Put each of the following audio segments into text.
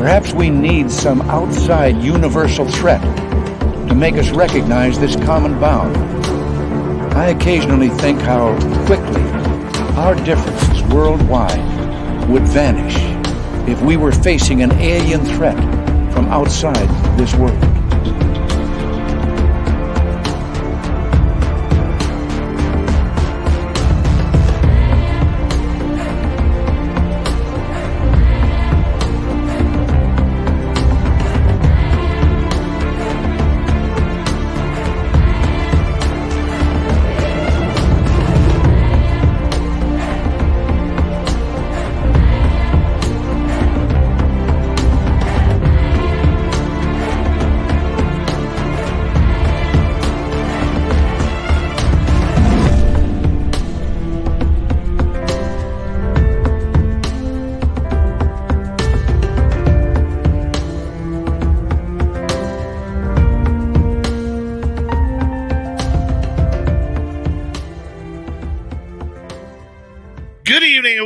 Perhaps we need some outside universal threat to make us recognize this common bound. I occasionally think how quickly our differences worldwide would vanish if we were facing an alien threat from outside this world.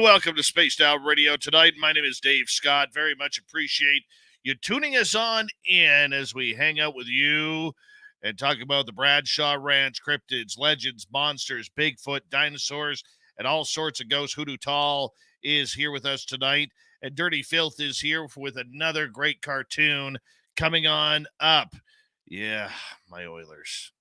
Welcome to Spaced Out Radio tonight. My name is Dave Scott. Very much appreciate you tuning us on in as we hang out with you and talk about the Bradshaw Ranch, cryptids, legends, monsters, Bigfoot, dinosaurs, and all sorts of ghosts. Hoodoo Tall is here with us tonight, and Dirty Filth is here with another great cartoon coming on up. Yeah, my Oilers.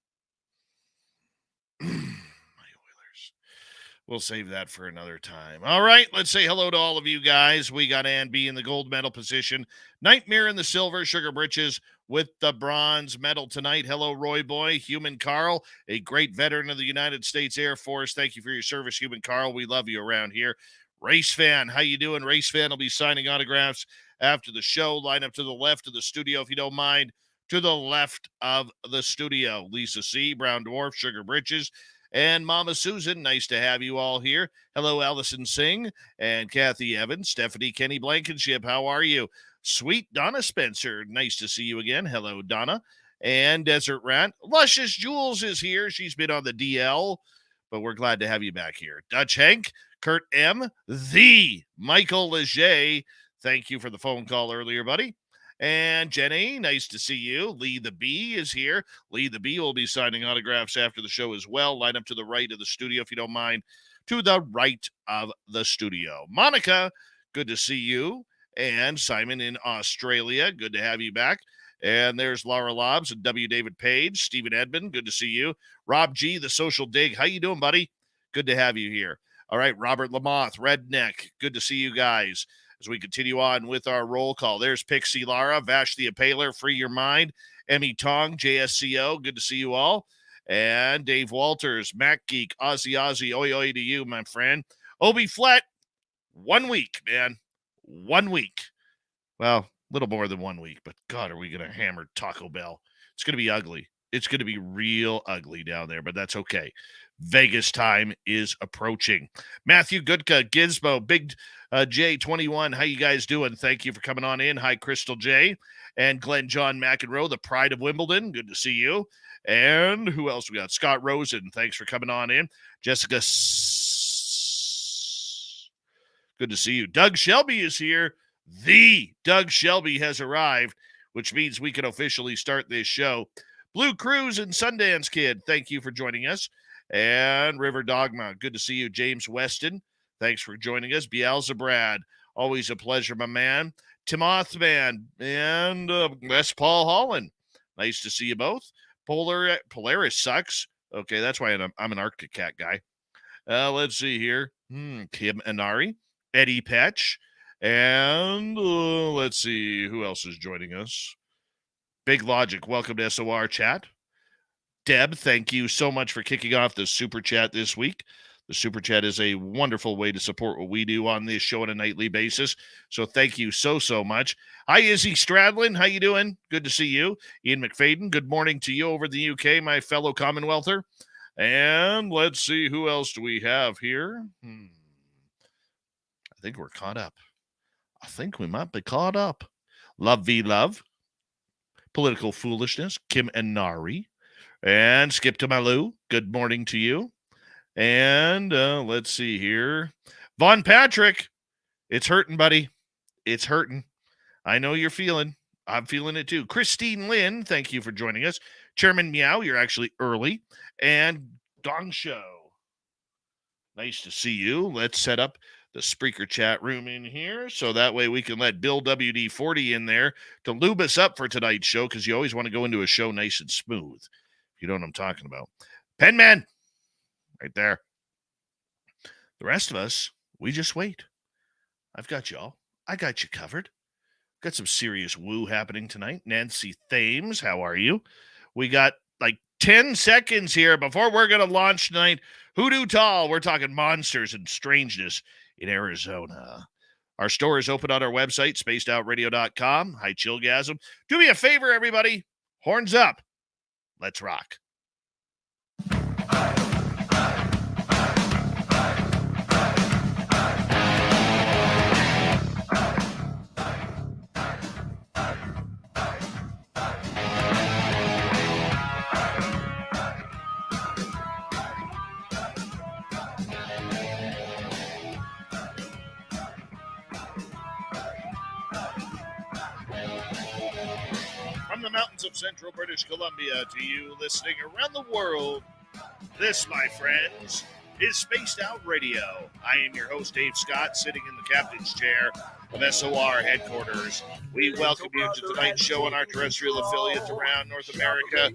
We'll save that for another time. All right, let's say hello to all of you guys. We got Ann B in the gold medal position. Nightmare in the silver, Sugar Britches with the bronze medal tonight. Hello, Roy Boy. Human Carl, a great veteran of the United States Air Force. Thank you for your service, Human Carl. We love you around here. Race Fan, how you doing? Race Fan will be signing autographs after the show. Line up to the left of the studio, if you don't mind. To the left of the studio. Lisa C., Brown Dwarf, Sugar Britches, and Mama Susan, nice to have you all here. Hello, Allison Singh and Kathy Evans, Stephanie Kenny Blankenship, how are you? Sweet Donna Spencer, nice to see you again. Hello, Donna. And Desert Rat. Luscious Jules is here. She's been on the DL, but we're glad to have you back here. Dutch Hank, Kurt M., the Michael Leger. Thank you for the phone call earlier, buddy. And Jenny, nice to see you. Lee the Bee is here. Lee the Bee will be signing autographs after the show as well. Line up to the right of the studio, if you don't mind. To the right of the studio. Monica, good to see you. And Simon in Australia, good to have you back. And there's Laura Lobbs and W. David Page. Stephen Edmond, good to see you. Rob G., the Social Dig. How you doing, buddy? Good to have you here. All right, Robert Lamoth, Redneck, good to see you guys. As we continue on with our roll call, there's Pixie Lara, Vash the Impaler, Free Your Mind, Emmy Tong, JSCO, good to see you all. And Dave Walters, Mac Geek, Ozzy, oi oi to you, my friend. Obi Flat, 1 week, man. 1 week. Well, a little more than 1 week, but God, are we going to hammer Taco Bell? It's going to be ugly. It's going to be real ugly down there, but that's okay. Vegas time is approaching. Matthew Goodka, Gizmo, Big J21, how you guys doing? Thank you for coming on in. Hi, Crystal J. And Glenn John McEnroe, the pride of Wimbledon. Good to see you. And who else we got? Scott Rosen, thanks for coming on in. Jessica, good to see you. Doug Shelby is here. The Doug Shelby has arrived, which means we can officially start this show. Blue Cruise and Sundance Kid, thank you for joining us. And River Dogma, good to see you. James Weston, thanks for joining us. Beelzebrad, always a pleasure, my man. Timothman and Wes Paul Holland, nice to see you both. Polaris sucks. Okay, that's why I'm an Arctic Cat guy. Let's see here. Kim Anari, Eddie Petch, and let's see who else is joining us. Big Logic, welcome to SOR Chat. Deb, thank you so much for kicking off the Super Chat this week. The Super Chat is a wonderful way to support what we do on this show on a nightly basis. So thank you so much. Hi, Izzy Stradlin. How you doing? Good to see you. Ian McFadden, good morning to you over in the UK, my fellow Commonwealther. And let's see, who else do we have here? I think we're caught up. I think we might be caught up. Love V Love. Political Foolishness, Kim and Nari. And Skip to Malou, good morning to you. And let's see here. Von Patrick, it's hurting, buddy. It's hurting. I know you're feeling. I'm feeling it too. Christine Lynn, thank you for joining us. Chairman Meow, you're actually early. And Dong Show, nice to see you. Let's set up the Spreaker chat room in here so that way we can let Bill WD-40 in there to lube us up for tonight's show, because you always want to go into a show nice and smooth. If you know what I'm talking about. Penman, right there. The rest of us, we just wait. I've got y'all. I got you covered. Got some serious woo happening tonight. Nancy Thames, how are you? We got like 10 seconds here before we're going to launch tonight. Hoodoo Tall, we're talking monsters and strangeness in Arizona. Our store is open on our website, spacedoutradio.com. Hi, Chillgasm. Do me a favor, everybody. Horns up. Let's rock. From the mountains of central British Columbia to you listening around the world, this, my friends, is Spaced Out Radio. I am your host, Dave Scott, sitting in the captain's chair of SOR headquarters. We welcome you to tonight's show on our terrestrial affiliates around North America,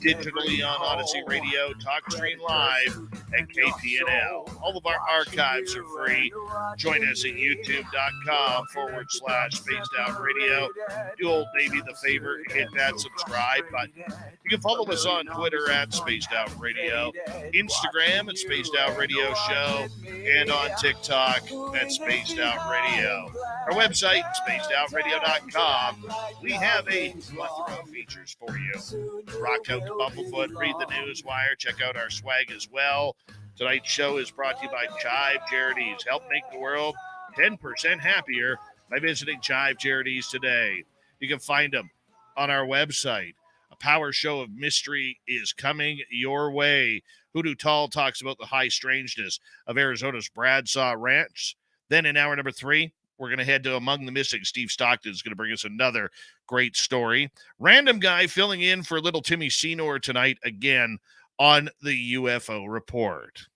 digitally on Odyssey Radio, TalkStream Live, and KPNL. All of our archives are free. Join us at youtube.com/Spaced Out Radio. Do old Davey the favor, hit that subscribe button. You can follow us on Twitter at Spaced Out Radio, Instagram at Spaced Out Radio Show, and on TikTok at Spaced Out Radio. Our website, spacedoutradio.com. We have a plethora of features for you. Rock out to Bumblefoot, read the news wire, check out our swag as well. Tonight's show is brought to you by Chive Charities. Help make the world 10% happier by visiting Chive Charities today. You can find them on our website. A power show of mystery is coming your way. Hoodoo Tall talks about the high strangeness of Arizona's Bradshaw Ranch. Then in hour number 3, we're going to head to Among the Missing. Steve Stockton is going to bring us another great story. Random guy filling in for little Timmy Senor tonight again on the UFO report.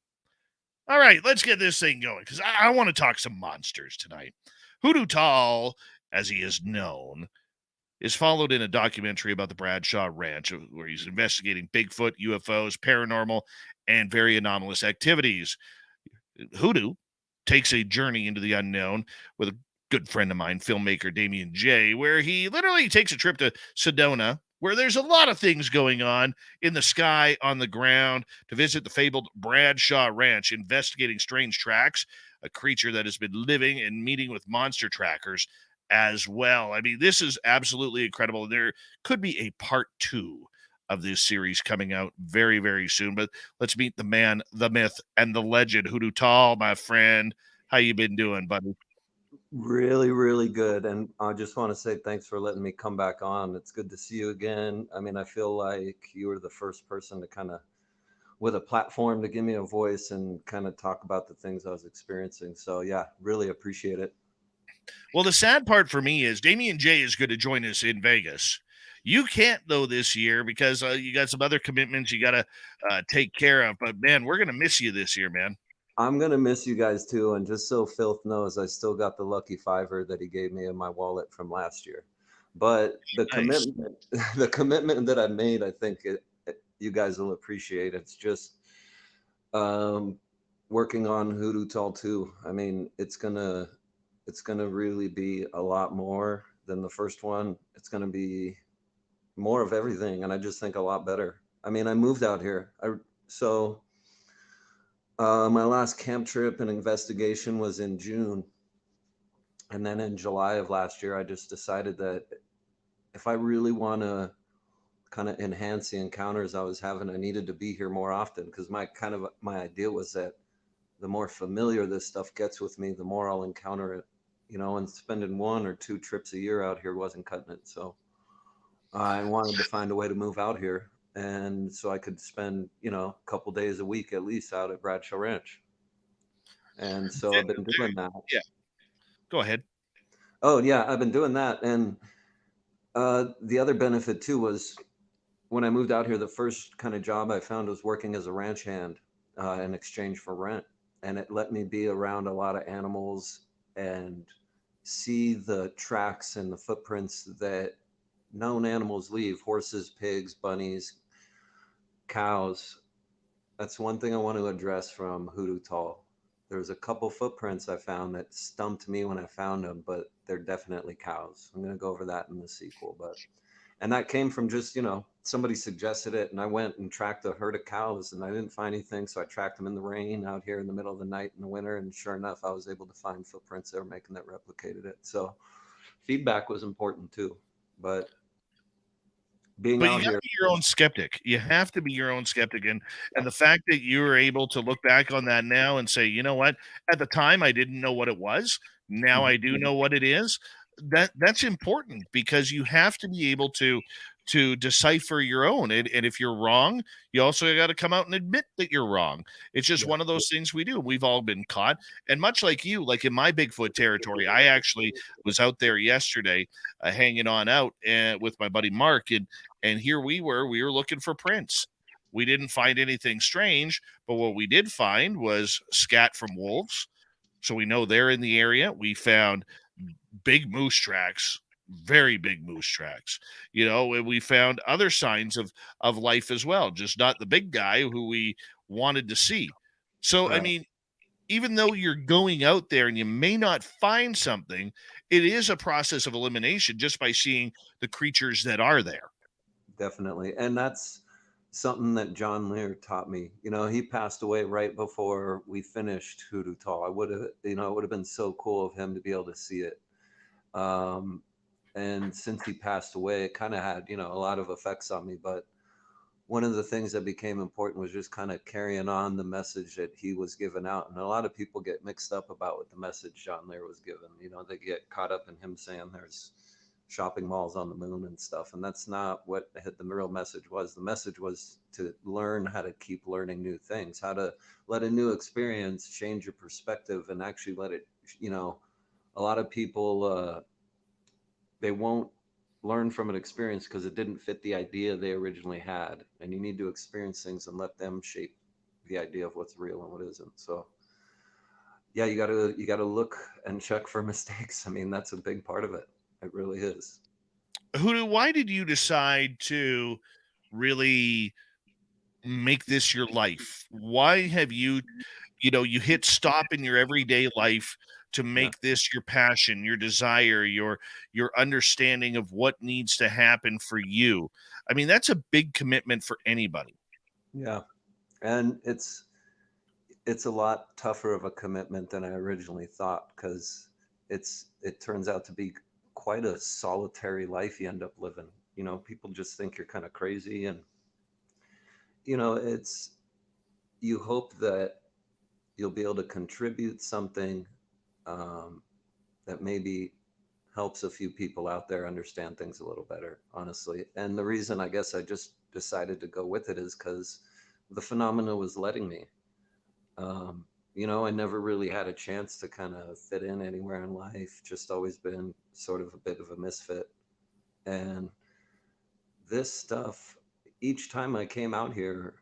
All right, let's get this thing going, because I want to talk some monsters tonight. Hoodoo Tall, as he is known, is followed in a documentary about the Bradshaw Ranch, where he's investigating Bigfoot, UFOs, paranormal, and very anomalous activities. Hoodoo takes a journey into the unknown with a good friend of mine, filmmaker Damien J, where he literally takes a trip to Sedona, where there's a lot of things going on in the sky, on the ground, to visit the fabled Bradshaw Ranch, investigating strange tracks, a creature that has been living and meeting with monster trackers as well. I mean, this is absolutely incredible. There could be a part 2 of this series coming out very, very soon. But let's meet the man, the myth, and the legend, Hoodoo Tall, my friend. How you been doing, buddy? Really, really good. And I just want to say thanks for letting me come back on. It's good to see you again. I mean, I feel like you were the first person to kind of, with a platform, to give me a voice and kind of talk about the things I was experiencing. So yeah, really appreciate it. Well, the sad part for me is Damien J is going to join us in Vegas. You can't, though, this year because you got some other commitments you got to take care of. But, man, we're going to miss you this year, man. I'm going to miss you guys, too. And just so Filth knows, I still got the lucky $5 that he gave me in my wallet from last year. But the commitment that I made, I think you guys will appreciate. It's just working on Hoodoo Tall 2. I mean, it's gonna really be a lot more than the first one. It's going to be more of everything, and I just think a lot better. I mean, I moved out here. My last camp trip and investigation was in June. And then in July of last year, I just decided that if I really want to kind of enhance the encounters I was having, I needed to be here more often, because my idea was that the more familiar this stuff gets with me, the more I'll encounter it, and spending 1 or 2 trips a year out here wasn't cutting it. So I wanted to find a way to move out here, and so I could spend, a couple days a week at least out at Bradshaw Ranch. And so I've been doing that. Yeah. Go ahead. Oh yeah, I've been doing that. And the other benefit too was when I moved out here, the first kind of job I found was working as a ranch hand in exchange for rent. And it let me be around a lot of animals and see the tracks and the footprints that known animals leave: horses, pigs, bunnies, cows. That's one thing I want to address from Hoodoo Tall. There's a couple footprints I found that stumped me when I found them, but they're definitely cows. I'm going to go over that in the sequel. But and that came from just, somebody suggested it, and I went and tracked a herd of cows, and I didn't find anything, so I tracked them in the rain out here in the middle of the night in the winter, and sure enough, I was able to find footprints that were making that replicated it. So feedback was important too, but being But you out got to here, be your own skeptic. You have to be your own skeptic, and the fact that you were able to look back on that now and say, you know what, at the time I didn't know what it was. Now I do know what it is. That's important because you have to be able to decipher your own. And if you're wrong, you also got to come out and admit that you're wrong. It's just yeah, one of those things we do. We've all been caught. And much like you, like in my Bigfoot territory, I actually was out there yesterday hanging on out with my buddy Mark, and here we were looking for prints. We didn't find anything strange, but what we did find was scat from wolves. So we know they're in the area. We found big moose tracks, very big moose tracks. And we found other signs of life as well, just not the big guy who we wanted to see. So I right. mean, even though you're going out there and you may not find something, it is a process of elimination just by seeing the creatures that are there. Definitely. And that's something that John Lear taught me. He passed away right before we finished Hoodoo Tall. I would have, it would have been so cool of him to be able to see it. Um, and since he passed away, it kind of had, a lot of effects on me. But one of the things that became important was just kind of carrying on the message that he was giving out. And a lot of people get mixed up about what the message John Lear was given. They get caught up in him saying there's shopping malls on the moon and stuff. And that's not what the real message was. The message was to learn how to keep learning new things, how to let a new experience change your perspective and actually let it, a lot of people, they won't learn from an experience because it didn't fit the idea they originally had. And you need to experience things and let them shape the idea of what's real and what isn't. So yeah, you gotta look and check for mistakes. I mean, that's a big part of it. It really is. Why did you decide to really make this your life? Why have you hit stop in your everyday life to Yeah. make this your passion, your desire, your understanding of what needs to happen for you? I mean, that's a big commitment for anybody. Yeah. And it's a lot tougher of a commitment than I originally thought, because it turns out to be quite a solitary life you end up living. People just think you're kind of crazy, and it's you hope that you'll be able to contribute something um, that maybe helps a few people out there understand things a little better, honestly. And the reason I guess I just decided to go with it is because the phenomena was letting me. Um, I never really had a chance to kind of fit in anywhere in life, just always been sort of a bit of a misfit. And this stuff, each time I came out here,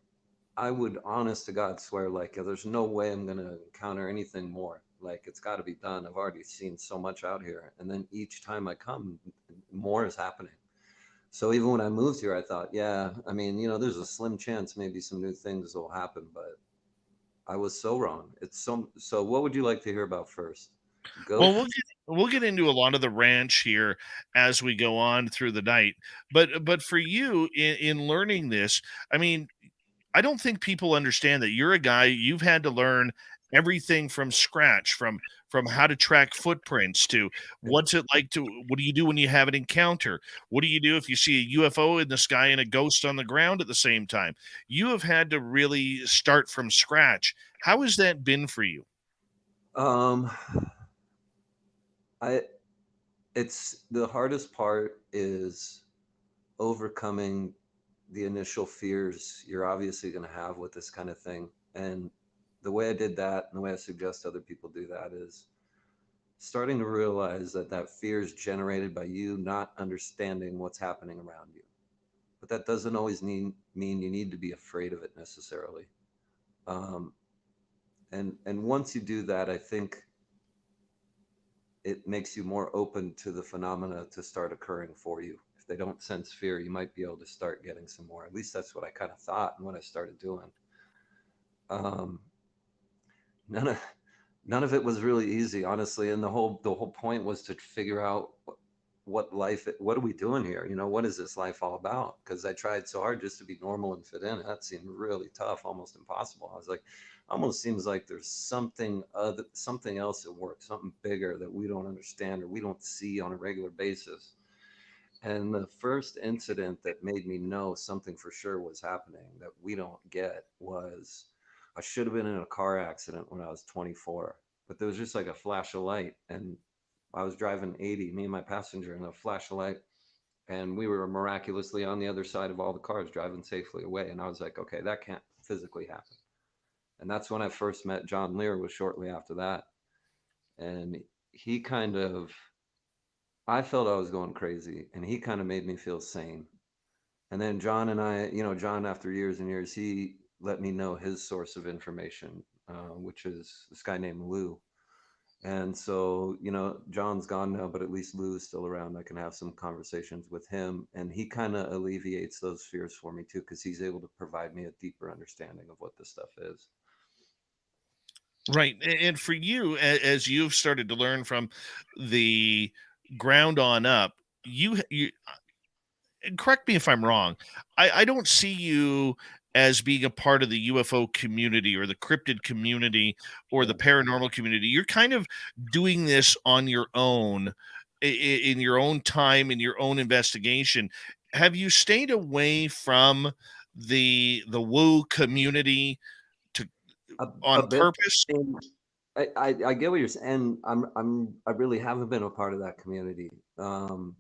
I would honest to God swear, like, there's no way I'm going to encounter anything more. Like, it's got to be done. I've already seen so much out here. And then each time I come, more is happening. So even when I moved here, I thought, yeah, I mean, there's a slim chance maybe some new things will happen, but I was so wrong. So what would you like to hear about first? Well, Ghosts? we'll get into a lot of the ranch here as we go on through the night. But for you in learning this, I mean, I don't think people understand that you're a guy, you've had to learn everything from scratch, from how to track footprints to Yeah. what do you do when you have an encounter? What do you do if you see a UFO in the sky and a ghost on the ground at the same time? You have had to really start from scratch. How has that been for you? Um, I it's the hardest part is overcoming the initial fears you're obviously going to have with this kind of thing. And the way I did that, and the way I suggest other people do that, is starting to realize that that fear is generated by you not understanding what's happening around you. But that doesn't always mean you need to be afraid of it necessarily. Um, and once you do that, I think it makes you more open to the phenomena to start occurring for you. If they don't sense fear, you might be able to start getting some more. At least that's what I kind of thought and what I started doing. Um, none of none of it was really easy, honestly. And the whole point was to figure out what are we doing here? You know, what is this life all about? Because I tried so hard just to be normal and fit in. And that seemed really tough, almost impossible. I was like, almost seems like there's something else at work, something bigger that we don't understand or we don't see on a regular basis. And the first incident that made me know something for sure was happening that we don't get was I should have been in a car accident when I was 24, but there was just like a flash of light. And I was driving 80, me and my passenger, and a flash of light. And we were miraculously on the other side of all the cars driving safely away. And I was like, okay, that can't physically happen. And that's when I first met John Lear, was shortly after that. And he kind of, I felt I was going crazy, and he kind of made me feel sane. And then John and I, John, after years and years, he let me know his source of information, which is this guy named Lou. And so, John's gone now, but at least Lou's still around. I can have some conversations with him, and he kind of alleviates those fears for me too, because he's able to provide me a deeper understanding of what this stuff is. Right. And for you, as you've started to learn from the ground on up, you and correct me if I'm wrong. I don't see you as being a part of the UFO community or the cryptid community or the Yeah. paranormal community. You're kind of doing this on your own, in your own time, in your own investigation. Have you stayed away from the woo community to A on bit. purpose? And I get what you're saying. I really haven't been a part of that community. I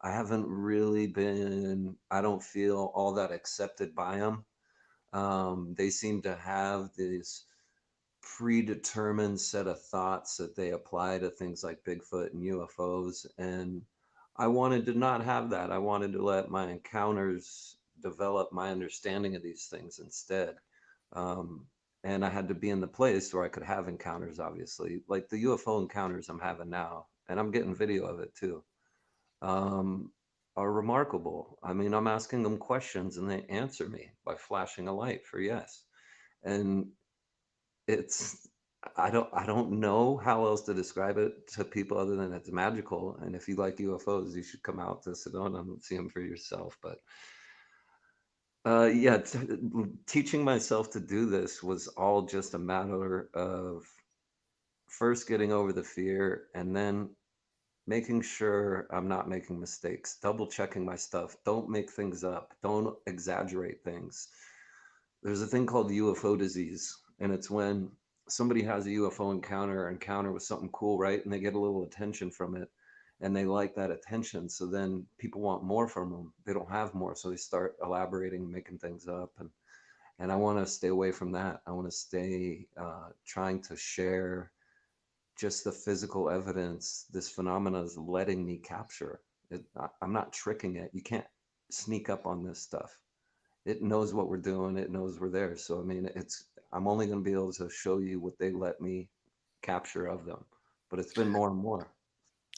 haven't really been. I don't feel all that accepted by them. They seem to have this predetermined set of thoughts that they apply to things like Bigfoot and UFOs, and I wanted to not have that. I wanted to let my encounters develop my understanding of these things instead. Um, and I had to be in the place where I could have encounters, obviously, like the UFO encounters I'm having now, and I'm getting video of it too, um, are remarkable. I mean, I'm asking them questions and they answer me by flashing a light for yes. And it's I don't know how else to describe it to people other than it's magical. And if you like UFOs, you should come out to Sedona and see them for yourself. But yeah, teaching myself to do this was all just a matter of first getting over the fear and then making sure I'm not making mistakes, double checking my stuff. Don't make things up. Don't exaggerate things. There's a thing called UFO disease, and it's when somebody has a UFO encounter or encounter with something cool, right? And they get a little attention from it, and they like that attention. So then people want more from them. They don't have more, so they start elaborating, making things up, and I want to stay away from that. I want to stay trying to share just the physical evidence this phenomena is letting me capture. I'm not tricking it. You can't sneak up on this stuff. It knows what we're doing. It knows we're there. So I mean, I'm only going to be able to show you what they let me capture of them, but it's been more and more.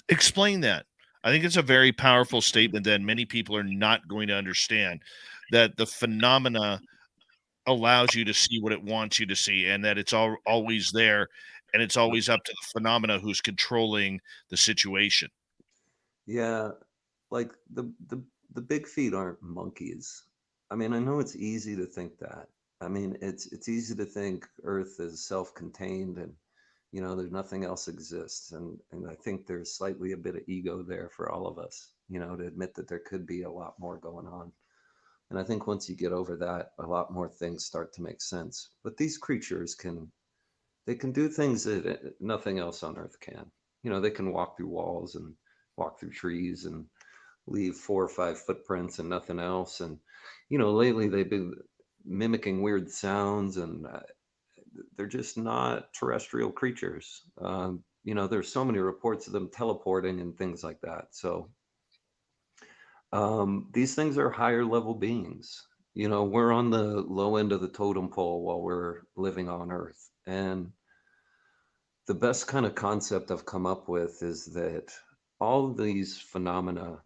Explain that. I think it's a very powerful statement that many people are not going to understand, that the phenomena allows you to see what it wants you to see, and that it's always there, and it's always up to the phenomena who's controlling the situation. Yeah, like the big feet aren't monkeys. I mean, I know it's easy to think that. I mean, it's easy to think Earth is self-contained and there's nothing else exists. And I think there's slightly a bit of ego there for all of us, to admit that there could be a lot more going on. And I think once you get over that, a lot more things start to make sense. But these creatures they can do things that nothing else on Earth can. They can walk through walls and walk through trees and leave 4 or 5 footprints and nothing else. And lately they've been mimicking weird sounds, and they're just not terrestrial creatures. There's so many reports of them teleporting and things like that. So these things are higher level beings. We're on the low end of the totem pole while we're living on Earth. And the best kind of concept I've come up with is that all of these phenomena,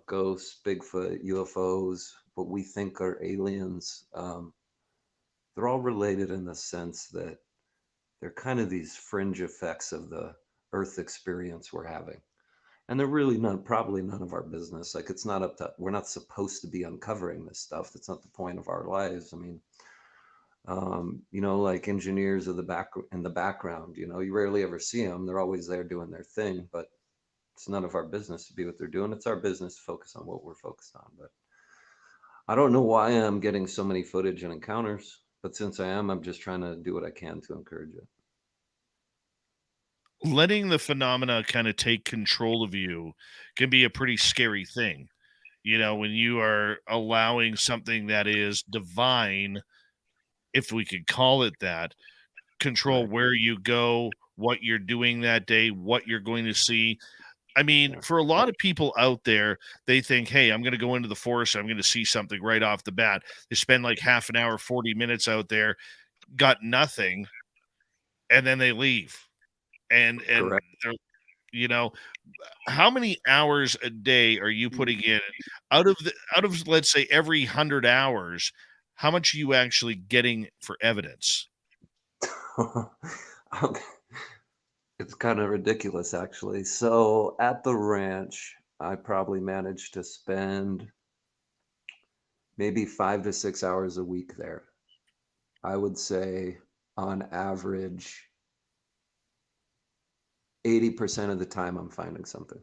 ghosts, Bigfoot, UFOs, what we think are aliens, they're all related in the sense that they're kind of these fringe effects of the Earth experience we're having. And they're really probably none of our business. Like, it's not up to, we're not supposed to be uncovering this stuff. That's not the point of our lives. I mean, like engineers of in the background, you rarely ever see them. They're always there doing their thing, but it's none of our business to be what they're doing. It's our business to focus on what we're focused on. But I don't know why I'm getting so many footage and encounters, but since I am, I'm just trying to do what I can to encourage it. Letting the phenomena kind of take control of you can be a pretty scary thing. When you are allowing something that is divine, if we could call it that, control Right. where you go, what you're doing that day, what you're going to see. I mean, for a lot of people out there, they think, hey, I'm going to go into the forest. I'm going to see something right off the bat. They spend like half an hour, 40 minutes out there, got nothing, and then they leave. And Correct. they're, how many hours a day are you putting in out of let's say every 100 hours? How much are you actually getting for evidence? It's kind of ridiculous, actually. So at the ranch, I probably managed to spend maybe 5 to 6 hours a week there. I would say on average, 80% of the time I'm finding something.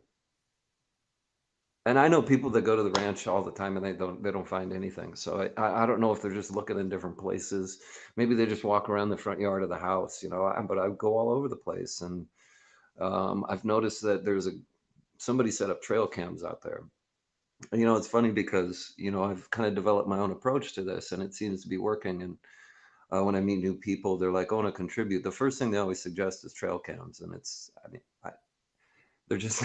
And I know people that go to the ranch all the time and they don't find anything. So I don't know if they're just looking in different places. Maybe they just walk around the front yard of the house, but I go all over the place. And I've noticed that somebody set up trail cams out there. And, it's funny because, I've kind of developed my own approach to this and it seems to be working. And when I meet new people, they're like, "I want to contribute." The first thing they always suggest is trail cams. And they're just,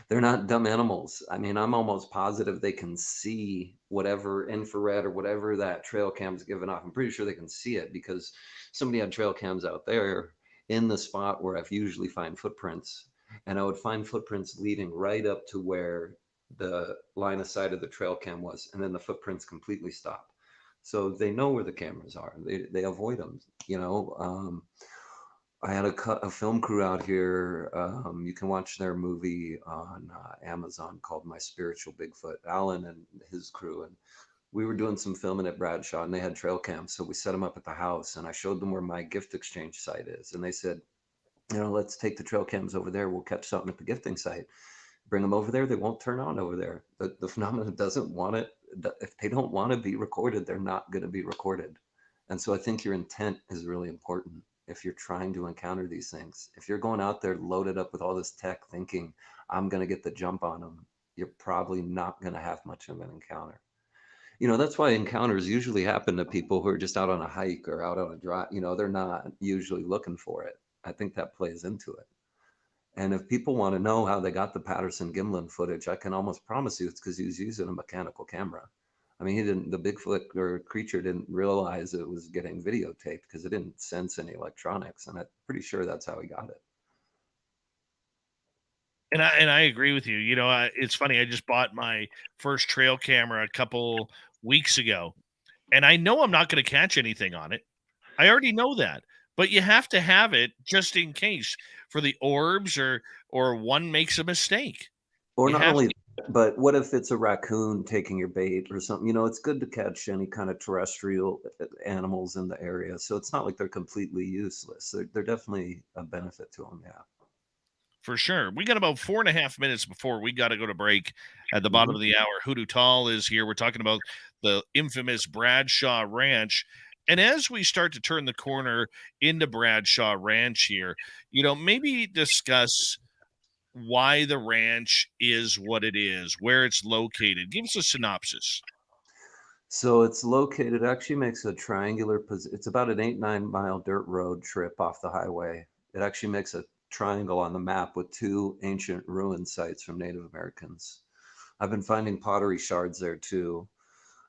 they're not dumb animals. I mean, I'm almost positive they can see whatever infrared or whatever that trail cam's giving off. I'm pretty sure they can see it because somebody had trail cams out there in the spot where I've usually find footprints. And I would find footprints leading right up to where the line of sight of the trail cam was. And then the footprints completely stop. So they know where the cameras are. They avoid them, I had a film crew out here. You can watch their movie on Amazon called My Spiritual Bigfoot. Alan and his crew, and we were doing some filming at Bradshaw, and they had trail cams. So we set them up at the house, and I showed them where my gift exchange site is, and they said, let's take the trail cams over there. We'll catch something at the gifting site. Bring them over there. They won't turn on over there. The phenomenon doesn't want it. If they don't want to be recorded, they're not going to be recorded. And so I think your intent is really important if you're trying to encounter these things. If you're going out there loaded up with all this tech thinking, I'm going to get the jump on them, you're probably not going to have much of an encounter. That's why encounters usually happen to people who are just out on a hike or out on a drive. They're not usually looking for it. I think that plays into it. And if people want to know how they got the Patterson Gimlin footage, I can almost promise you it's because he was using a mechanical camera. I mean, the Bigfoot or creature didn't realize it was getting videotaped because it didn't sense any electronics. And I'm pretty sure that's how he got it. And I agree with you. It's funny. I just bought my first trail camera a couple weeks ago, and I know I'm not going to catch anything on it. I already know that, but you have to have it just in case for the orbs or one makes a mistake. Or You not have only to. that, but what if it's a raccoon taking your bait or something? It's good to catch any kind of terrestrial animals in the area. So it's not like they're completely useless. They're definitely a benefit to them. Yeah. For sure. We got about 4.5 minutes before we got to go to break at the bottom Mm-hmm. of the hour. Hoodoo Tall is here. We're talking about the infamous Bradshaw Ranch. And as we start to turn the corner into Bradshaw Ranch here, maybe discuss why the ranch is what it is, where it's located. Give us a synopsis. So it's located, actually makes a triangular, it's about an 8-9 mile dirt road trip off the highway. It actually makes a triangle on the map with 2 ancient ruin sites from Native Americans. I've been finding pottery shards there too.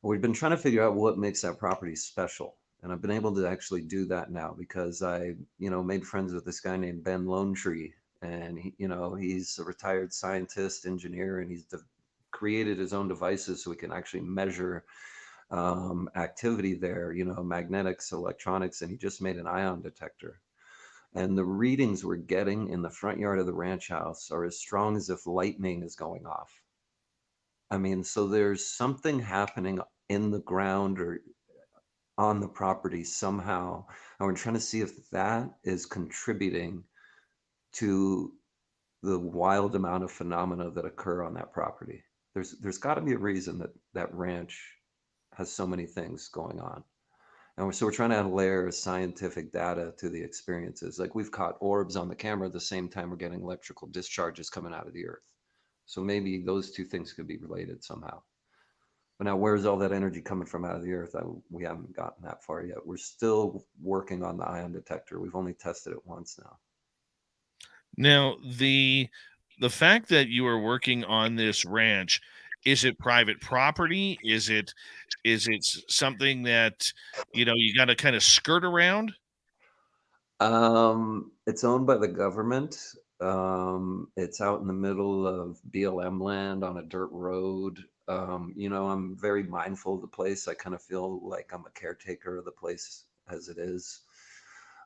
We've been trying to figure out what makes that property special. And I've been able to actually do that now because I, made friends with this guy named Ben Lone Tree. And he's a retired scientist, engineer, and he's created his own devices so we can actually measure activity there, magnetics, electronics, and he just made an ion detector. And the readings we're getting in the front yard of the ranch house are as strong as if lightning is going off. I mean, so there's something happening in the ground or on the property somehow. And we're trying to see if that is contributing to the wild amount of phenomena that occur on that property. There's got to be a reason that that ranch has so many things going on. And so we're trying to add a layer of scientific data to the experiences. Like we've caught orbs on the camera at the same time we're getting electrical discharges coming out of the earth. So maybe those two things could be related somehow. But now, where's all that energy coming from out of the earth? We haven't gotten that far yet. We're still working on the ion detector. We've only tested it once now. Now, the fact that you are working on this ranch, is it private property? Is it something that you got to kind of skirt around? It's owned by the government. It's out in the middle of BLM land on a dirt road. I'm very mindful of the place. I kind of feel like I'm a caretaker of the place as it is.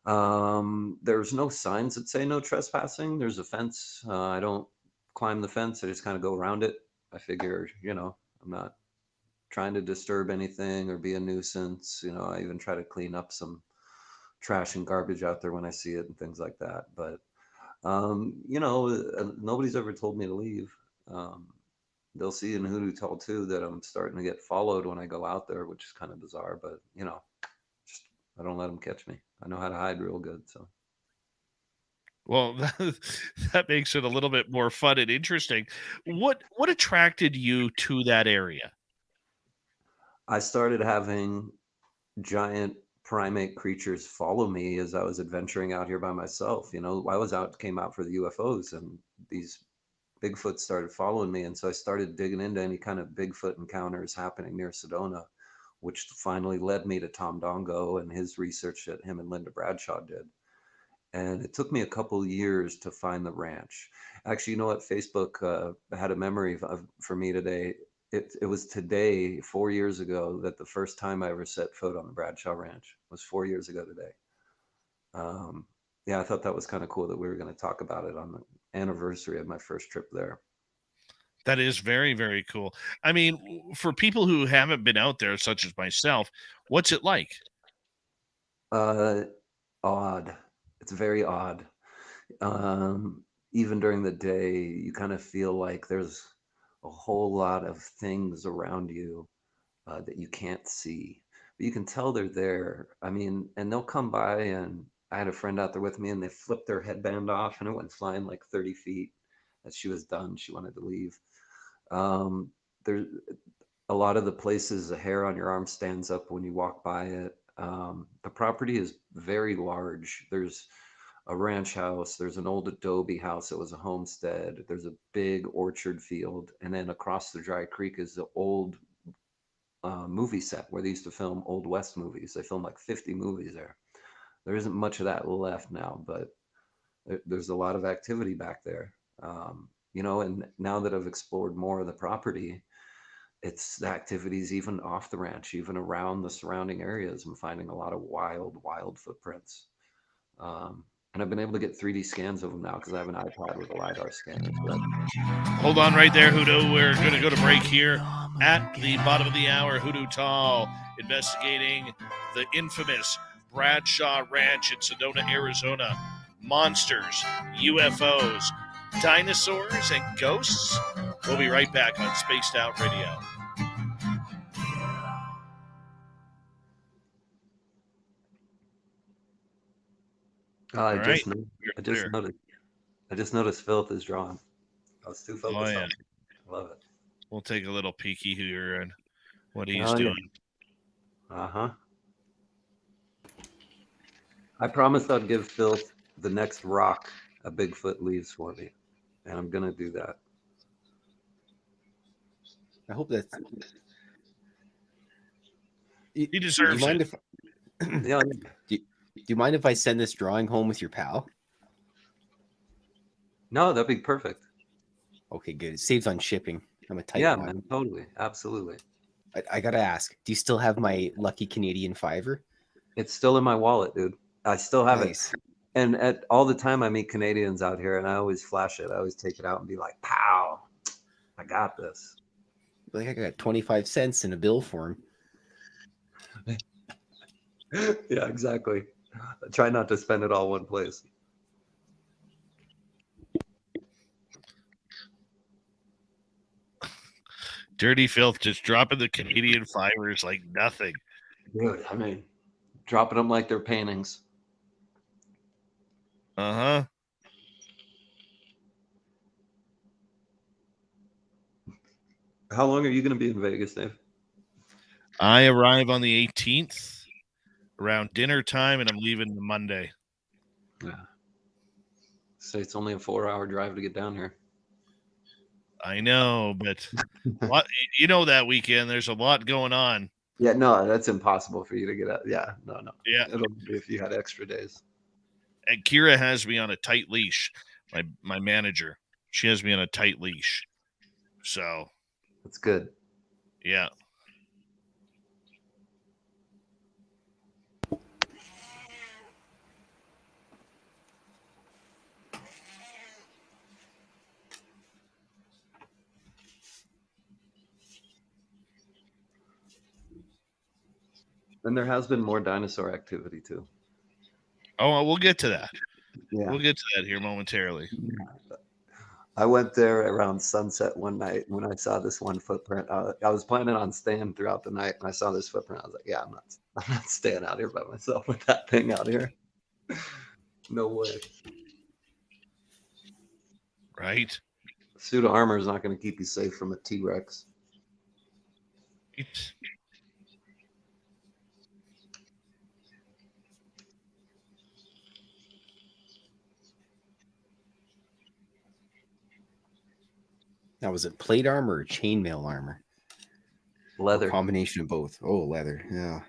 There's no signs that say no trespassing. There's a fence. I don't climb the fence. I just kind of go around it. I figure, I'm not trying to disturb anything or be a nuisance. I even try to clean up some trash and garbage out there when I see it and things like that. But, nobody's ever told me to leave. They'll see in Hoodoo Tall too that I'm starting to get followed when I go out there, which is kind of bizarre, but just I don't let them catch me. I know how to hide real good. So Well, that makes it a little bit more fun and interesting. What attracted you to that area? I started having giant primate creatures follow me as I was adventuring out here by myself. Came out for the UFOs, and these Bigfoot started following me. And so I started digging into any kind of Bigfoot encounters happening near Sedona, which finally led me to Tom Dongo and his research that him and Linda Bradshaw did. And it took me a couple years to find the ranch. Actually, you know what? Facebook had a memory for me today. It was today, 4 years ago, that the first time I ever set foot on the Bradshaw Ranch was 4 years ago today. Yeah, I thought that was kind of cool that we were going to talk about it on the anniversary of my first trip there. That is very, very cool. I mean, for people who haven't been out there, such as myself, what's it like? Uh, Odd. It's very odd. Even during the day, you kind of feel like there's a whole lot of things around you that you can't see, but you can tell they're there. I mean, and they'll come by, and I had a friend out there with me, and they flipped their headband off, and it went flying like 30 feet. As she was done, she wanted to leave. There's a lot of the places, the hair on your arm stands up when you walk by it. The property is very large. There's a ranch house. There's an old adobe house that was a homestead. There's a big orchard field. And then across the dry creek is the old movie set where they used to film Old West movies. They filmed like 50 movies there. There isn't much of that left now, but there's a lot of activity back there. And now that I've explored more of the property, it's the activities even off the ranch, even around the surrounding areas. I'm finding a lot of wild footprints. And I've been able to get 3D scans of them now because I have an iPod with a LiDAR scanner. Hold on right there, Hoodoo. We're going to go to break here at the bottom of the hour. Hoodoo Tall investigating the infamous Bradshaw Ranch in Sedona, Arizona. Monsters, UFOs, dinosaurs, and ghosts. We'll be right back on Spaced Out Radio. I All just right. noticed Philip is drawn. I was too focused Oh, yeah. on it. I love it. We'll take a little peeky here and what he's Oh, yeah. doing. Uh-huh. I promised I'd give Phil the next rock a Bigfoot leaves for me, and I'm gonna do that. I hope that's. He Do you deserves mind it. if Yeah. do you mind if I send this drawing home with your pal? No, that'd be perfect. Okay, good. It saves on shipping. I'm a tight Yeah, one. man, totally, absolutely. I gotta ask. Do you still have my lucky Canadian fiver? It's still in my wallet, dude. I still have Nice. it. And at all the time I meet Canadians out here, and I always flash it. I always take it out and be like, "Pow! I got this." Like I got 25 cents in a bill for him. Yeah, exactly. I try not to spend it all one place. Dirty Filth just dropping the Canadian fivers like nothing. Dude, I mean, dropping them like they're paintings. Uh-huh. How long are you going to be in Vegas, Dave? I arrive on the 18th around dinner time, and I'm leaving the Monday. Yeah. So it's only a 4-hour drive to get down here. I know, but that weekend there's a lot going on. Yeah, no, that's impossible for you to get out. Yeah, no. Yeah. It'll be if you had extra days. And Kira has me on a tight leash. My manager, she has me on a tight leash. So That's good. yeah. And there has been more dinosaur activity too. Oh, we'll get to that. Yeah. We'll get to that here momentarily. I went there around sunset one night when I saw this one footprint. I was planning on staying throughout the night, and I saw this footprint. I was like, "Yeah, I'm not staying out here by myself with that thing out here. No way." Right? Suit of armor is not going to keep you safe from a T-Rex. Now, was it plate armor or chainmail armor? Leather. A combination of both. Oh, leather. Yeah.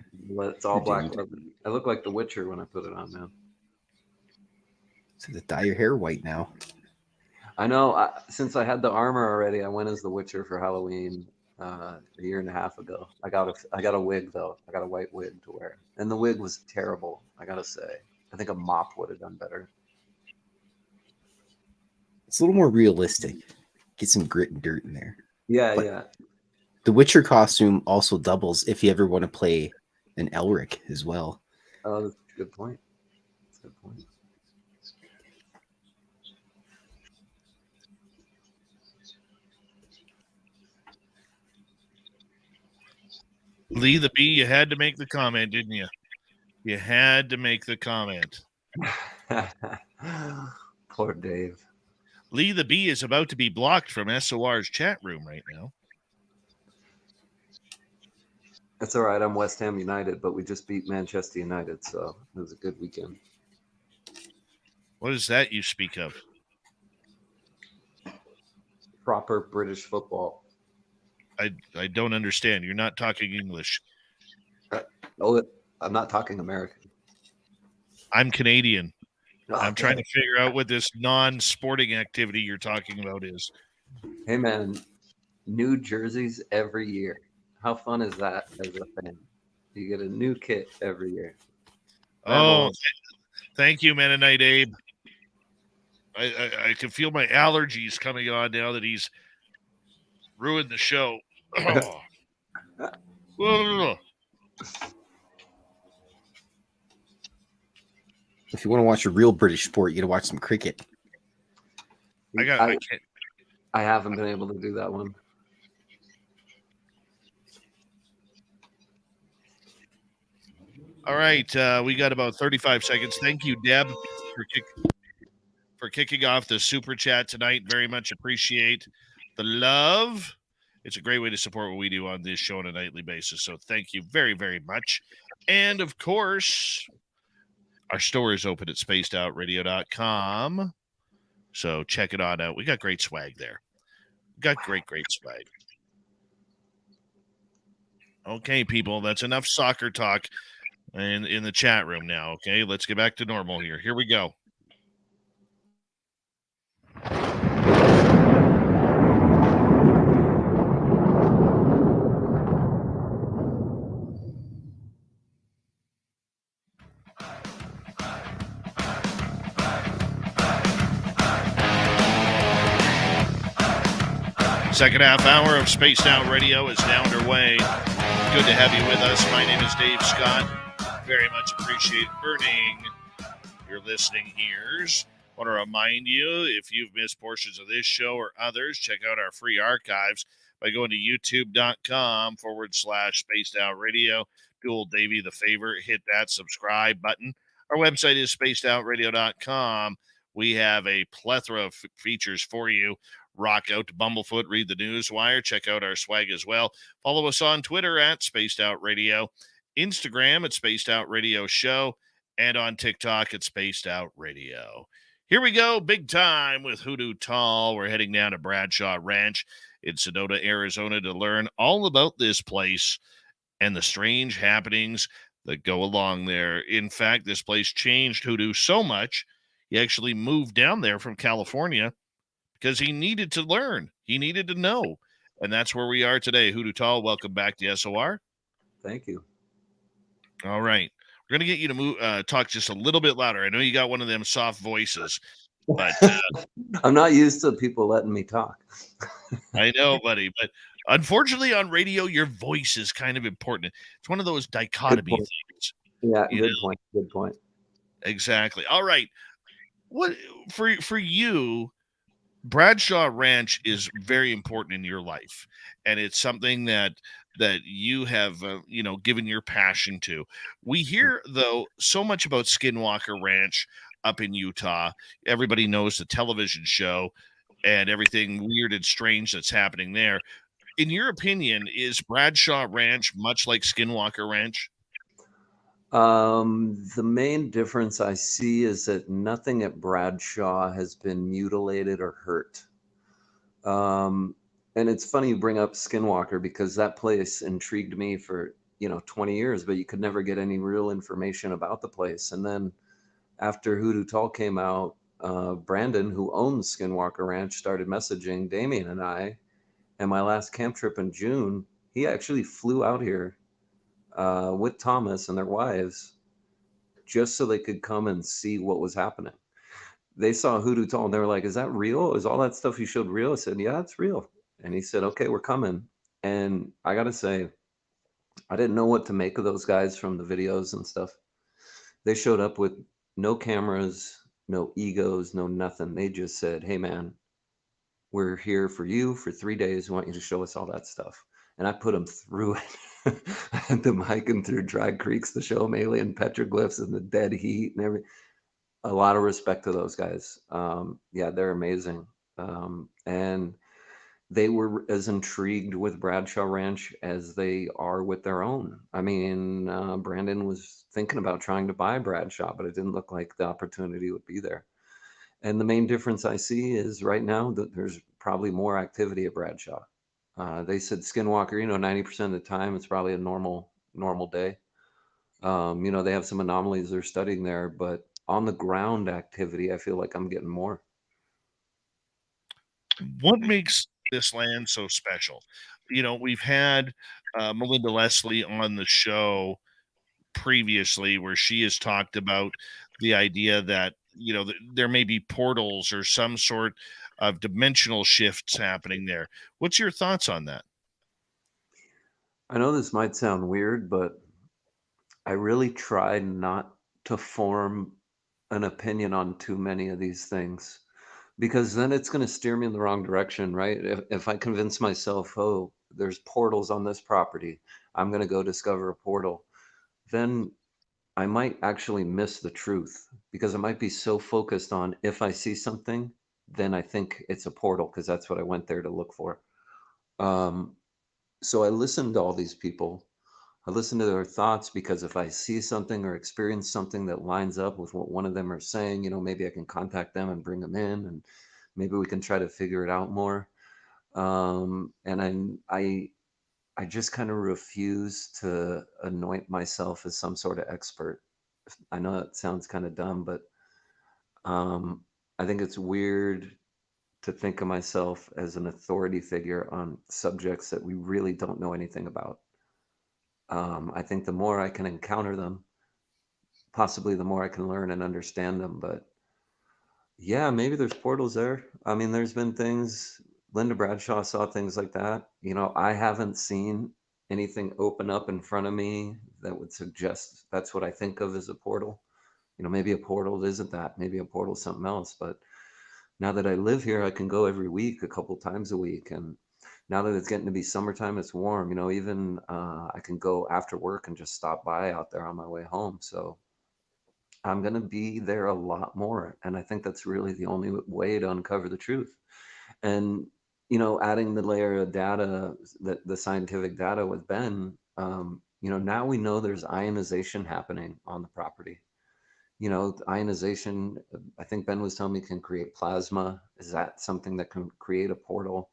It's all black Redeemed. leather. I look like the Witcher when I put it on, man. So to dye your hair white now. I know. Since I had the armor already, I went as the Witcher for Halloween a year and a half ago. I got a wig though. I got a white wig to wear, and the wig was terrible. I gotta say. I think a mop would have done better. It's a little more realistic. Get some grit and dirt in there. Yeah, But- yeah. The Witcher costume also doubles if you ever want to play an Elric as well. Oh, that's a good point. That's a good point. Lee the Bee, you had to make the comment, didn't you? You had to make the comment. Poor Dave. Lee the Bee is about to be blocked from SOR's chat room right now. That's all right. I'm West Ham United, but we just beat Manchester United, so it was a good weekend. What is that you speak of? Proper British football. I don't understand. You're not talking English. Oh, I'm not talking American. I'm Canadian. I'm Okay. trying to figure out what this non-sporting activity you're talking about is. Hey, man, new jerseys every year. How fun is that as a fan? You get a new kit every year. Oh, thank you, Mennonite Abe. I can feel my allergies coming on now that he's ruined the show. Oh. If you want to watch a real British sport, you got to watch some cricket. I can't. I haven't been able to do that one. All right, we got about 35 seconds. Thank you, Deb, for kicking off the super chat tonight. Very much appreciate the love. It's a great way to support what we do on this show on a nightly basis. So thank you very, very much. And of course, our store is open at spacedoutradio.com. So check it on out. We got great swag there. Got great swag. Okay, people, that's enough soccer talk in the chat room now. Okay, let's get back to normal here. Here we go. Second half hour of Spaced Out Radio is now underway. Good to have you with us. My name is Dave Scott. Very much appreciate earning your listening ears. Want to remind you, if you've missed portions of this show or others, check out our free archives by going to youtube.com/Spaced Out Radio. Do old Davey the favor, hit that subscribe button. Our website is spacedoutradio.com. We have a plethora of features for you. Rock out to Bumblefoot, read the news wire, check out our swag as well. Follow us on Twitter at Spaced Out Radio, Instagram at Spaced Out Radio Show, and on TikTok at Spaced Out Radio. Here we go, big time with Hoodoo Tall. We're heading down to Bradshaw Ranch in Sedona, Arizona to learn all about this place and the strange happenings that go along there. In fact, this place changed Hoodoo so much, he actually moved down there from California because he needed to learn. He needed to know. And that's where we are today. Hoodoo Tall, welcome back to SOR. Thank you. All right. We're going to get you to talk just a little bit louder. I know you got one of them soft voices, but I'm not used to people letting me talk. I know, buddy. But unfortunately on radio, your voice is kind of important. It's one of those dichotomy things. Yeah, good point. Good point. Exactly. All right. What for you, Bradshaw Ranch is very important in your life, and it's something that you have given your passion to. We hear though so much about Skinwalker Ranch up in Utah. Everybody knows the television show and everything weird and strange that's happening there. In your opinion, is Bradshaw Ranch much like Skinwalker Ranch? The main difference I see is that nothing at Bradshaw has been mutilated or hurt. And it's funny you bring up Skinwalker because that place intrigued me for 20 years, but you could never get any real information about the place. And then after Hoodoo Tall came out, Brandon, who owns Skinwalker Ranch, started messaging Damien and I. And my last camp trip in June, he actually flew out here with Thomas and their wives just so they could come and see what was happening. They saw Hoodoo Tall and they were like, is that real? Is all that stuff you showed real? I said, yeah, it's real. And he said, okay, we're coming. And I got to say, I didn't know what to make of those guys from the videos and stuff. They showed up with no cameras, no egos, no nothing. They just said, hey, man, we're here for you for 3 days. We want you to show us all that stuff. And I put them through it. I had them hiking through dry creeks to show them alien petroglyphs and the dead heat and everything. A lot of respect to those guys. Yeah, they're amazing. And they were as intrigued with Bradshaw Ranch as they are with their own. I mean, Brandon was thinking about trying to buy Bradshaw, but it didn't look like the opportunity would be there. And the main difference I see is right now that there's probably more activity at Bradshaw. They said Skinwalker, 90% of the time it's probably a normal day. They have some anomalies they're studying there, but on the ground activity, I feel like I'm getting more. What makes this land so special? We've had Melinda Leslie on the show previously where she has talked about the idea that there may be portals or some sort of dimensional shifts happening there. What's your thoughts on that? I know this might sound weird, but I really try not to form an opinion on too many of these things, because then it's going to steer me in the wrong direction, right? If I convince myself, oh, there's portals on this property, I'm going to go discover a portal, then I might actually miss the truth, because I might be so focused on if I see something, then I think it's a portal because that's what I went there to look for. Um, so I listened to all these people. I listen to their thoughts because if I see something or experience something that lines up with what one of them are saying, maybe I can contact them and bring them in, and maybe we can try to figure it out more. And I just kind of refuse to anoint myself as some sort of expert. I know it sounds kind of dumb, but um, I think it's weird to think of myself as an authority figure on subjects that we really don't know anything about. I think the more I can encounter them, possibly the more I can learn and understand them. But yeah, maybe there's portals there. I mean, there's been things, Linda Bradshaw saw things like that. I haven't seen anything open up in front of me that would suggest that's what I think of as a portal. Maybe a portal isn't that. Maybe a portal is something else. But now that I live here, I can go every week, a couple times a week. And now that it's getting to be summertime, it's warm, even I can go after work and just stop by out there on my way home. So I'm going to be there a lot more. And I think that's really the only way to uncover the truth. And, adding the layer of data, the scientific data with Ben, now we know there's ionization happening on the property. Ionization, I think Ben was telling me, can create plasma. Is that something that can create a portal?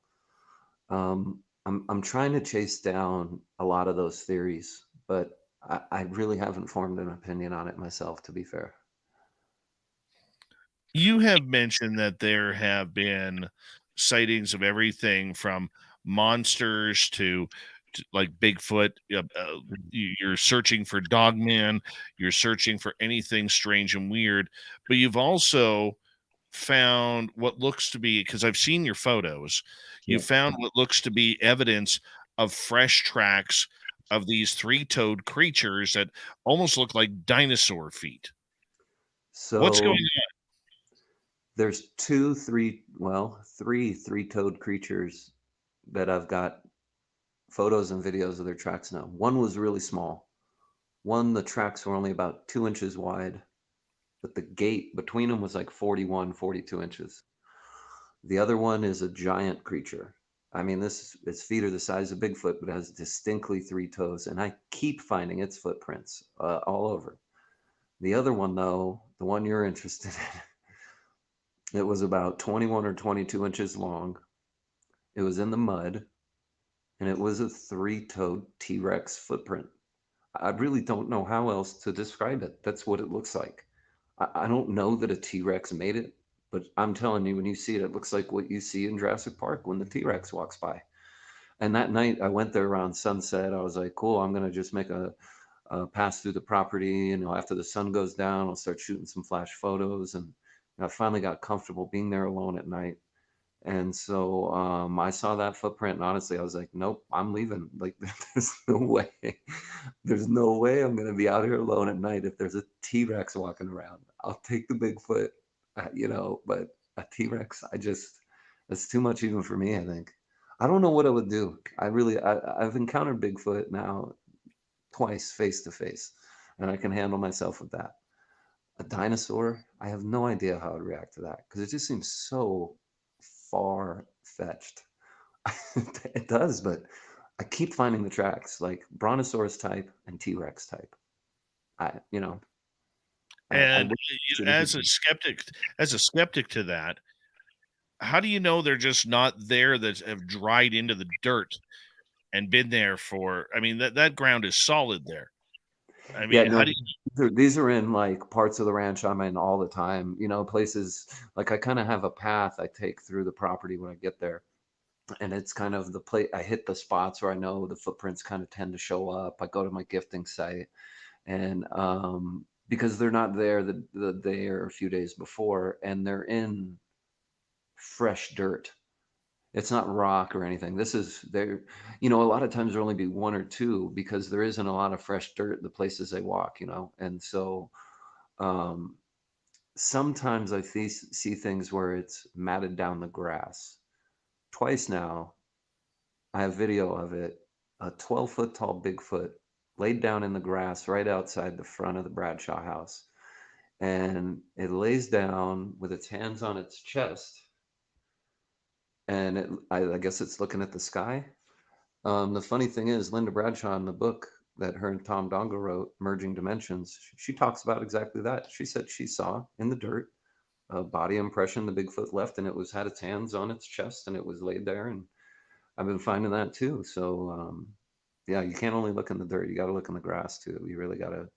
I'm trying to chase down a lot of those theories, but I really haven't formed an opinion on it myself, to be fair. You have mentioned that there have been sightings of everything from monsters to like Bigfoot. You're searching for Dogman. You're searching for anything strange and weird, but you've also found what looks to be, because I've seen your photos, you Yeah. found what looks to be evidence of fresh tracks of these three-toed creatures that almost look like dinosaur feet. What's going So there's three three-toed creatures that I've got photos and videos of their tracks now. One was really small. One, the tracks were only about 2 inches wide, but the gate between them was like 41, 42 inches. The other one is a giant creature. I mean, its feet are the size of Bigfoot, but it has distinctly three toes, and I keep finding its footprints all over. The other one, though, the one you're interested in, it was about 21 or 22 inches long. It was in the mud, and it was a three-toed T-Rex footprint. I really don't know how else to describe it. That's what it looks like. I don't know that a T-Rex made it, but I'm telling you, when you see it, it looks like what you see in Jurassic Park when the T-Rex walks by. And that night, I went there around sunset. I was like, cool, I'm going to just make a pass through the property. After the sun goes down, I'll start shooting some flash photos. And I finally got comfortable being there alone at night. And so I saw that footprint, and honestly, I was like, nope, I'm leaving. Like, there's no way. There's no way I'm going to be out here alone at night if there's a T-Rex walking around. I'll take the Bigfoot, but a T-Rex, that's too much even for me, I think. I don't know what I would do. I've encountered Bigfoot now twice face to face, and I can handle myself with that. A dinosaur, I have no idea how I'd react to that because it just seems so far fetched. It does, but I keep finding the tracks like Brontosaurus type and T-Rex type. I, you know, I And wish it as existed. a skeptic to that, how do you know they're just not there, that have dried into the dirt and been there for, I mean, that ground is solid there. I Yeah, mean, how no, do you, these are in like parts of the ranch I'm in all the time. Places like I kind of have a path I take through the property when I get there. And it's kind of the place I hit the spots where I know the footprints kind of tend to show up. I go to my gifting site, and because they're not there the day or a few days before, and they're in fresh dirt. It's not rock or anything. This is there. A lot of times there'll only be one or two because there isn't a lot of fresh dirt the places they walk. And so um, sometimes I see things where it's matted down the grass. Twice now, I have video of it. A 12-foot tall Bigfoot laid down in the grass right outside the front of the Bradshaw house. And it lays down with its hands on its chest. and I guess it's looking at the sky. The funny thing is, Linda Bradshaw in the book that her and Tom Dongo wrote, Merging Dimensions, she talks about exactly that. She said she saw in the dirt a body impression the Bigfoot left, and it was had its hands on its chest, and it was laid there. And I've been finding that too. So yeah, you can't only look in the dirt; you got to look in the grass too. You really got to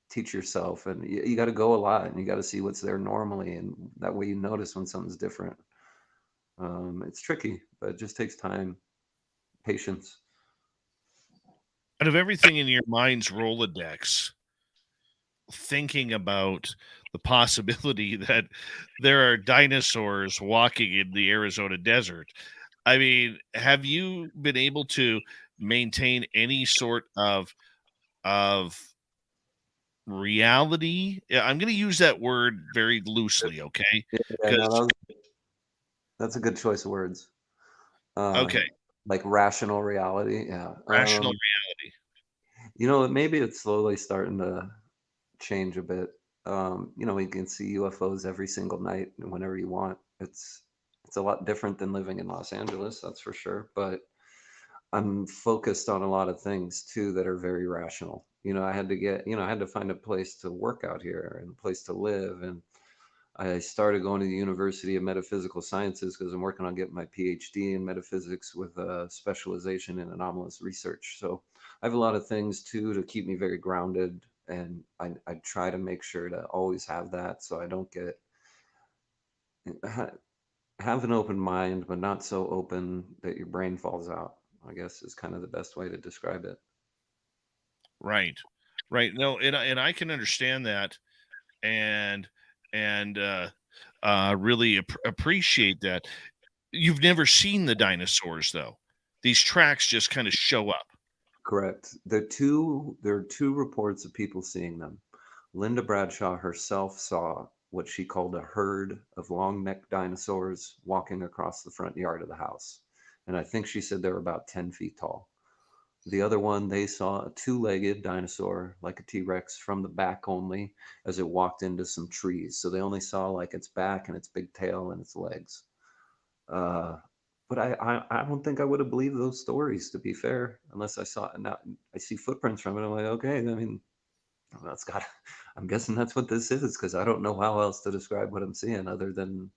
teach yourself, and you got to go a lot, and you got to see what's there normally, and that way you notice when something's different. It's tricky, but it just takes time, patience. Out of everything in your mind's Rolodex, thinking about the possibility that there are dinosaurs walking in the Arizona desert. I mean, have you been able to maintain any sort of reality? Yeah, I'm going to use that word very loosely, okay? Yeah, no, Because that's a good choice of words. okay, Like rational reality. Yeah. rational reality. Maybe it's slowly starting to change a bit. You can see UFOs every single night and whenever you want. It's a lot different than living in Los Angeles, that's for sure. But I'm focused on a lot of things too that are very rational. I had to find a place to work out here and a place to live. And I started going to the University of Metaphysical Sciences because I'm working on getting my PhD in metaphysics with a specialization in anomalous research. So I have a lot of things too to keep me very grounded. And I try to make sure to always have that so I don't have an open mind, but not so open that your brain falls out, I guess is kind of the best way to describe it. Right. Right. No, and I can understand that and and really appreciate that. You've never seen the dinosaurs though. These tracks just kind of show up. Correct. There are two reports of people seeing them. Linda Bradshaw herself saw what she called a herd of long-necked dinosaurs walking across the front yard of the house. And I think she said they were about 10 feet tall. The other one, they saw a two-legged dinosaur, like a T-Rex, from the back only as it walked into some trees. So they only saw like its back and its big tail and its legs. Uh, but I don't think I would have believed those stories, to be fair, unless I saw it. Now I see footprints from it. I'm like, okay, I mean, that's got. I'm guessing that's what this is because I don't know how else to describe what I'm seeing other than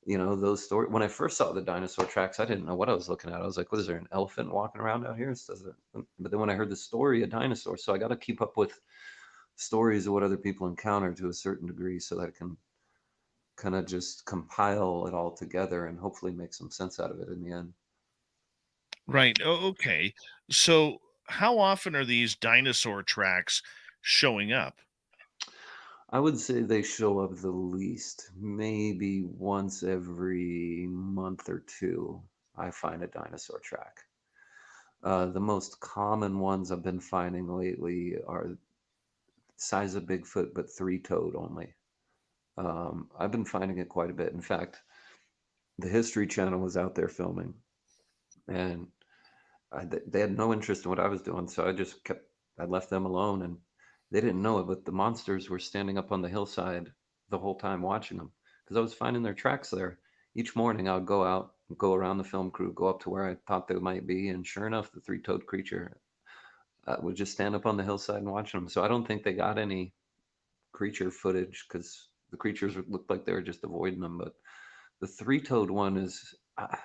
those stories. When I first saw the dinosaur tracks, I didn't know what I was looking at. I was like, what is there, an elephant walking around out here? But then when I heard the story, a dinosaur, so I got to keep up with stories of what other people encounter to a certain degree so that I can kind of just compile it all together and hopefully make some sense out of it in the end. Right. Oh, okay. So how often are these dinosaur tracks showing up? I would say they show up the least, maybe once every month or two. I find a dinosaur track. The most common ones I've been finding lately are size of Bigfoot, but three-toed only. I've been finding it quite a bit. In fact, the History Channel was out there filming, and they had no interest in what I was doing, so I left them alone, and they didn't know it, but the monsters were standing up on the hillside the whole time watching them because I was finding their tracks there. Each morning I would go out, go around the film crew, go up to where I thought they might be, and sure enough, the three-toed creature would just stand up on the hillside and watch them. So I don't think they got any creature footage because the creatures looked like they were just avoiding them. But the three-toed one is, I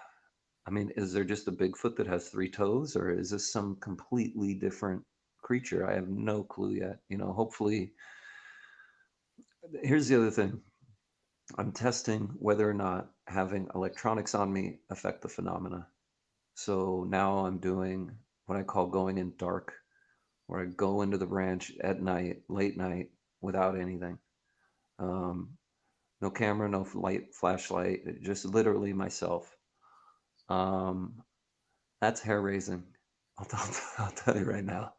mean, is there just a Bigfoot that has three toes, or is this some completely different creature? I have no clue yet. Hopefully, here's the other thing. I'm testing whether or not having electronics on me affect the phenomena. So now I'm doing what I call going in dark, where I go into the ranch at night, late night, without anything. Um, no camera, no light, flashlight, just literally myself. Um, that's hair raising. I'll tell you right now.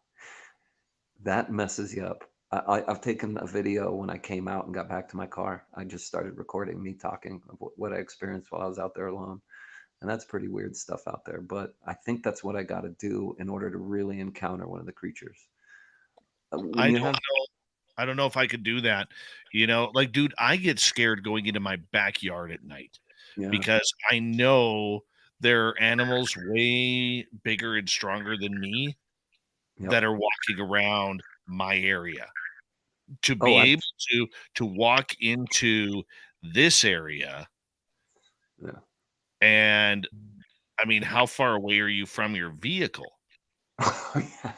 That messes you up. I've taken a video when I came out and got back to my car. I just started recording me talking of what I experienced while I was out there alone. And that's pretty weird stuff out there. But I think that's what I got to do in order to really encounter one of the creatures. I When don't you have, know. I don't know if I could do that. Like, dude, I get scared going into my backyard at night. Yeah. because I know there are animals way bigger and stronger than me Yep. that are walking around my area. To Oh, be able to walk into this area, yeah. and I mean, how far away are you from your vehicle? Yeah.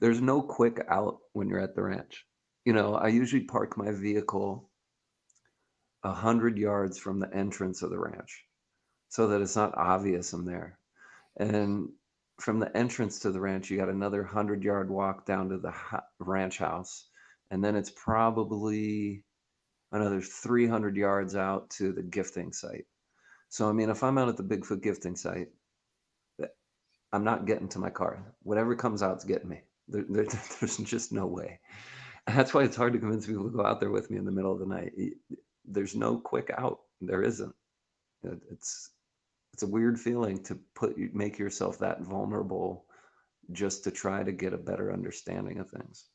There's no quick out when you're at the ranch. I usually park my vehicle 100 yards from the entrance of the ranch so that it's not obvious I'm there. And from the entrance to the ranch, you got another 100-yard walk down to the ranch house. And then it's probably another 300 yards out to the gifting site. So, I mean, if I'm out at the Bigfoot gifting site, I'm not getting to my car. Whatever comes out's getting me. There's just no way. And that's why it's hard to convince people to go out there with me in the middle of the night. There's no quick out. There isn't. It's it's a weird feeling to make yourself that vulnerable just to try to get a better understanding of things.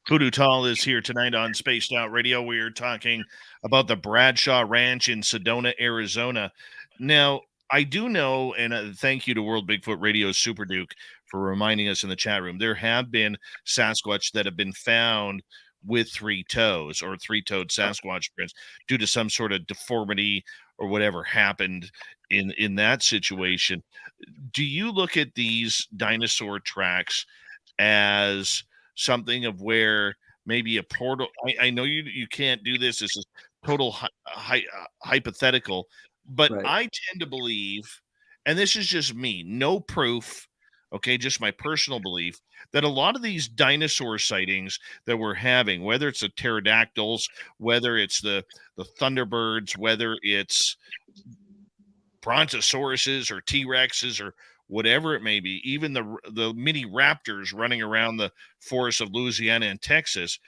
Hoodoo Tall is here tonight on Spaced Out Radio. We are talking about the Bradshaw Ranch in Sedona, Arizona. Now, I do know, and thank you to World Bigfoot Radio Super Duke for reminding us in the chat room, there have been Sasquatch that have been found with three toes or three-toed Sasquatch prints due to some sort of deformity or whatever happened in that situation. Do you look at these dinosaur tracks as something of where maybe a portal? I know you can't do this. This is total hypothetical, but Right. I tend to believe, and this is just me, no proof, okay, just my personal belief, that a lot of these dinosaur sightings that we're having, whether it's the pterodactyls, whether it's the thunderbirds, whether it's brontosauruses or T-Rexes or whatever it may be, even the mini raptors running around the forests of Louisiana and Texas,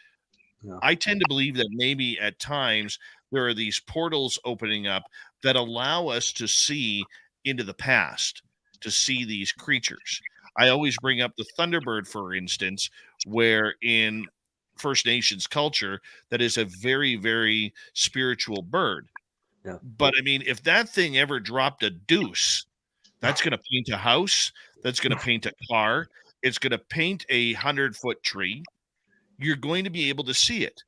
Yeah. I tend to believe that maybe at times there are these portals opening up that allow us to see into the past, to see these creatures. I always bring up the Thunderbird, for instance, where in First Nations culture, that is a very, very spiritual bird. Yeah. But I mean, if that thing ever dropped a deuce, that's going to paint a house. That's going to paint a car. It's going to paint a 100-foot tree. You're going to be able to see it,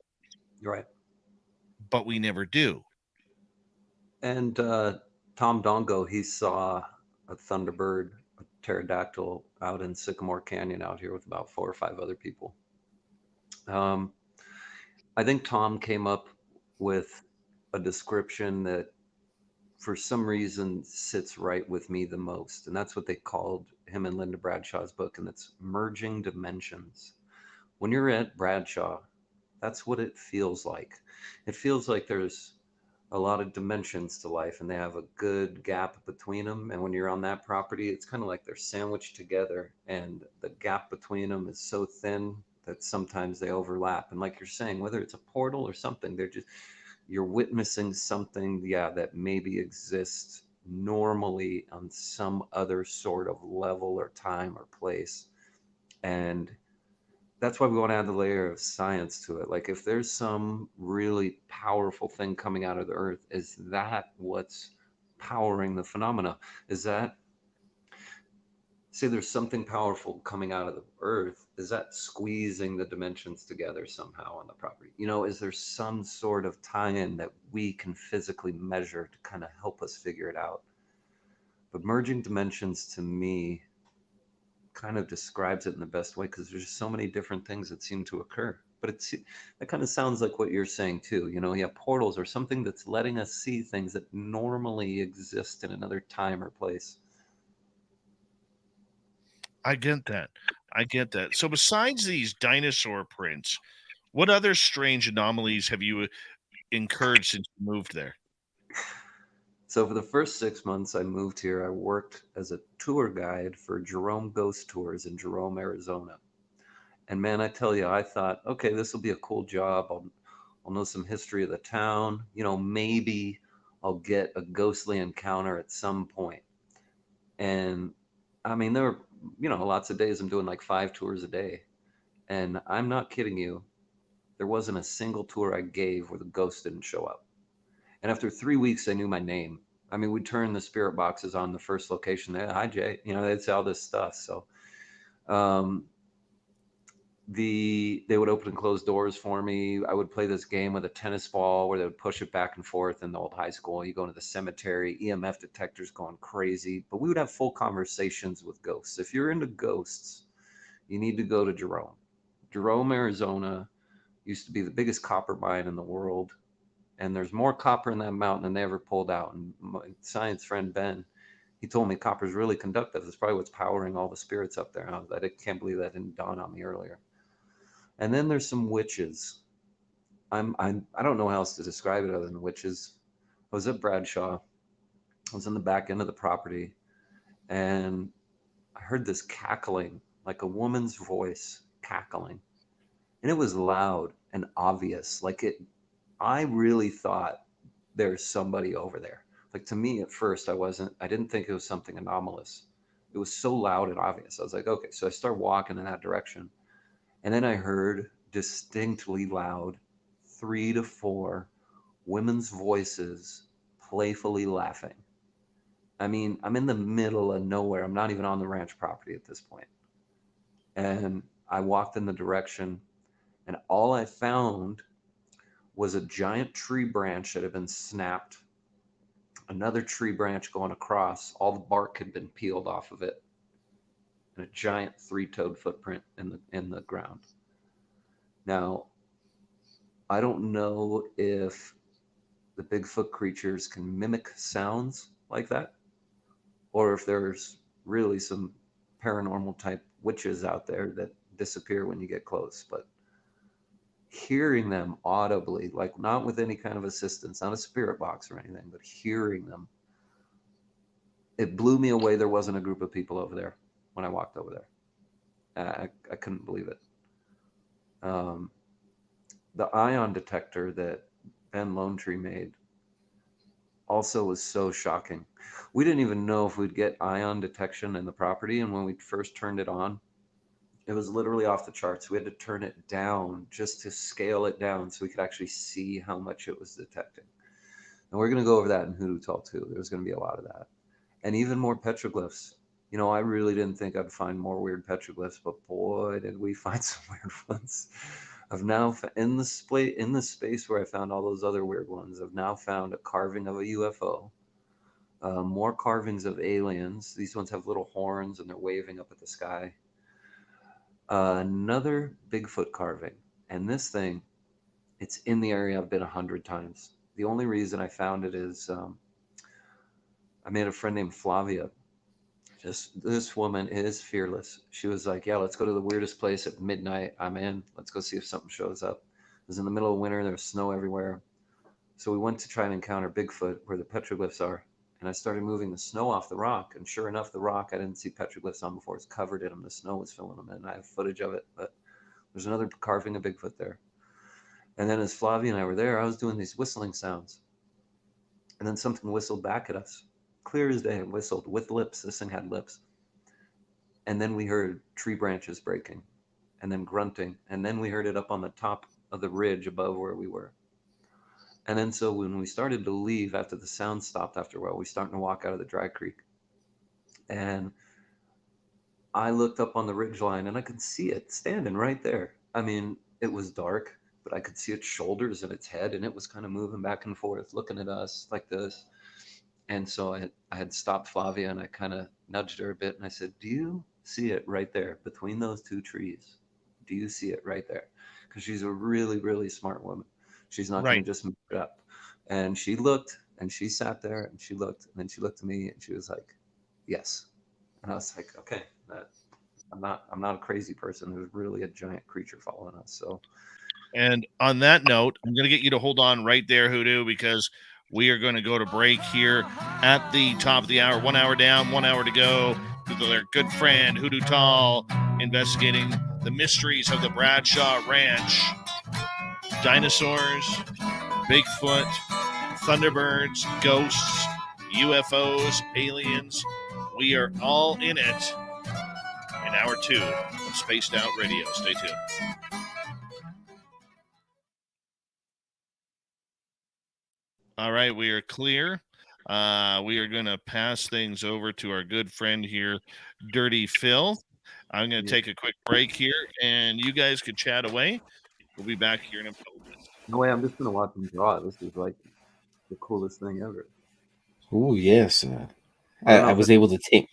You're right. but we never do. And Tom Dongo, he saw a thunderbird, a pterodactyl out in Sycamore Canyon out here with about 4 or 5 other people. I think Tom came up with a description that for some reason sits right with me the most. And that's what they called him and Linda Bradshaw's book. And it's merging dimensions. When you're at Bradshaw, that's what it feels like. It feels like there's a lot of dimensions to life and they have a good gap between them. And when you're on that property, it's kind of like they're sandwiched together and the gap between them is so thin that sometimes they overlap. And like you're saying, whether it's a portal or something, you're witnessing something, yeah, that maybe exists normally on some other sort of level or time or place. And that's why we want to add the layer of science to it. Like if there's some really powerful thing coming out of the earth, is that what's powering the phenomena? Is that, say there's something powerful coming out of the earth, is that squeezing the dimensions together somehow on the property? Is there some sort of tie-in that we can physically measure to kind of help us figure it out? But merging dimensions to me kind of describes it in the best way because there's so many different things that seem to occur. But that kind of sounds like what you're saying too. You have portals or something that's letting us see things that normally exist in another time or place. I get that. I get that. So besides these dinosaur prints, what other strange anomalies have you incurred since you moved there? So for the first 6 months I moved here, I worked as a tour guide for Jerome Ghost Tours in Jerome, Arizona. And man, I tell you, I thought, okay, this will be a cool job. I'll know some history of the town. Maybe I'll get a ghostly encounter at some point. And I mean, there were, lots of days I'm doing like 5 tours a day. And I'm not kidding you. There wasn't a single tour I gave where the ghost didn't show up. And after 3 weeks, they knew my name. I mean, we'd turn the spirit boxes on the first location. Hi, Jay. You know, they'd say all this stuff. So they would open and close doors for me. I would play this game with a tennis ball where they would push it back and forth in the old high school. You go into the cemetery, EMF detectors going crazy, but we would have full conversations with ghosts. If you're into ghosts, you need to go to Jerome. Jerome, Arizona used to be the biggest copper mine in the world. And there's more copper in that mountain than they ever pulled out. And my science friend, Ben, he told me copper is really conductive. It's probably what's powering all the spirits up there. I can't believe that didn't dawn on me earlier. And then there's some witches. I don't know how else to describe it other than witches. I was at Bradshaw. I was in the back end of the property, and I heard this cackling, like a woman's voice cackling. And it was loud and obvious. I really thought there's somebody over there. Like, to me at first, I didn't think it was something anomalous. It was so loud and obvious. I was like, okay. So I started walking in that direction. And then I heard distinctly loud 3 to 4 women's voices playfully laughing. I mean, I'm in the middle of nowhere. I'm not even on the ranch property at this point. And I walked in the direction, and all I found was a giant tree branch that had been snapped, another tree branch going across. All the bark had been peeled off of it, and a giant 3-toed footprint in the ground. Now, I don't know if the Bigfoot creatures can mimic sounds like that, or if there's really some paranormal type witches out there that disappear when you get close. But hearing them audibly, like not with any kind of assistance, not a spirit box or anything, but hearing them, it blew me away. There wasn't a group of people over there when I walked over there. I couldn't believe it. The ion detector that Ben Lone Tree made also was so shocking. We didn't even know if we'd get ion detection in the property, and when we first turned it on, it was literally off the charts. We had to turn it down just to scale it down so we could actually see how much it was detecting. And we're going to go over that in Hoodoo Tall too. There's going to be a lot of that. And even more petroglyphs. You know, I really didn't think I'd find more weird petroglyphs, but boy, did we find some weird ones. I've now, in the space where I found all those other weird ones, I've now found a carving of a UFO, more carvings of aliens. These ones have little horns and they're waving up at the sky. Another Bigfoot carving. And this thing, it's in the area I've been 100 times. The only reason I found it is I made a friend named Flavia. This woman is fearless. She was like, yeah, let's go to the weirdest place at midnight. I'm in. Let's go see if something shows up. It was in the middle of winter. There was snow everywhere. So we went to try and encounter Bigfoot where the petroglyphs are. And I started moving the snow off the rock. And sure enough, the rock I didn't see petroglyphs on before. It's covered in them. The snow was filling them in. I have footage of it. But there's another carving of Bigfoot there. And then as Flavia and I were there, I was doing these whistling sounds. And then something whistled back at us. Clear as day, it whistled with lips. This thing had lips. And then we heard tree branches breaking and then grunting. And then we heard it up on the top of the ridge above where we were. And then so when we started to leave after the sound stopped after a while, we started to walk out of the dry creek. And I looked up on the ridge line and I could see it standing right there. I mean, it was dark, but I could see its shoulders and its head, and it was kind of moving back and forth, looking at us like this. And so I had stopped Flavia and I kind of nudged her a bit and I said, do you see it right there between those two trees? Do you see it right there? Because she's a really, really smart woman. She's not going to just make it up. And she looked and she sat there and she looked, and then she looked at me and she was like, yes. And I was like, okay, I'm not a crazy person. There's really a giant creature following us. So. And on that note, I'm going to get you to hold on right there, Hoodoo, because we are going to go to break here at the top of the hour. 1 hour down, 1 hour to go. With their good friend, Hoodoo Tall, investigating the mysteries of the Bradshaw Ranch. Dinosaurs, Bigfoot, Thunderbirds, ghosts, UFOs, aliens. We are all in it in hour 2 of Spaced Out Radio. Stay tuned. All right, we are clear. We are going to pass things over to our good friend here, Dirty Phil. I'm going to take a quick break here, and you guys can chat away. We'll be back here in a moment. No way, I'm just gonna watch them draw. This is like the coolest thing ever. Oh yes, I don't know I if was able to take.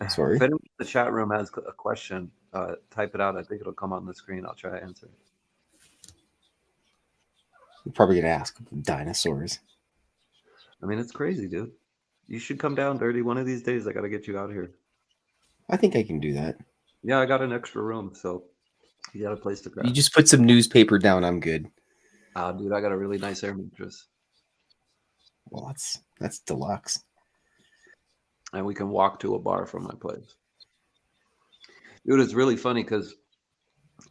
if Sorry, anyone in the chat room has a question, type it out. I think it'll come on the screen. I'll try to answer. we're probably gonna ask dinosaurs. I mean, it's crazy, dude. You should come down, Dirty. One of these days, I gotta get you out here. I think I can do that. Yeah, I got an extra room, so you got a place to grab. You just put some newspaper down. I'm good. Dude, I got a really nice air mattress. Well, that's deluxe. And we can walk to a bar from my place. Dude, it's really funny because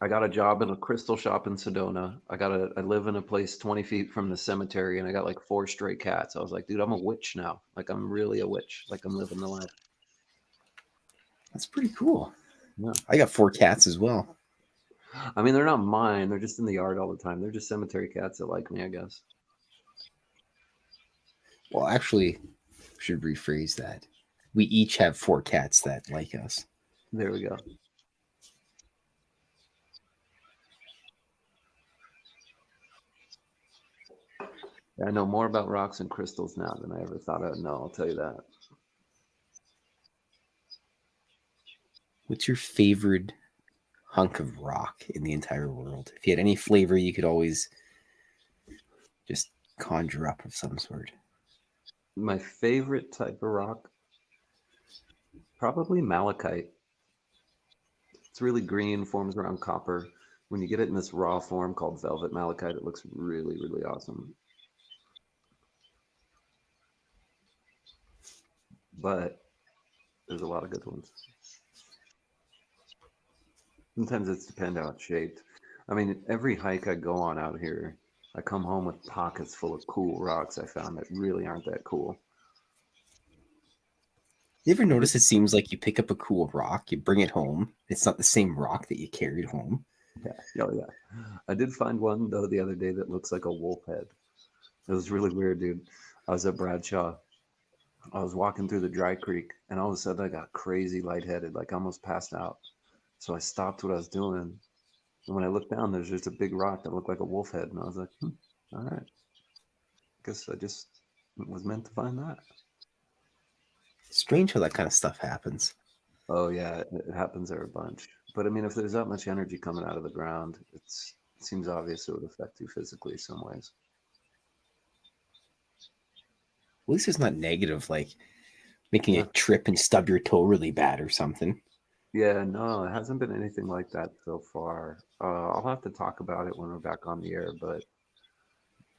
I got a job in a crystal shop in Sedona. I live in a place 20 feet from the cemetery, and I got like 4 stray cats. I was like, dude, I'm a witch now. Like, I'm really a witch. Like, I'm living the life. That's pretty cool. Yeah. I got 4 cats as well. I mean, they're not mine. They're just in the yard all the time. They're just cemetery cats that like me, I guess. Well, actually, I should rephrase that. We each have 4 cats that like us. There we go. I know more about rocks and crystals now than I ever thought I'd know. I'll tell you that. What's your favorite hunk of rock in the entire world? If you had any flavor, you could always just conjure up of some sort. My favorite type of rock, probably malachite. It's really green, forms around copper. When you get it in this raw form called velvet malachite, it looks really, really awesome. But there's a lot of good ones. Sometimes it's depend how it's shaped. I mean, every hike I go on out here, I come home with pockets full of cool rocks I found that really aren't that cool. You ever notice it seems like you pick up a cool rock, you bring it home, it's not the same rock that you carried home? Yeah, oh yeah. I did find one though the other day that looks like a wolf head. It was really weird, dude. I was at Bradshaw. I was walking through the dry creek, and all of a sudden I got crazy lightheaded, like almost passed out. So I stopped what I was doing, and when I looked down, there's just a big rock that looked like a wolf head, and I was like, all right. Guess I just was meant to find that. Strange how that kind of stuff happens. Oh yeah, it happens there a bunch. But I mean, if there's that much energy coming out of the ground, it seems obvious it would affect you physically some ways. At least it's not negative, like making a trip and stub your toe really bad or something. Yeah, no, it hasn't been anything like that so far. I'll have to talk about it when we're back on the air, but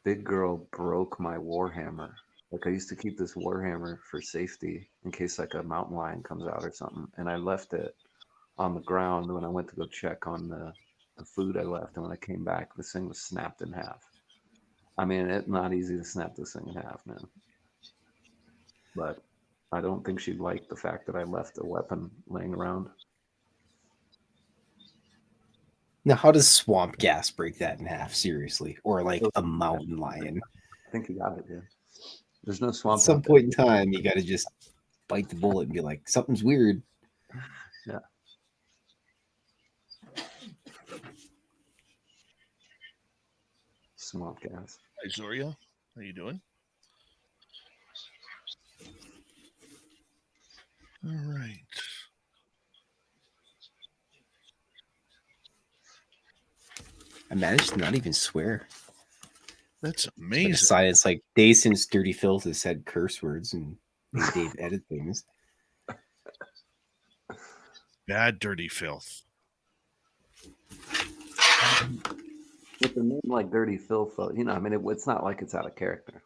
Big Girl broke my Warhammer. Like, I used to keep this Warhammer for safety in case like a mountain lion comes out or something, and I left it on the ground when I went to go check on the food I left, and when I came back, this thing was snapped in half. I mean, it's not easy to snap this thing in half, man. But I don't think she'd like the fact that I left a weapon laying around. Now, how does swamp gas break that in half? Seriously, or like a mountain lion? I think you got it, dude. There's no swamp. At some point in time, you got to just bite the bullet and be like, something's weird. Yeah. Swamp gas. Hi, Zoria. How you doing? All right. I managed to not even swear. That's amazing. It's like days since Dirty Phil has said curse words and Dave edit things. Bad dirty filth. With the name like Dirty Phil, you know, I mean, it's not like it's out of character.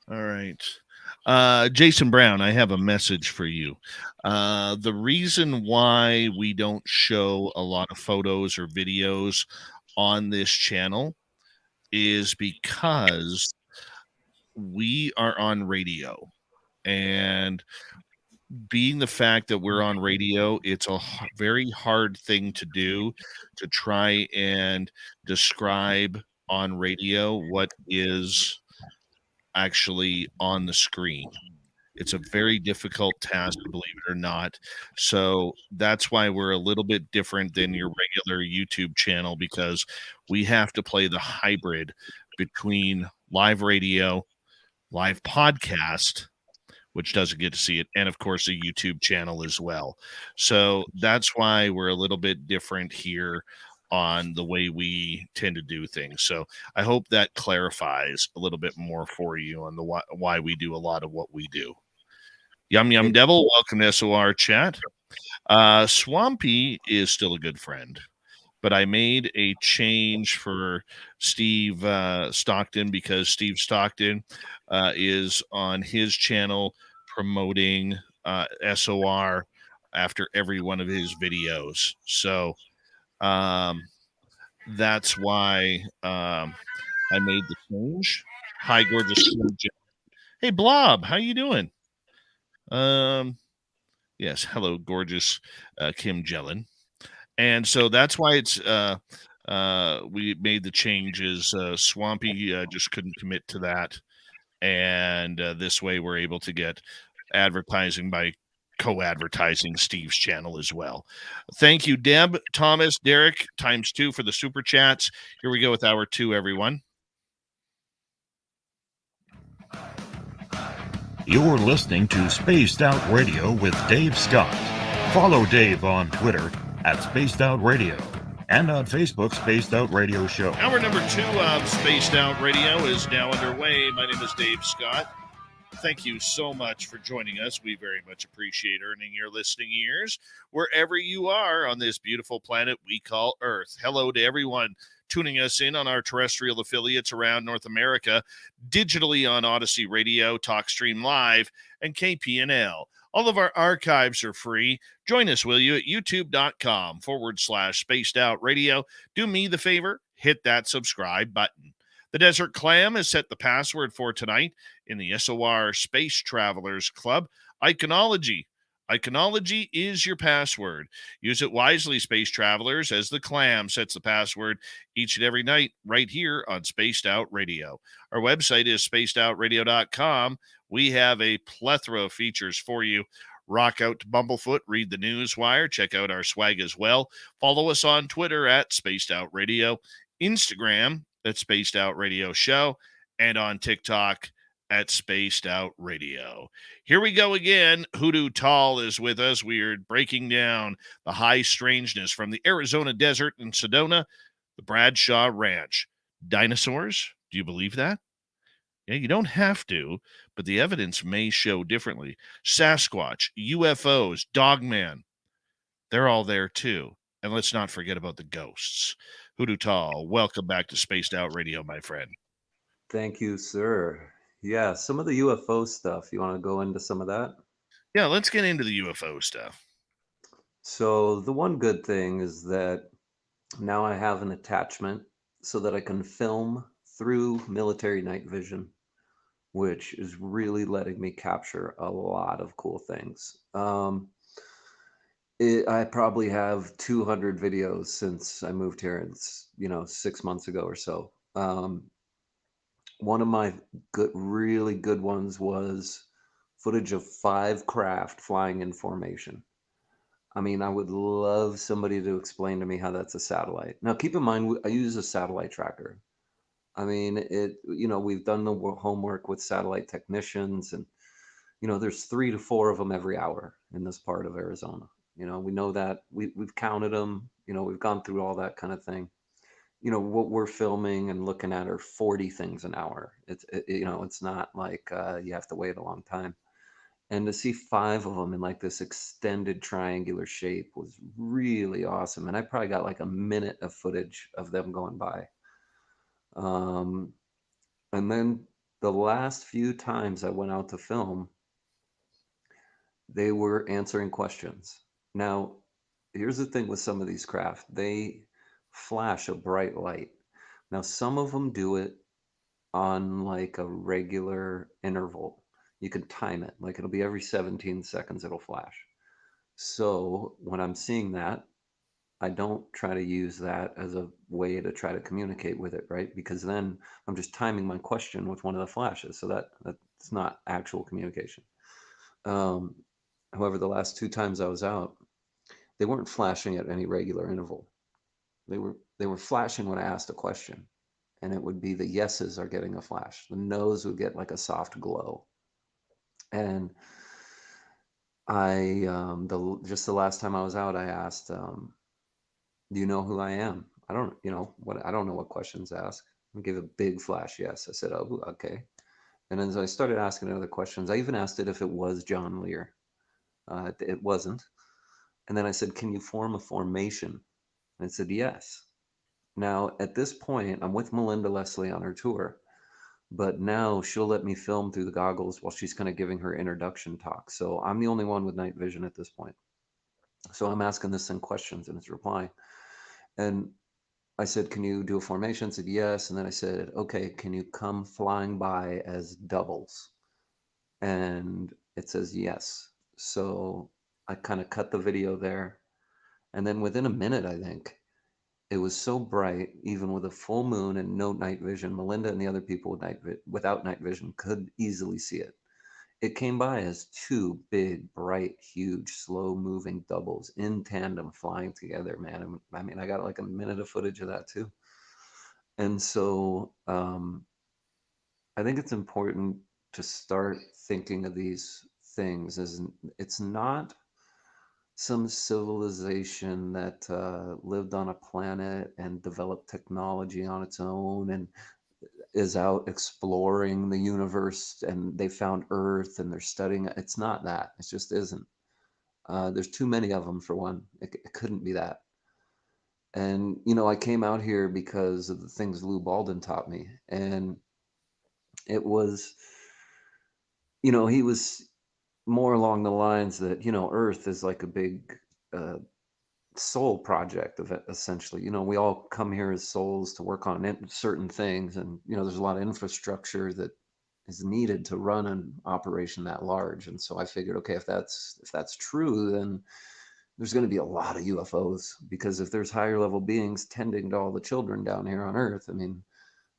All right. Jason Brown, I have a message for you. The reason why we don't show a lot of photos or videos on this channel is because we are on radio, and being the fact that we're on radio, it's a very hard thing to do, to try and describe on radio what is actually on the screen. It's a very difficult task, believe it or not. So that's why we're a little bit different than your regular YouTube channel, because we have to play the hybrid between live radio, live podcast, which doesn't get to see it, and of course a YouTube channel as well. So that's why we're a little bit different here on the way we tend to do things. So I hope that clarifies a little bit more for you on the why we do a lot of what we do. Yum Yum Devil, welcome to SOR chat. Swampy is still a good friend, but I made a change for Steve Stockton, because Steve Stockton is on his channel promoting SOR after every one of his videos. So that's why I made the change. Hi, gorgeous. Hey, Blob, how you doing? Yes, hello, gorgeous Kim Jellin. And so that's why it's we made the changes. Swampy just couldn't commit to that, and this way we're able to get advertising by co-advertising Steve's channel as well. Thank you, Deb, Thomas, Derek, ×2 for the super chats. Here we go with hour 2, everyone. You're listening to Spaced Out Radio with Dave Scott. Follow Dave on Twitter at Spaced Out Radio and on Facebook, Spaced Out Radio Show. Hour number 2 of Spaced Out Radio is now underway. My name is Dave Scott. Thank you so much for joining us. We very much appreciate earning your listening ears wherever you are on this beautiful planet we call Earth. Hello to everyone tuning us in on our terrestrial affiliates around North America, digitally on Odyssey Radio, TalkStream Live, and KPNL. All of our archives are free. Join us, will you, at youtube.com/spaced out radio. Do me the favor, hit that subscribe button. The Desert Clam has set the password for tonight in the SOR Space Travelers Club. Iconology. Iconology is your password. Use it wisely, space travelers, as the Clam sets the password each and every night right here on Spaced Out Radio. Our website is spacedoutradio.com. We have a plethora of features for you. Rock out to Bumblefoot, read the Newswire, check out our swag as well. Follow us on Twitter at Spaced Out Radio, Instagram at Spaced Out Radio Show, and on TikTok at Spaced Out Radio. Here we go again. Hoodoo Tall is with us. We are breaking down the high strangeness from the Arizona desert in Sedona, the Bradshaw Ranch. Dinosaurs? Do you believe that? Yeah, you don't have to, but the evidence may show differently. Sasquatch, UFOs, Dogman, they're all there too. And let's not forget about the ghosts. Hoodoo Tall, welcome back to Spaced Out Radio, my friend. Thank you, sir. Yeah, some of the UFO stuff. You want to go into some of that? Yeah, let's get into the UFO stuff. So the one good thing is that now I have an attachment so that I can film through military night vision, which is really letting me capture a lot of cool things. I probably have 200 videos since I moved here, and 6 months ago or so. One of my really good ones was footage of 5 craft flying in formation. I mean, I would love somebody to explain to me how that's a satellite. Now, keep in mind, I use a satellite tracker. I mean, we've done the homework with satellite technicians, and, there's 3 to 4 of them every hour in this part of Arizona. We know that we've counted them, we've gone through all that kind of thing. What we're filming and looking at are 40 things an hour. It's not like you have to wait a long time. And to see 5 of them in like this extended triangular shape was really awesome. And I probably got like a minute of footage of them going by. And then the last few times I went out to film, they were answering questions. Now, here's the thing with some of these craft. They flash a bright light. Now, some of them do it on like a regular interval. You can time it. Like it'll be every 17 seconds it'll flash. So when I'm seeing that, I don't try to use that as a way to try to communicate with it, right? Because then I'm just timing my question with one of the flashes. So that's not actual communication. Um, However, the last two times I was out, they weren't flashing at any regular interval. They were flashing when I asked a question, and it would be the yeses are getting a flash. The no's would get like a soft glow. And just the last time I was out, I asked, "Do you know who I am?" I don't, I don't know what questions to ask. I gave a big flash yes. I said, "Oh, okay." And then as I started asking other questions, I even asked it if it was John Lear. It wasn't. And then I said, "Can you form a formation?" And it said, "Yes." Now, at this point, I'm with Melinda Leslie on her tour, but now she'll let me film through the goggles while she's kind of giving her introduction talk. So I'm the only one with night vision at this point. So I'm asking this thing questions and it's replying. And I said, "Can you do a formation?" It said, "Yes." And then I said, "Okay, can you come flying by as doubles?" And it says, "Yes." So I kind of cut the video there. And then within a minute, I think, it was so bright, even with a full moon and no night vision. Melinda and the other people without night vision could easily see it. It came by as two big, bright, huge, slow-moving doubles in tandem flying together, man. I mean, I got like a minute of footage of that too. And so I think it's important to start thinking of these things as it's not some civilization that lived on a planet and developed technology on its own and is out exploring the universe and they found Earth and they're studying it. It's not that. It just isn't. There's too many of them for one. It couldn't be that. And, I came out here because of the things Lou Baldwin taught me. And it was, he was more along the lines that, Earth is like a big soul project of it, essentially. We all come here as souls to work on certain things. And, there's a lot of infrastructure that is needed to run an operation that large. And so I figured, okay, if that's true, then there's going to be a lot of UFOs, because if there's higher level beings tending to all the children down here on Earth, I mean,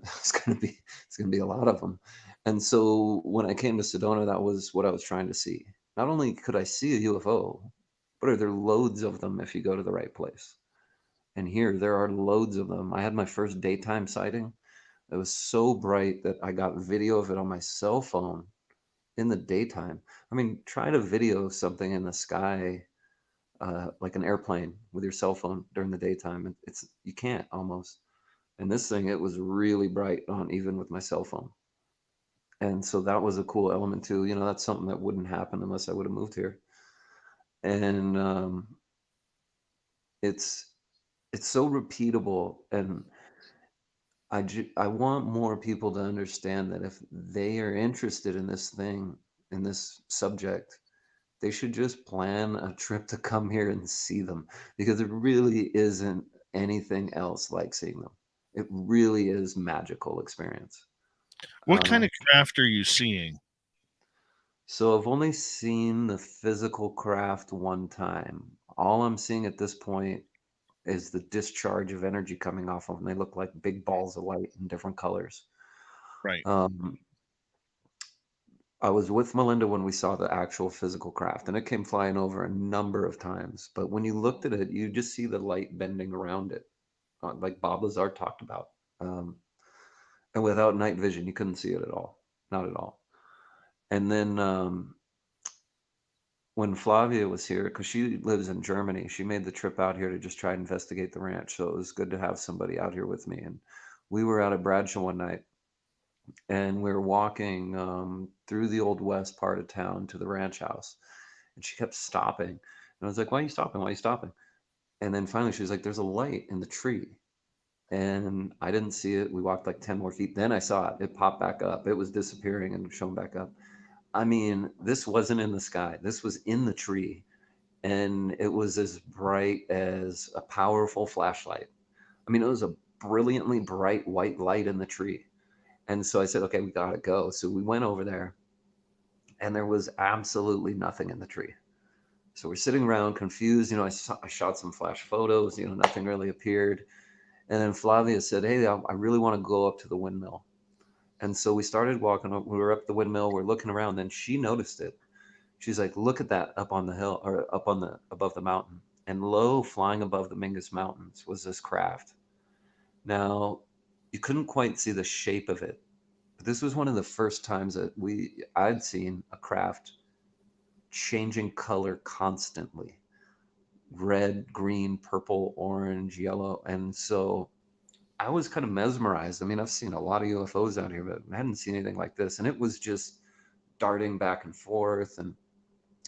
it's going to be a lot of them. And so when I came to Sedona, that was what I was trying to see. Not only could I see a UFO, but are there loads of them if you go to the right place? And here there are loads of them. I had my first daytime sighting. It was so bright that I got video of it on my cell phone in the daytime. I mean, try to video something in the sky, like an airplane with your cell phone during the daytime. You can't almost. And this thing, it was really bright on even with my cell phone. And so that was a cool element too. That's something that wouldn't happen unless I would have moved here. And it's so repeatable, and I want more people to understand that if they are interested in this thing, in this subject, they should just plan a trip to come here and see them, because it really isn't anything else like seeing them. It really is magical experience. What kind Um, of craft are you seeing? so I've only seen the physical craft one time. All I'm seeing at this point is the discharge of energy coming off of them. They look like big balls of light in different colors. Right. Um, I was with Melinda when we saw the actual physical craft, and it came flying over a number of times. But when you looked at it, you just see the light bending around it, like Bob Lazar talked about. Um, and without night vision, you couldn't see it at all, not at all. And then when Flavia was here, because she lives in Germany, she made the trip out here to just try and investigate the ranch. So it was good to have somebody out here with me. And we were out at Bradshaw one night, and we were walking through the old west part of town to the ranch house, and she kept stopping. And I was like, "Why are you stopping? Why are you stopping?" And then finally she was like, "There's a light in the tree." And I didn't see it. We walked like 10 more feet. Then I saw it. It popped back up. It was disappearing and showing back up. I mean, this wasn't in the sky. This was in the tree. And it was as bright as a powerful flashlight. I mean, it was a brilliantly bright white light in the tree. And so I said, "Okay, we got to go." So we went over there, and there was absolutely nothing in the tree. So we're sitting around confused. I shot some flash photos, nothing really appeared. And then Flavia said, hey, I really want to go up to the windmill. And so we started walking up. We were up the windmill. We're looking around. Then she noticed it. She's like, look at that up on the hill, or above the mountain. And low, flying above the Mingus Mountains, was this craft. Now, you couldn't quite see the shape of it, but this was one of the first times that I'd seen a craft changing color constantly. Red, green, purple, orange, yellow. And so I was kind of mesmerized. I mean, I've seen a lot of UFOs out here, but I hadn't seen anything like this. And it was just darting back and forth, and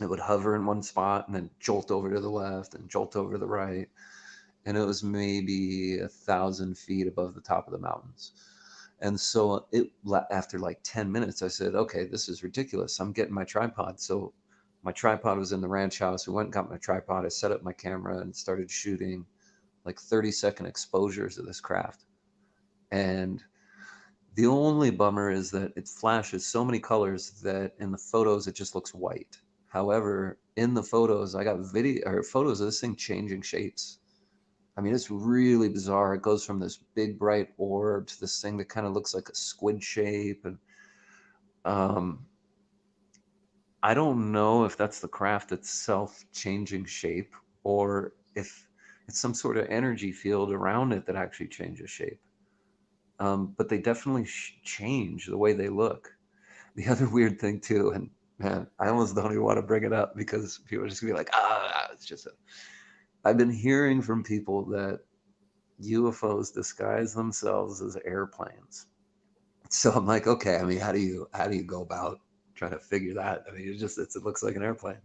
it would hover in one spot and then jolt over to the left and jolt over to the right. And it was maybe 1,000 feet above the top of the mountains. And so after like 10 minutes, I said, okay, this is ridiculous. I'm getting my tripod. So my tripod was in the ranch house. We went and got my tripod. I set up my camera and started shooting like 30-second exposures of this craft. And the only bummer is that it flashes so many colors that in the photos, it just looks white. However, in the photos, I got photos of this thing changing shapes. I mean, it's really bizarre. It goes from this big bright orb to this thing that kind of looks like a squid shape. And I don't know if that's the craft itself changing shape, or if it's some sort of energy field around it that actually changes shape. But they definitely change the way they look. The other weird thing too, and man, I almost don't even want to bring it up because people are just gonna be like, it's just I've been hearing from people that UFOs disguise themselves as airplanes. So I'm like, okay, I mean, how do you go about trying to figure that? I mean, it looks like an airplane.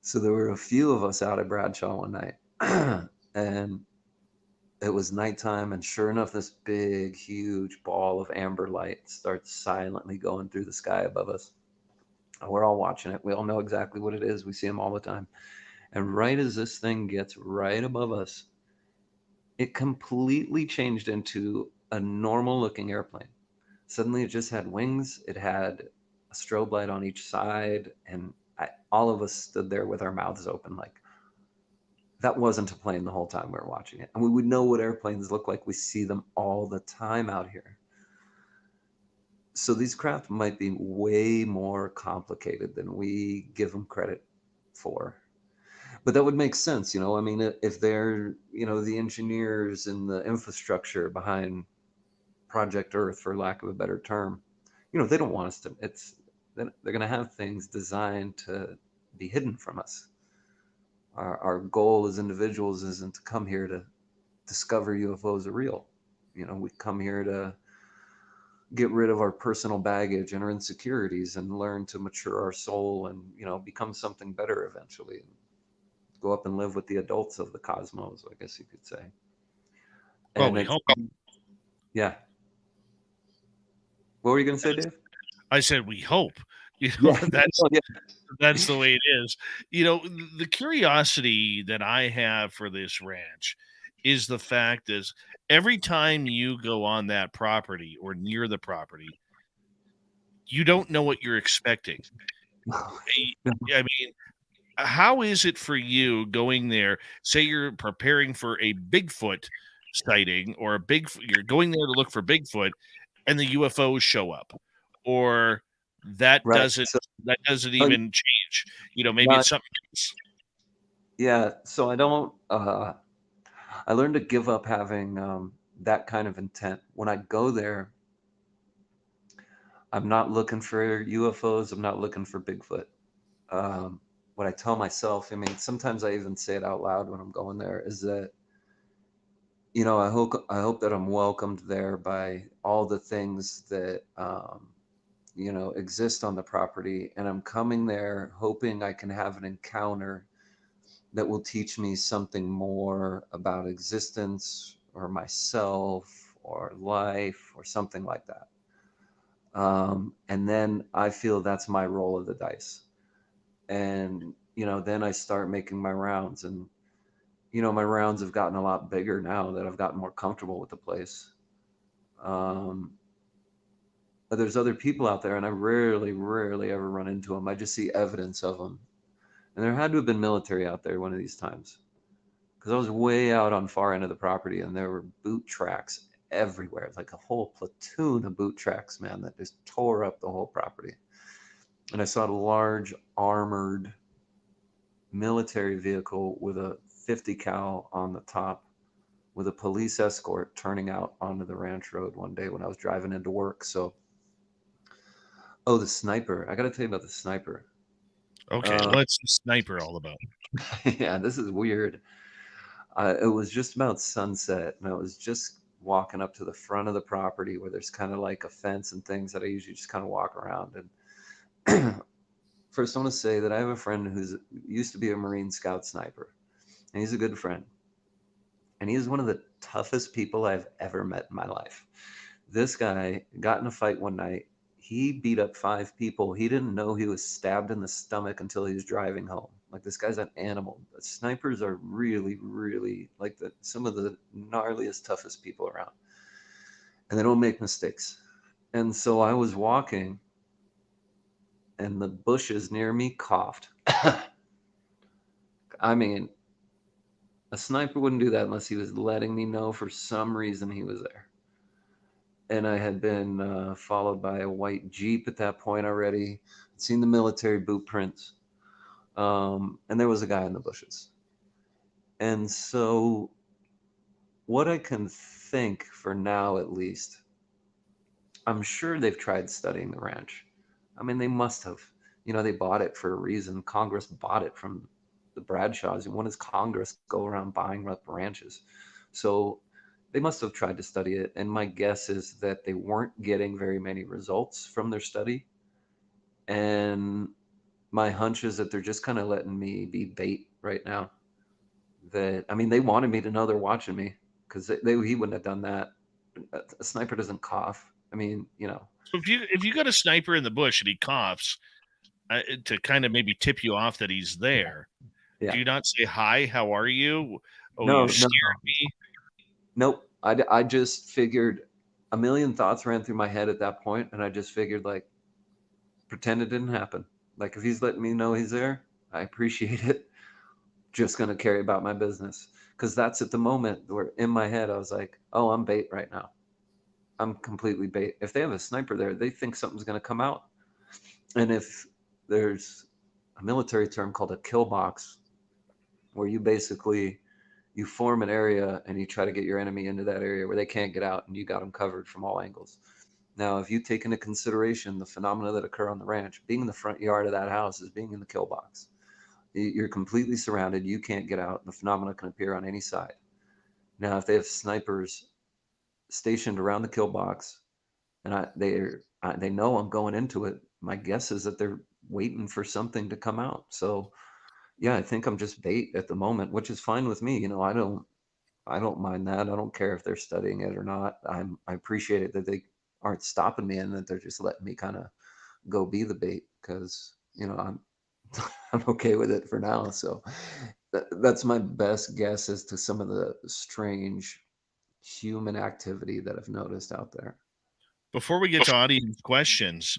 So there were a few of us out at Bradshaw one night, and it was nighttime, and sure enough, this big, huge ball of amber light starts silently going through the sky above us. And we're all watching it. We all know exactly what it is. We see them all the time. And right as this thing gets right above us, it completely changed into a normal looking airplane. Suddenly it just had wings. It had a strobe light on each side. And all of us stood there with our mouths open, like, that wasn't a plane the whole time we were watching it. And we would know what airplanes look like. We see them all the time out here. So these craft might be way more complicated than we give them credit for. But that would make sense, I mean, if they're, the engineers and the infrastructure behind Project Earth, for lack of a better term, they don't want us to, they're going to have things designed to be hidden from us. Our goal as individuals isn't to come here to discover UFOs are real. We come here to get rid of our personal baggage and our insecurities and learn to mature our soul and, become something better eventually. And go up and live with the adults of the cosmos, I guess you could say. Well, we hope. Yeah. What were you going to say, Dave? I said we hope. Yeah. That's the way it is. The curiosity that I have for this ranch is the fact is every time you go on that property or near the property, you don't know what you're expecting. I mean, how is it for you going there? Say you're preparing for a Bigfoot sighting or you're going there to look for Bigfoot and the UFOs show up, or that doesn't even change. Maybe it's something else. Yeah. So I learned to give up having that kind of intent. When I go there, I'm not looking for UFOs. I'm not looking for Bigfoot. What I tell myself, I mean, sometimes I even say it out loud when I'm going there, is that, I hope that I'm welcomed there by all the things that, exist on the property. And I'm coming there hoping I can have an encounter that will teach me something more about existence or myself or life or something like that. And then I feel that's my roll of the dice. And, then I start making my rounds, and, my rounds have gotten a lot bigger now that I've gotten more comfortable with the place. But there's other people out there, and I rarely ever run into them. I just see evidence of them. And there had to have been military out there one of these times, because I was way out on far end of the property, and there were boot tracks everywhere. It's like a whole platoon of boot tracks, man, that just tore up the whole property. And I saw a large armored military vehicle with a 50 cal on the top, with a police escort, turning out onto the ranch road one day when I was driving into work. So, oh, the sniper. I got to tell you about the sniper. Okay, what's the sniper all about? Yeah, this is weird. It was just about sunset, and I was just walking up to the front of the property where there's kind of like a fence and things that I usually just kind of walk around. And first, I want to say that I have a friend who's used to be a Marine Scout sniper, and he's a good friend. And he's one of the toughest people I've ever met in my life. This guy got in a fight one night. He beat up 5 people. He didn't know he was stabbed in the stomach until he was driving home. Like, this guy's an animal. The snipers are really, really like some of the gnarliest, toughest people around. And they don't make mistakes. And so I was walking, and the bushes near me coughed. I mean, a sniper wouldn't do that unless he was letting me know for some reason he was there. And I had been followed by a white Jeep at that point already. I'd seen the military boot prints. And there was a guy in the bushes. And so what I can think for now, at least, I'm sure they've tried studying the ranch. I mean, they must have. You know, they bought it for a reason. Congress bought it from the Bradshaws. And when does Congress go around buying up ranches? So they must have tried to study it. And my guess is that they weren't getting very many results from their study. And my hunch is that they're just kind of letting me be bait right now. That, I mean, they wanted me to know they're watching me, because he wouldn't have done that. A sniper doesn't cough. I mean, you know. So if you got a sniper in the bush and he coughs, to kind of maybe tip you off that he's there, Yeah. do you not say, hi, how are you? Oh, No, you scared me. Nope. I just figured, a million thoughts ran through my head at that point, and I just figured, like, pretend it didn't happen. Like, if he's letting me know he's there, I appreciate it. Just going to carry about my business. Because that's at the moment where in my head I was like, oh, I'm bait right now. I'm completely bait. If they have a sniper there, they think something's going to come out. And if there's a military term called a kill box, where you basically, you form an area and you try to get your enemy into that area where they can't get out, and you got them covered from all angles. Now, if you take into consideration the phenomena that occur on the ranch, being in the front yard of that house is being in the kill box. You're completely surrounded. You can't get out. The phenomena can appear on any side. Now, if they have snipers stationed around the kill box, and they know I'm going into it, my guess is that they're waiting for something to come out. So, yeah, I think I'm just bait at the moment, which is fine with me. You know, I don't mind that. I don't care if they're studying it or not. I appreciate it that they aren't stopping me, and that they're just letting me kind of go be the bait, because, you know, I'm okay with it for now. So that's my best guess as to some of the strange human activity that I've noticed out there. Before we get to audience questions,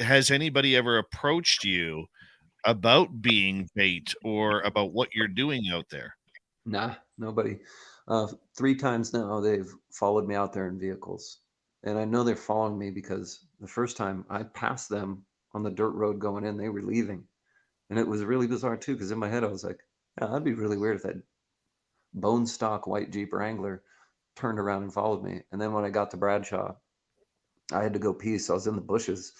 has anybody ever approached you about being bait or about what you're doing out there? Nah, nobody. 3 times now they've followed me out there in vehicles. And I know they're following me because the first time I passed them on the dirt road going in, they were leaving. And it was really bizarre too, because in my head I was like, yeah, that'd be really weird if that bone stock white Jeep Wrangler turned around and followed me. And then when I got to Bradshaw, I had to go pee. So I was in the bushes.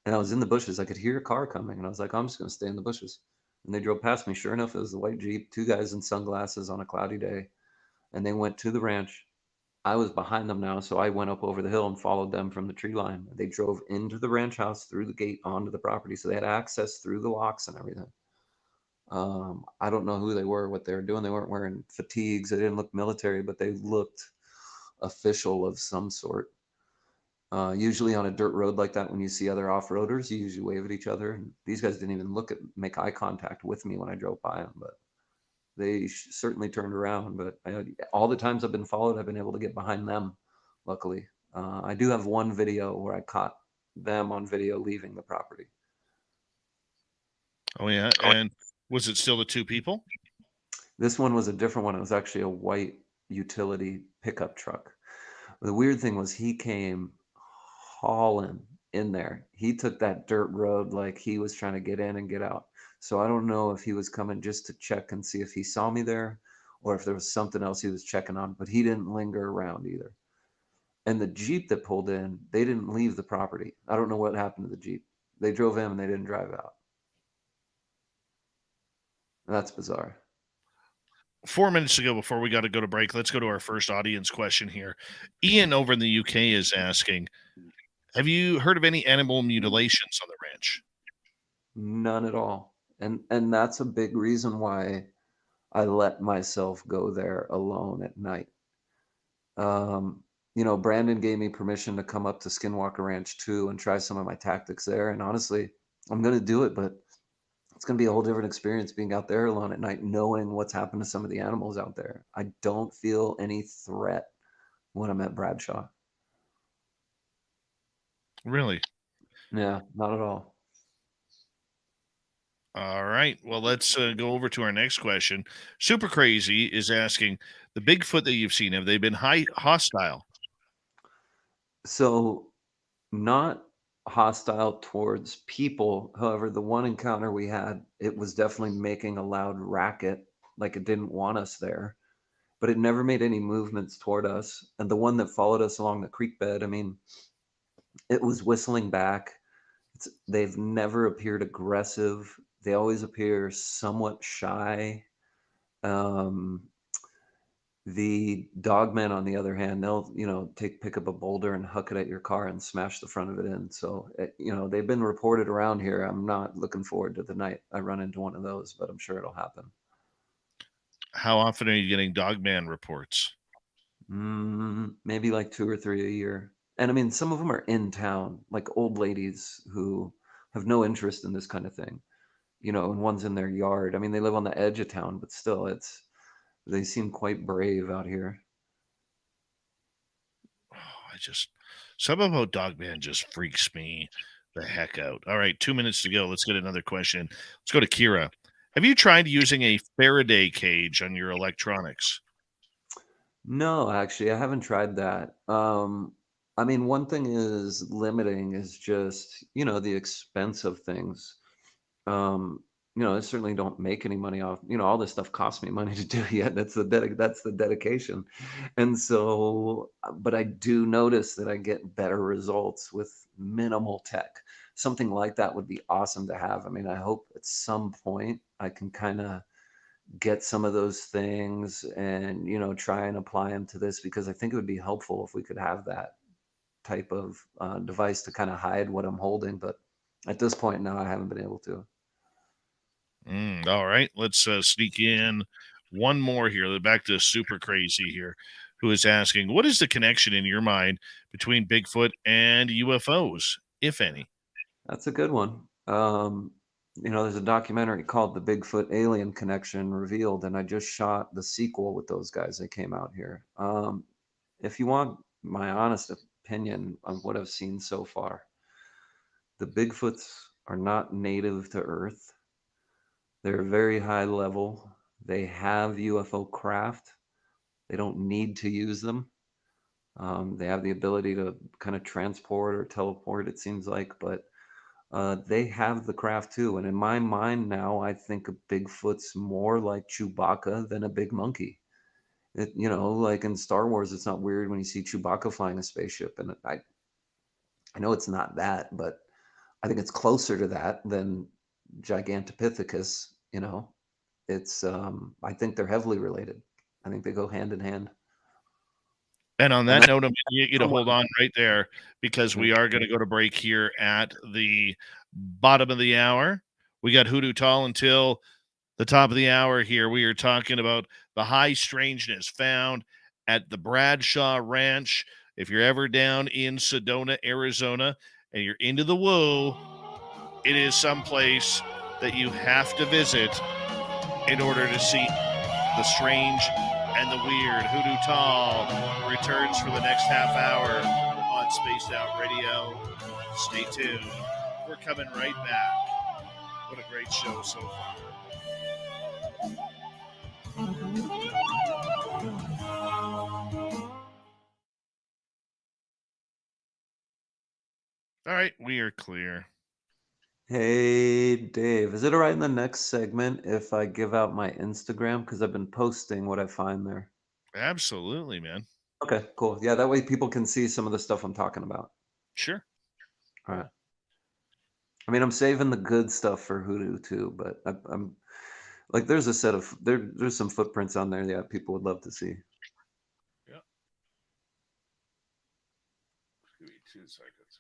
And I was in the bushes. I could hear a car coming. And I was like, I'm just going to stay in the bushes. And they drove past me. Sure enough, it was the white Jeep, 2 guys in sunglasses on a cloudy day. And they went to the ranch. I was behind them now, so I went up over the hill and followed them from the tree line. They drove into the ranch house through the gate onto the property, so they had access through the locks and everything. I don't know who they were, what they were doing. They weren't wearing fatigues. They didn't look military, but they looked official of some sort. Usually on a dirt road like that, when you see other off-roaders, you usually wave at each other. And these guys didn't even make eye contact with me when I drove by them, but they certainly turned around. But all the times I've been followed, I've been able to get behind them, luckily. I do have one video where I caught them on video leaving the property. Oh, yeah. And was it still the two people? This one was a different one. It was actually a white utility pickup truck. The weird thing was he came hauling in there. He took that dirt road like he was trying to get in and get out. So I don't know if he was coming just to check and see if he saw me there or if there was something else he was checking on, but he didn't linger around either. And the Jeep that pulled in, they didn't leave the property. I don't know what happened to the Jeep. They drove in and they didn't drive out. That's bizarre. 4 minutes to go before we got to go to break. Let's go to our first audience question here. Ian over in the UK is asking, have you heard of any animal mutilations on the ranch? None at all. And that's a big reason why I let myself go there alone at night. Brandon gave me permission to come up to Skinwalker Ranch too and try some of my tactics there. And honestly, I'm going to do it, but it's going to be a whole different experience being out there alone at night, knowing what's happened to some of the animals out there. I don't feel any threat when I'm at Bradshaw. Really? Yeah, not at all. All right. Well, let's go over to our next question. Super Crazy is asking, the Bigfoot that you've seen, have they been hostile? So, not hostile towards people. However, the one encounter we had, it was definitely making a loud racket, like it didn't want us there, but it never made any movements toward us. And the one that followed us along the creek bed, I mean, it was whistling back. They've never appeared aggressive. They always appear somewhat shy. The dogmen, on the other hand, they'll pick up a boulder and huck it at your car and smash the front of it in. So they've been reported around here. I'm not looking forward to the night I run into one of those, but I'm sure it'll happen. How often are you getting dogman reports? Maybe like 2 or 3 a year. And I mean, some of them are in town, like old ladies who have no interest in this kind of thing, and one's in their yard. I mean, they live on the edge of town, but still, they seem quite brave out here. Oh, something about dogman just freaks me the heck out. All right, 2 minutes to go. Let's get another question. Let's go to Kira. Have you tried using a Faraday cage on your electronics? No, actually, I haven't tried that. I mean, one thing is limiting is just, the expense of things. I certainly don't make any money off, all this stuff costs me money to do yet. That's the dedication. And so, but I do notice that I get better results with minimal tech. Something like that would be awesome to have. I mean, I hope at some point I can kind of get some of those things and try and apply them to this, because I think it would be helpful if we could have that type of device to kind of hide what I'm holding. But at this point now, I haven't been able to. All right, let's sneak in one more here. Back to Super Crazy here, who is asking, what is the connection in your mind between Bigfoot and UFOs, if any? That's a good one. There's a documentary called The Bigfoot Alien Connection Revealed, and I just shot the sequel with those guys that came out here. If you want my honest opinion on what I've seen so far, the Bigfoots are not native to Earth. They're very high level. They have UFO craft. They don't need to use them. They have the ability to kind of transport or teleport, it seems like, but they have the craft too. And in my mind now, I think a Bigfoot's more like Chewbacca than a big monkey. Like in Star Wars, it's not weird when you see Chewbacca flying a spaceship. And I know it's not that, but I think it's closer to that than Gigantopithecus. It's I think they're heavily related. I think they go hand in hand. And on that note, I'm going to get you to hold on right there, because we are going to go to break here at the bottom of the hour. We got Hoodoo Tall until the top of the hour here. We are talking about the high strangeness found at the Bradshaw Ranch. If you're ever down in Sedona, Arizona, and you're into the woo, it is someplace that you have to visit in order to see the strange and the weird. Hoodoo Tall returns for the next half hour on Spaced Out Radio. Stay tuned. We're coming right back. What a great show so far. All right, we are clear. Hey, Dave, is it all right in the next segment if I give out my Instagram? Because I've been posting what I find there. Absolutely, man. Okay, cool. Yeah, that way people can see some of the stuff I'm talking about. Sure. All right. I mean, I'm saving the good stuff for Hoodoo too, but I'm like, there's a set of there's some footprints on there that people would love to see. Yeah. Give me 2 seconds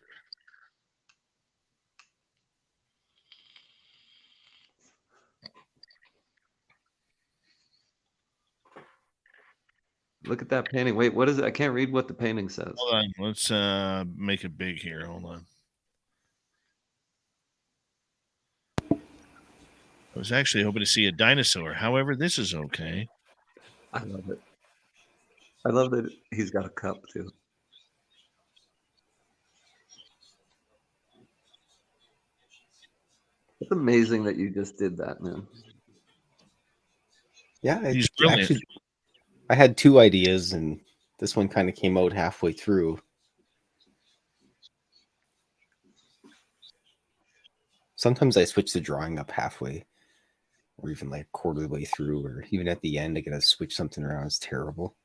here. Look at that painting. Wait, what is it? I can't read what the painting says. Hold on. Let's make it big here. Hold on. I was actually hoping to see a dinosaur. However, this is okay. I love it. I love that he's got a cup too. It's amazing that you just did that, man. Yeah, He's brilliant. Actually, I had 2 ideas, and this one kind of came out halfway through. Sometimes I switch the drawing up halfway, or even like quarter of the way through, or even at the end, I gotta switch something around. It's terrible.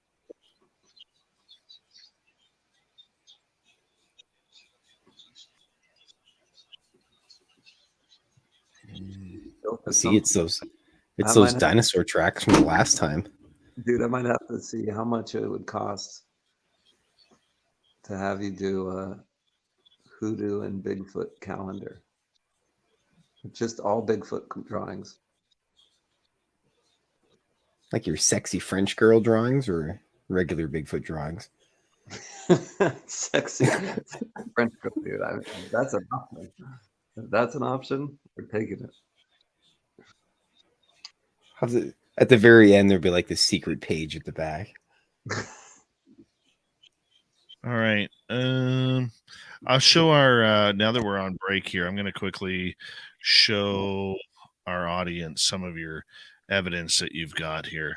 See, it's those dinosaur tracks from the last time. Dude, I might have to see how much it would cost to have you do a Hoodoo and Bigfoot calendar. Just all Bigfoot drawings. Like your sexy French girl drawings or regular Bigfoot drawings? Sexy French girl, dude. That's an option. If that's an option, we're taking it. At the very end, there'll be like this secret page at the back. All right. I'll show our now that we're on break here, I'm going to quickly show our audience some of your evidence that you've got here.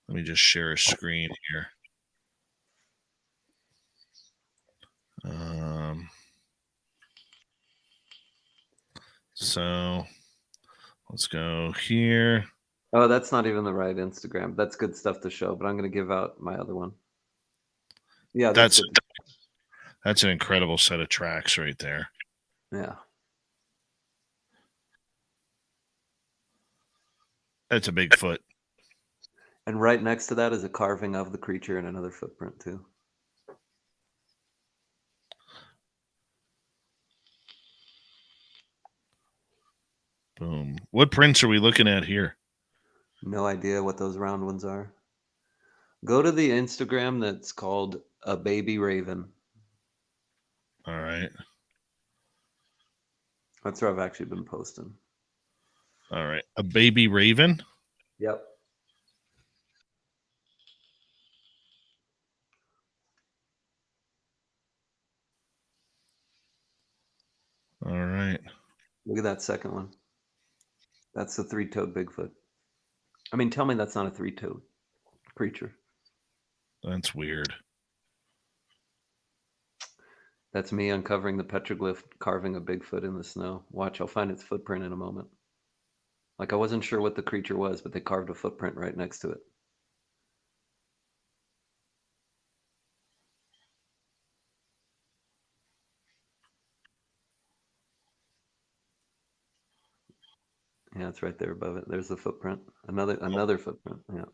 Let me just share a screen here. So let's go here. Oh, that's not even the right Instagram. That's good stuff to show, but I'm going to give out my other one. Yeah, that's an incredible set of tracks right there. Yeah. That's a Bigfoot. And right next to that is a carving of the creature and another footprint too. Boom. What prints are we looking at here? No idea what those round ones are. Go to the Instagram that's called A Baby Raven. All right. That's where I've actually been posting. All right. A baby raven? Yep. All right. Look at that second one. That's the 3-toed Bigfoot. I mean, tell me that's not a 3-toed creature. That's weird. That's me uncovering the petroglyph, carving a Bigfoot in the snow. Watch, I'll find its footprint in a moment. Like, I wasn't sure what the creature was, but they carved a footprint right next to it. Yeah, it's right there above it. There's the footprint. Another footprint. Yeah.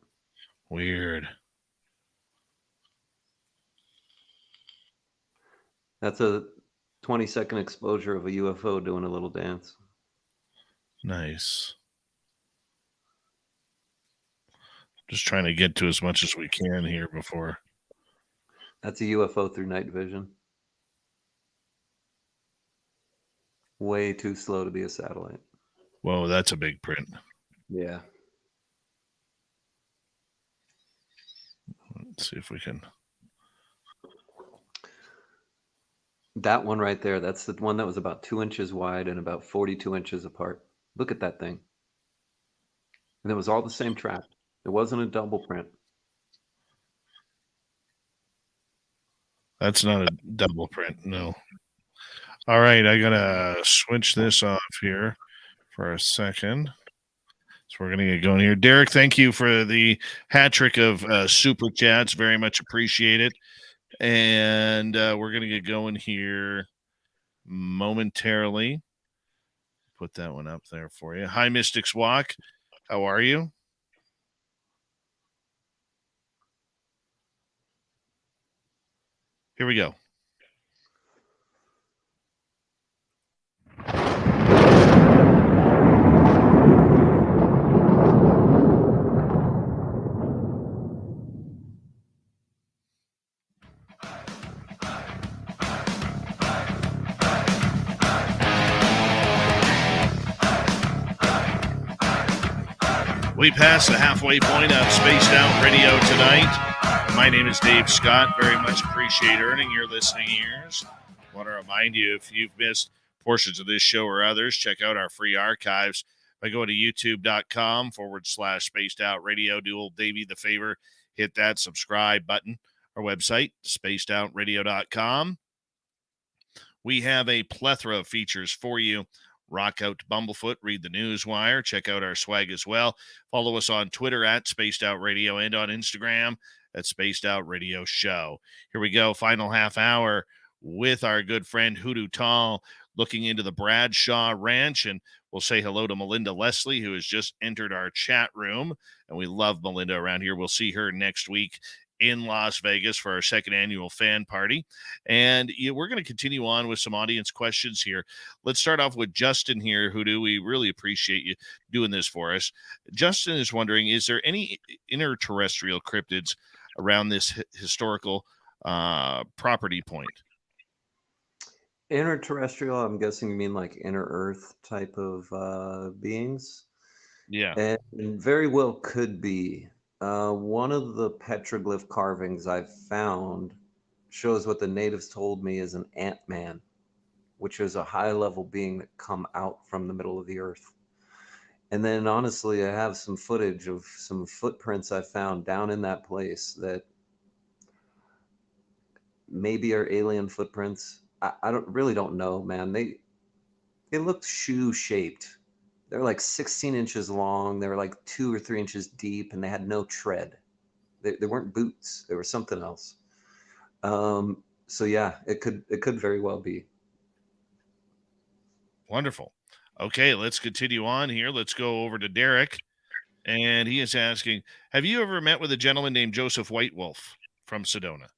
Weird. That's a 20-second exposure of a UFO doing a little dance. Nice. Just trying to get to as much as we can here before. That's a UFO through night vision. Way too slow to be a satellite. Whoa, that's a big print. Yeah. Let's see if we can. That one right there, that's the one that was about 2 inches wide and about 42 inches apart. Look at that thing. And it was all the same track. It wasn't a double print. That's not a double print. No. All right. I got to switch this off here for a second. So we're going to get going here. Derek, thank you for the hat trick of super chats. Very much appreciate it. And we're going to get going here momentarily. Put that one up there for you. Hi, Mystics Walk. How are you? Here we go. We passed the halfway point of Spaced Out Radio tonight. My name is Dave Scott. Very much appreciate earning your listening ears. I want to remind you, if you've missed portions of this show or others, check out our free archives by going to youtube.com/Spaced Out Radio. Do old Davey the favor, hit that subscribe button. Our website, spacedoutradio.com. We have a plethora of features for you. Rock out to Bumblefoot, read the Newswire, check out our swag as well. Follow us on Twitter at Spaced Out Radio and on Instagram at Spaced Out Radio Show. Here we go, final half hour with our good friend Hoodoo Tall, looking into the Bradshaw Ranch, and we'll say hello to Melinda Leslie, who has just entered our chat room, and we love Melinda around here. We'll see her next week in Las Vegas for our second annual fan party. And we're going to continue on with some audience questions here. Let's start off with Justin here, Hoodoo. We really appreciate you doing this for us. Justin is wondering, is there any interterrestrial cryptids around this historical property point? Interterrestrial, I'm guessing you mean like inner Earth type of beings? Yeah. And very well could be. One of the petroglyph carvings I've found shows what the natives told me is an ant-man, which is a high-level being that come out from the middle of the earth. And then, honestly, I have some footage of some footprints I found down in that place that maybe are alien footprints. I really don't know, man. They looked shoe-shaped. They're like 16 inches long. They were like 2 or 3 inches deep, and they had no tread. They weren't boots. They were something else. So yeah, it could very well be. Wonderful. Okay, let's continue on here. Let's go over to Derek, and he is asking, have you ever met with a gentleman named Joseph Whitewolf from Sedona?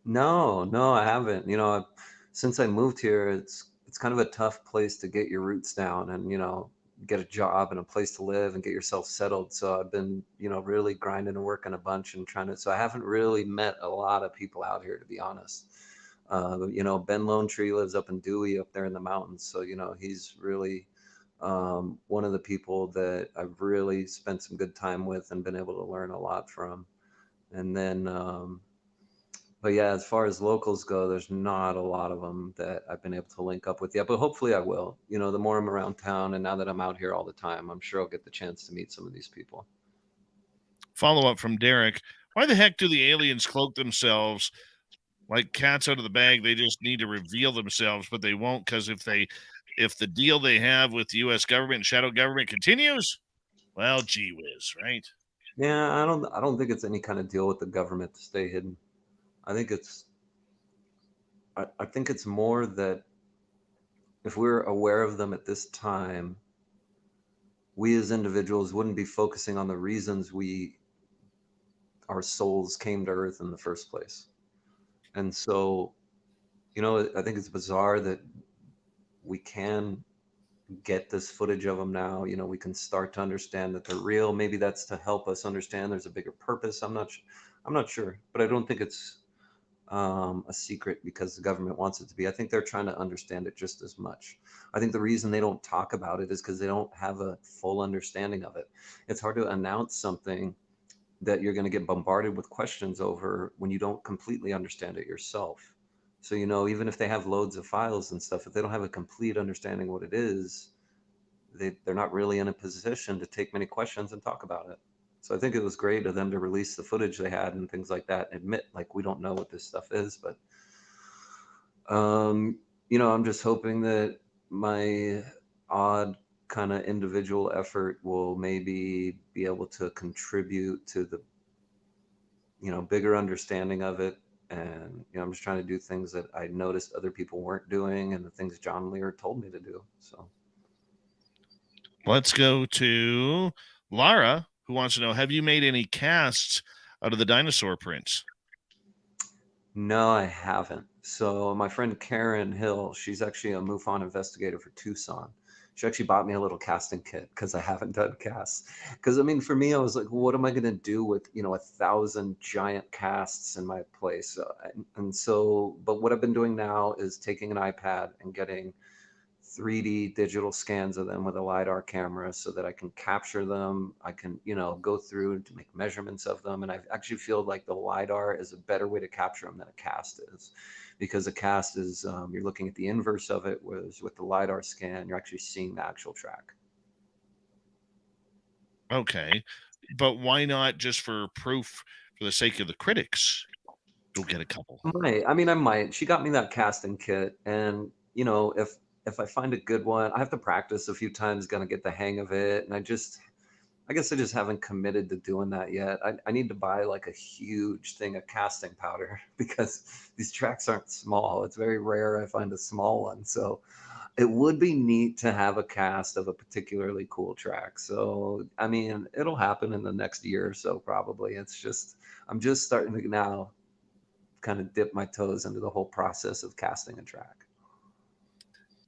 No, I haven't. Since I moved here, it's kind of a tough place to get your roots down and, get a job and a place to live and get yourself settled. So I've been, really grinding and working a bunch and so I haven't really met a lot of people out here, to be honest. Ben Lone Tree lives up in Dewey up there in the mountains. So, he's really one of the people that I've really spent some good time with and been able to learn a lot from. And then, but yeah, as far as locals go, there's not a lot of them that I've been able to link up with yet, but hopefully I will. The more I'm around town and now that I'm out here all the time, I'm sure I'll get the chance to meet some of these people. Follow up from Derek. Why the heck do the aliens cloak themselves like cats out of the bag? They just need to reveal themselves, but they won't, because if the deal they have with the U.S. government and shadow government continues, well, gee whiz, right? Yeah, I don't think it's any kind of deal with the government to stay hidden. I think it's more that if we're aware of them at this time, we as individuals wouldn't be focusing on the reasons our souls came to Earth in the first place. And so, I think it's bizarre that we can get this footage of them now. We can start to understand that they're real. Maybe that's to help us understand there's a bigger purpose. I'm not sure, but I don't think it's a secret because the government wants it to be. I think they're trying to understand it just as much. I think the reason they don't talk about it is because they don't have a full understanding of it. It's hard to announce something that you're going to get bombarded with questions over when you don't completely understand it yourself. So, even if they have loads of files and stuff, if they don't have a complete understanding what it is, they're not really in a position to take many questions and talk about it. So I think it was great of them to release the footage they had and things like that, admit like we don't know what this stuff is. But I'm just hoping that my odd kind of individual effort will maybe be able to contribute to the bigger understanding of it. And I'm just trying to do things that I noticed other people weren't doing, and the things John Lear told me to do. So let's go to Lara, who wants to know, have you made any casts out of the dinosaur prints? no, I haven't. So my friend Karen Hill, she's actually a MUFON investigator for Tucson. She actually bought me a little casting kit because I haven't done casts. Because I mean, for me, I was like, what am I going to do with 1,000 giant casts in my place? But what I've been doing now is taking an iPad and getting 3D digital scans of them with a LiDAR camera so that I can capture them. I can, go through to make measurements of them. And I actually feel like the LiDAR is a better way to capture them than a cast is, because a cast is, you're looking at the inverse of it, whereas with the LiDAR scan, you're actually seeing the actual track. Okay. But why not just for proof, for the sake of the critics? You'll get a couple. I might. She got me that casting kit, and if I find a good one, I have to practice a few times, gonna get the hang of it. And I guess I just haven't committed to doing that yet. I need to buy like a huge thing of casting powder because these tracks aren't small. It's very rare I find a small one. So it would be neat to have a cast of a particularly cool track. So, I mean, it'll happen in the next year or so, probably. I'm just starting to now kind of dip my toes into the whole process of casting a track.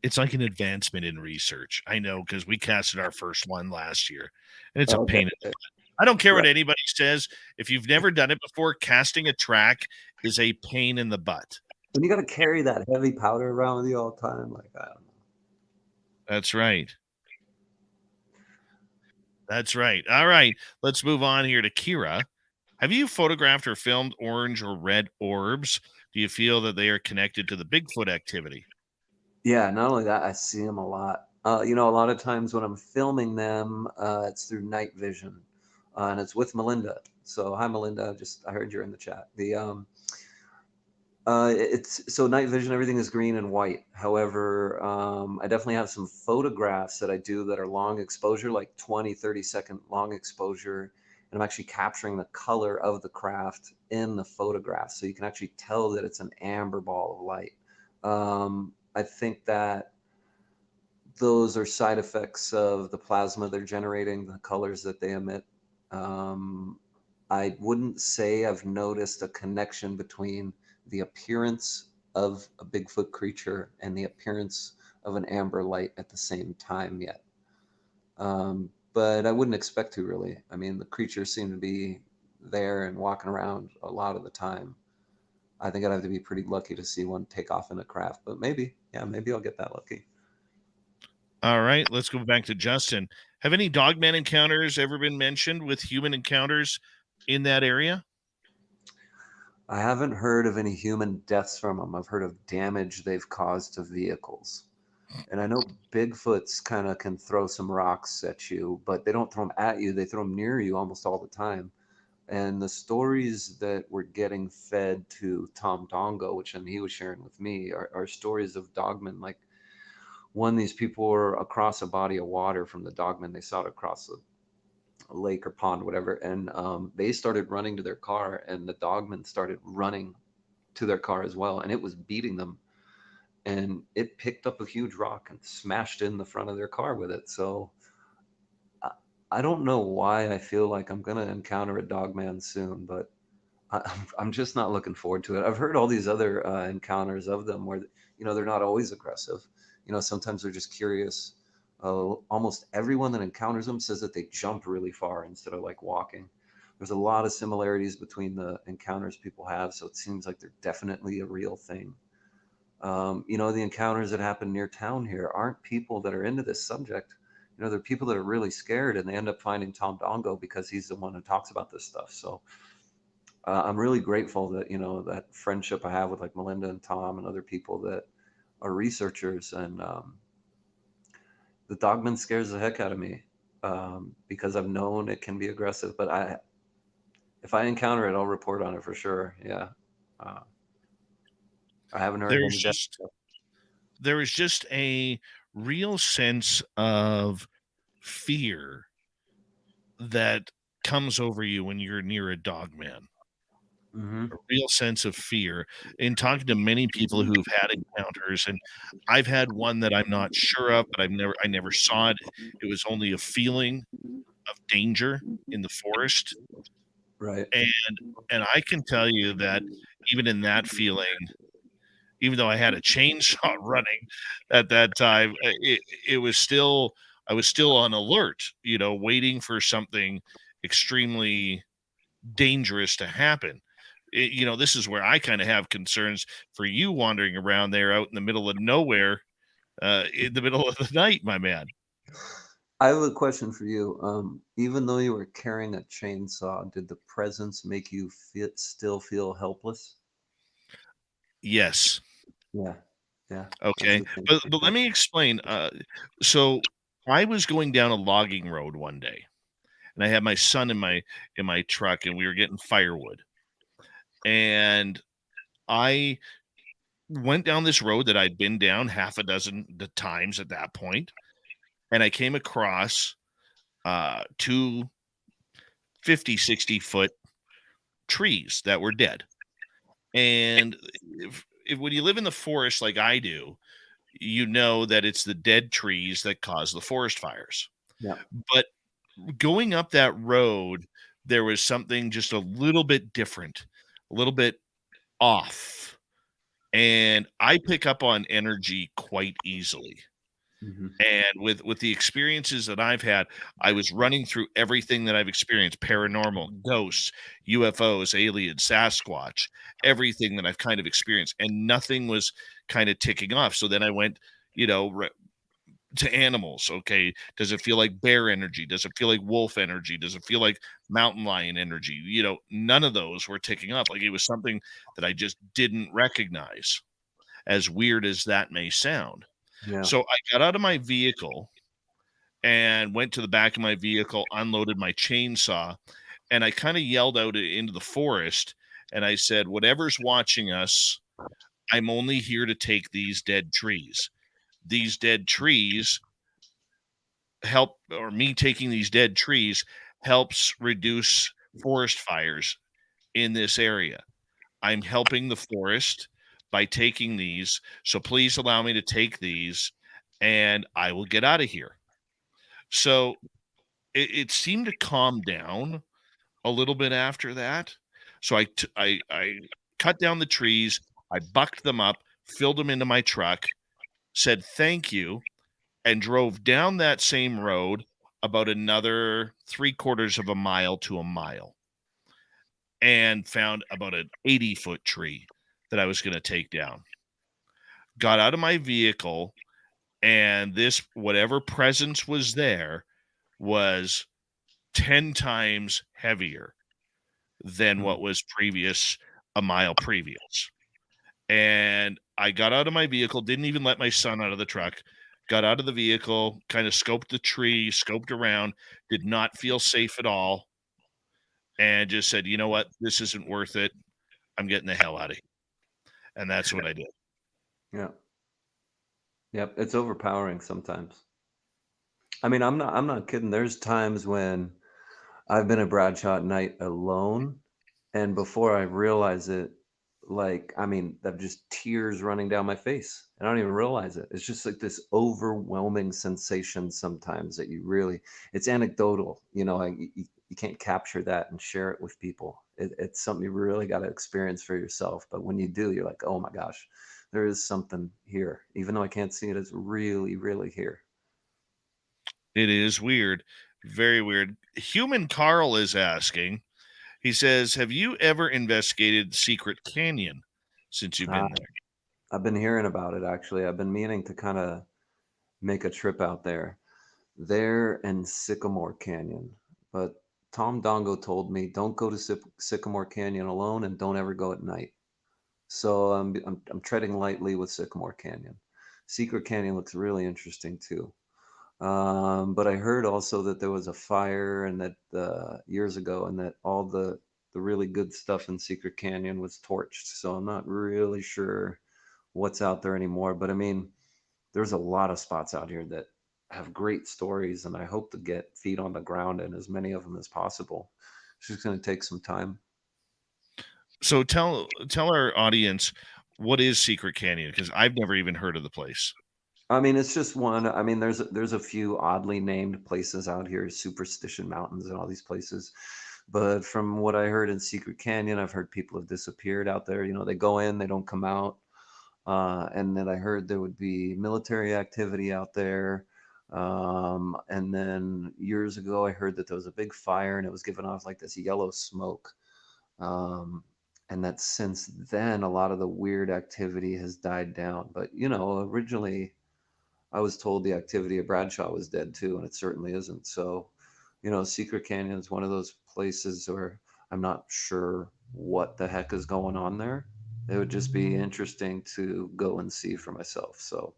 It's like an advancement in research. I know, because we casted our first one last year, and it's a Okay. pain in the butt. I don't care what Right. anybody says. If you've never done it before, casting a track is a pain in the butt. And you got to carry that heavy powder around with you all the time. Like, I don't know. That's right. That's right. All right. Let's move on here to Kira. Have you photographed or filmed orange or red orbs? Do you feel that they are connected to the Bigfoot activity? Yeah, not only that, I see them a lot. A lot of times when I'm filming them, it's through night vision, and it's with Melinda. So hi, Melinda. I heard you're in the chat. It's so night vision. Everything is green and white. However, I definitely have some photographs that I do that are long exposure, like 20, 30-second long exposure, and I'm actually capturing the color of the craft in the photograph, so you can actually tell that it's an amber ball of light. I think that those are side effects of the plasma they're generating, the colors that they emit. I wouldn't say I've noticed a connection between the appearance of a Bigfoot creature and the appearance of an amber light at the same time yet. But I wouldn't expect to, really. I mean, the creatures seem to be there and walking around a lot of the time. I think I'd have to be pretty lucky to see one take off in a craft, but maybe I'll get that lucky. All right, let's go back to Justin. Have any dogman encounters ever been mentioned with human encounters in that area? I haven't heard of any human deaths from them. I've heard of damage they've caused to vehicles. And I know Bigfoots kind of can throw some rocks at you, but they don't throw them at you. They throw them near you almost all the time. And the stories that we're getting fed to Tom Dongo, which he was sharing with me, are stories of dogmen. Like, these people were across a body of water from the dogmen. They saw it across a lake or pond, whatever. And they started running to their car, and the dogmen started running to their car as well. And it was beating them. And it picked up a huge rock and smashed in the front of their car with it. So I don't know why I feel like I'm going to encounter a dogman soon, but I'm just not looking forward to it. I've heard all these other encounters of them where, they're not always aggressive. Sometimes they're just curious. Almost everyone that encounters them says that they jump really far instead of like walking. There's a lot of similarities between the encounters people have, so it seems like they're definitely a real thing. The encounters that happen near town here aren't people that are into this subject. They're people that are really scared, and they end up finding Tom Dongo because he's the one who talks about this stuff. So I'm really grateful that, that friendship I have with like Melinda and Tom and other people that are researchers. And the Dogman scares the heck out of me, because I've known it can be aggressive. But if I encounter it, I'll report on it for sure. Yeah, uh, I haven't heard There's any death. just there is just a real sense of fear that comes over you when you're near a dog man. Hmm. A real sense of fear. In talking to many people who've had encounters, and I've had one that I'm not sure of, but I never saw it. It was only a feeling of danger in the forest. Right. And I can tell you that even in that feeling, even though I had a chainsaw running at that time, it was still, I was still on alert, waiting for something extremely dangerous to happen. This is where I kind of have concerns for you wandering around there out in the middle of nowhere, in the middle of the night, my man. I have a question for you. Even though you were carrying a chainsaw, did the presence make you still feel helpless? Yes. Yeah. Yeah. That's Okay. the thing. But let me explain. So I was going down a logging road one day, and I had my son in my truck, and we were getting firewood. And I went down this road that I'd been down half a dozen the times at that point, and I came across two 50, 60-foot trees that were dead. And if when you live in the forest like I do, you know that it's the dead trees that cause the forest fires. Yeah. But going up that road, there was something just a little bit different, a little bit off. And I pick up on energy quite easily. Hmm. And with the experiences that I've had, I was running through everything that I've experienced: paranormal, ghosts, UFOs, aliens, Sasquatch, everything that I've kind of experienced, and nothing was kind of ticking off. So then I went, to animals. Okay, does it feel like bear energy? Does it feel like wolf energy? Does it feel like mountain lion energy? None of those were ticking off. Like, it was something that I just didn't recognize, as weird as that may sound. Yeah. So I got out of my vehicle and went to the back of my vehicle, unloaded my chainsaw, and I kind of yelled out into the forest, and I said, "Whatever's watching us, I'm only here to take these dead trees. These dead trees help, or me taking these dead trees helps reduce forest fires in this area. I'm helping the forest by taking these. So please allow me to take these, and I will get out of here." So it seemed to calm down a little bit after that. So I cut down the trees, I bucked them up, filled them into my truck, said thank you, and drove down that same road about another 3/4 of a mile to a mile, and found about an 80-foot tree that I was going to take down. Got out of my vehicle, and this, whatever presence was there, was 10 times heavier than what was a mile previous. And I got out of my vehicle, didn't even let my son out of the truck, got out of the vehicle, kind of scoped the tree, scoped around, did not feel safe at all, and just said, "You know what? This isn't worth it. I'm getting the hell out of here." And that's what I did. Yeah. Yep. It's overpowering sometimes. I mean, I'm not kidding. There's times when I've been at Bradshaw at night alone, and before I realize it, like, I mean, I've just tears running down my face. I don't even realize it. It's just like this overwhelming sensation sometimes that it's anecdotal, like you can't capture that and share it with people. It's something you really got to experience for yourself. But when you do, you're like, oh my gosh, there is something here. Even though I can't see it, it's really, really here. It is weird. Very weird. Human Carl is asking, he says, "Have you ever investigated Secret Canyon since you've Uh, been there?" I've been hearing about it, actually. I've been meaning to kind of make a trip out there and Sycamore Canyon. But Tom Dongo told me, don't go to Sycamore Canyon alone and don't ever go at night. So I'm treading lightly with Sycamore Canyon. Secret Canyon looks really interesting too. But I heard also that there was a fire and that years ago, and that all the really good stuff in Secret Canyon was torched. So I'm not really sure what's out there anymore. But I mean, there's a lot of spots out here that have great stories, and I hope to get feet on the ground in as many of them as possible. It's just going to take some time. So tell our audience, what is Secret Canyon? Because I've never even heard of the place. I mean, it's just one. I mean, there's a few oddly named places out here, Superstition Mountains and all these places. But from what I heard in Secret Canyon, I've heard people have disappeared out there. You know, they go in, they don't come out. And then I heard there would be military activity out there. And then years ago, I heard that there was a big fire and it was giving off like this yellow smoke. Um, and that since then, a lot of the weird activity has died down. But, you know, originally I was told the activity of Bradshaw was dead too, and it certainly isn't. So, you know, Secret Canyon is one of those places where I'm not sure what the heck is going on there. It would just be interesting to go and see for myself. So,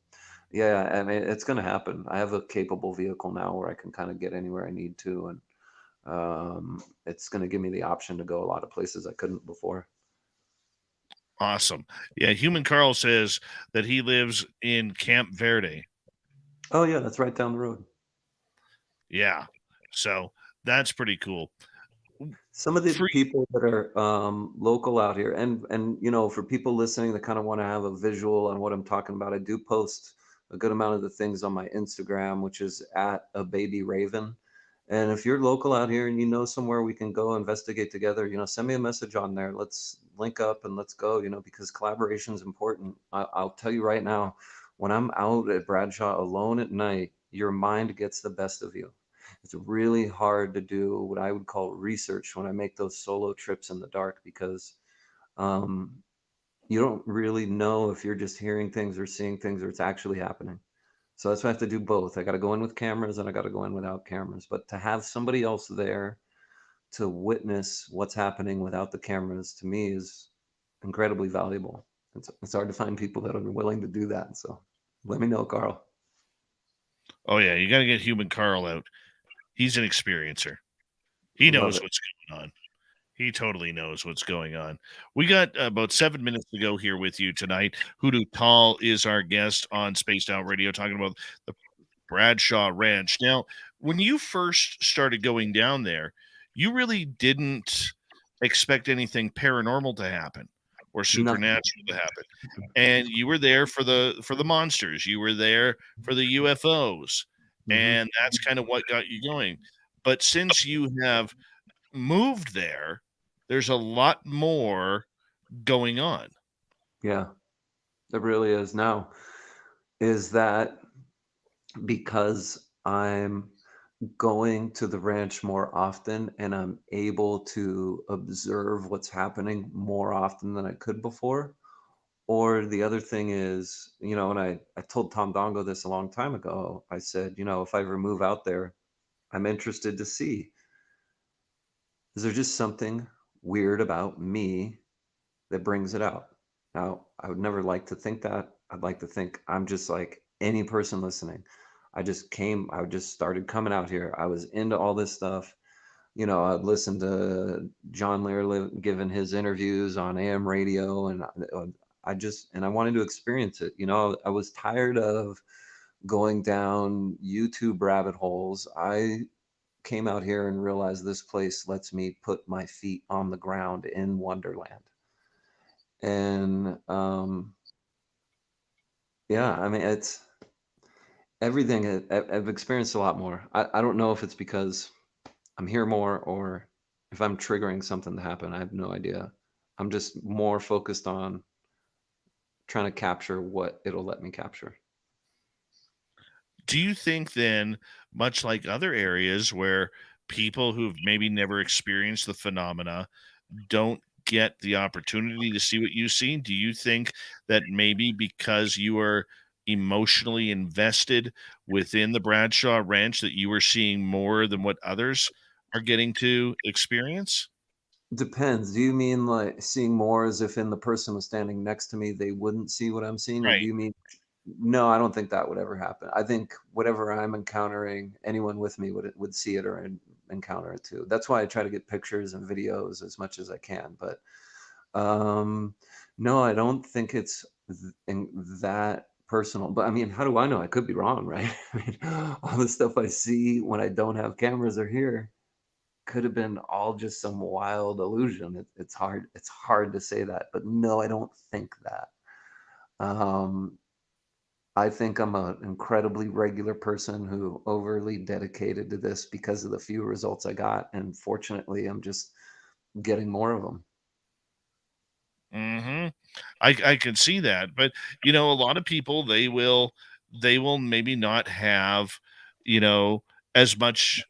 yeah, I mean, it's going to happen. I have a capable vehicle now where I can kind of get anywhere I need to, and it's going to give me the option to go a lot of places I couldn't before. Awesome. Yeah, Human Carl says that he lives in Camp Verde. Oh, yeah, that's right down the road. Yeah. So that's pretty cool. Some of the people that are local out here, and you know, for people listening that kind of want to have a visual on what I'm talking about, I do post a good amount of the things on my Instagram, which is at a baby raven. And if you're local out here and you know somewhere we can go investigate together, you know, send me a message on there. Let's link up and let's go, you know, because collaboration is important. I'll tell you right now, when I'm out at Bradshaw alone at night, your mind gets the best of you. It's really hard to do what I would call research when I make those solo trips in the dark, because um, you don't really know if you're just hearing things or seeing things or it's actually happening. So that's why I have to do both. I got to go in with cameras and I got to go in without cameras. But to have somebody else there to witness what's happening without the cameras, to me, is incredibly valuable. It's hard to find people that are willing to do that. So let me know, Carl. Oh, yeah. You got to get Human Carl out. He's an experiencer. He knows what's going on. He totally knows what's going on. We got about 7 minutes to go here with you tonight. Hoodoo Tall is our guest on Spaced Out Radio, talking about the Bradshaw Ranch. Now, when you first started going down there, you really didn't expect anything paranormal to happen or supernatural to happen. And you were there for the monsters. You were there for the UFOs. And that's kind of what got you going. But since you have moved there, there's a lot more going on. Yeah, it really is. Now, is that because I'm going to the ranch more often and I'm able to observe what's happening more often than I could before? Or the other thing is, you know, and I told Tom Dongo this a long time ago. I said, you know, if I ever move out there, I'm interested to see, is there just something weird about me that brings it out? Now, I would never like to think that. I'd like to think I'm just like any person listening. I just started coming out here. I was into all this stuff. You know, I'd listen to John Lear giving his interviews on AM radio, and I wanted to experience it. You know, I was tired of going down YouTube rabbit holes. I came out here and realized this place lets me put my feet on the ground in Wonderland. And yeah, I mean, it's everything. I've experienced a lot more. I don't know if it's because I'm here more or if I'm triggering something to happen. I have no idea. I'm just more focused on trying to capture what it'll let me capture. Do you think then, much like other areas where people who've maybe never experienced the phenomena don't get the opportunity to see what you've seen, do you think that maybe because you are emotionally invested within the Bradshaw Ranch that you are seeing more than what others are getting to experience? Depends. Do you mean like seeing more as if in the person was standing next to me, they wouldn't see what I'm seeing? Or do Right. you mean No, I don't think that would ever happen. I think whatever I'm encountering, anyone with me would see it or encounter it too. That's why I try to get pictures and videos as much as I can. But no, I don't think it's that personal. But I mean, how do I know? I could be wrong, right? I mean, all the stuff I see when I don't have cameras or here could have been all just some wild illusion. It's hard to say that, but no, I don't think that. I think I'm an incredibly regular person who overly dedicated to this because of the few results I got, and fortunately, I'm just getting more of them. Mm-hmm. I can see that, but a lot of people they will maybe not have as much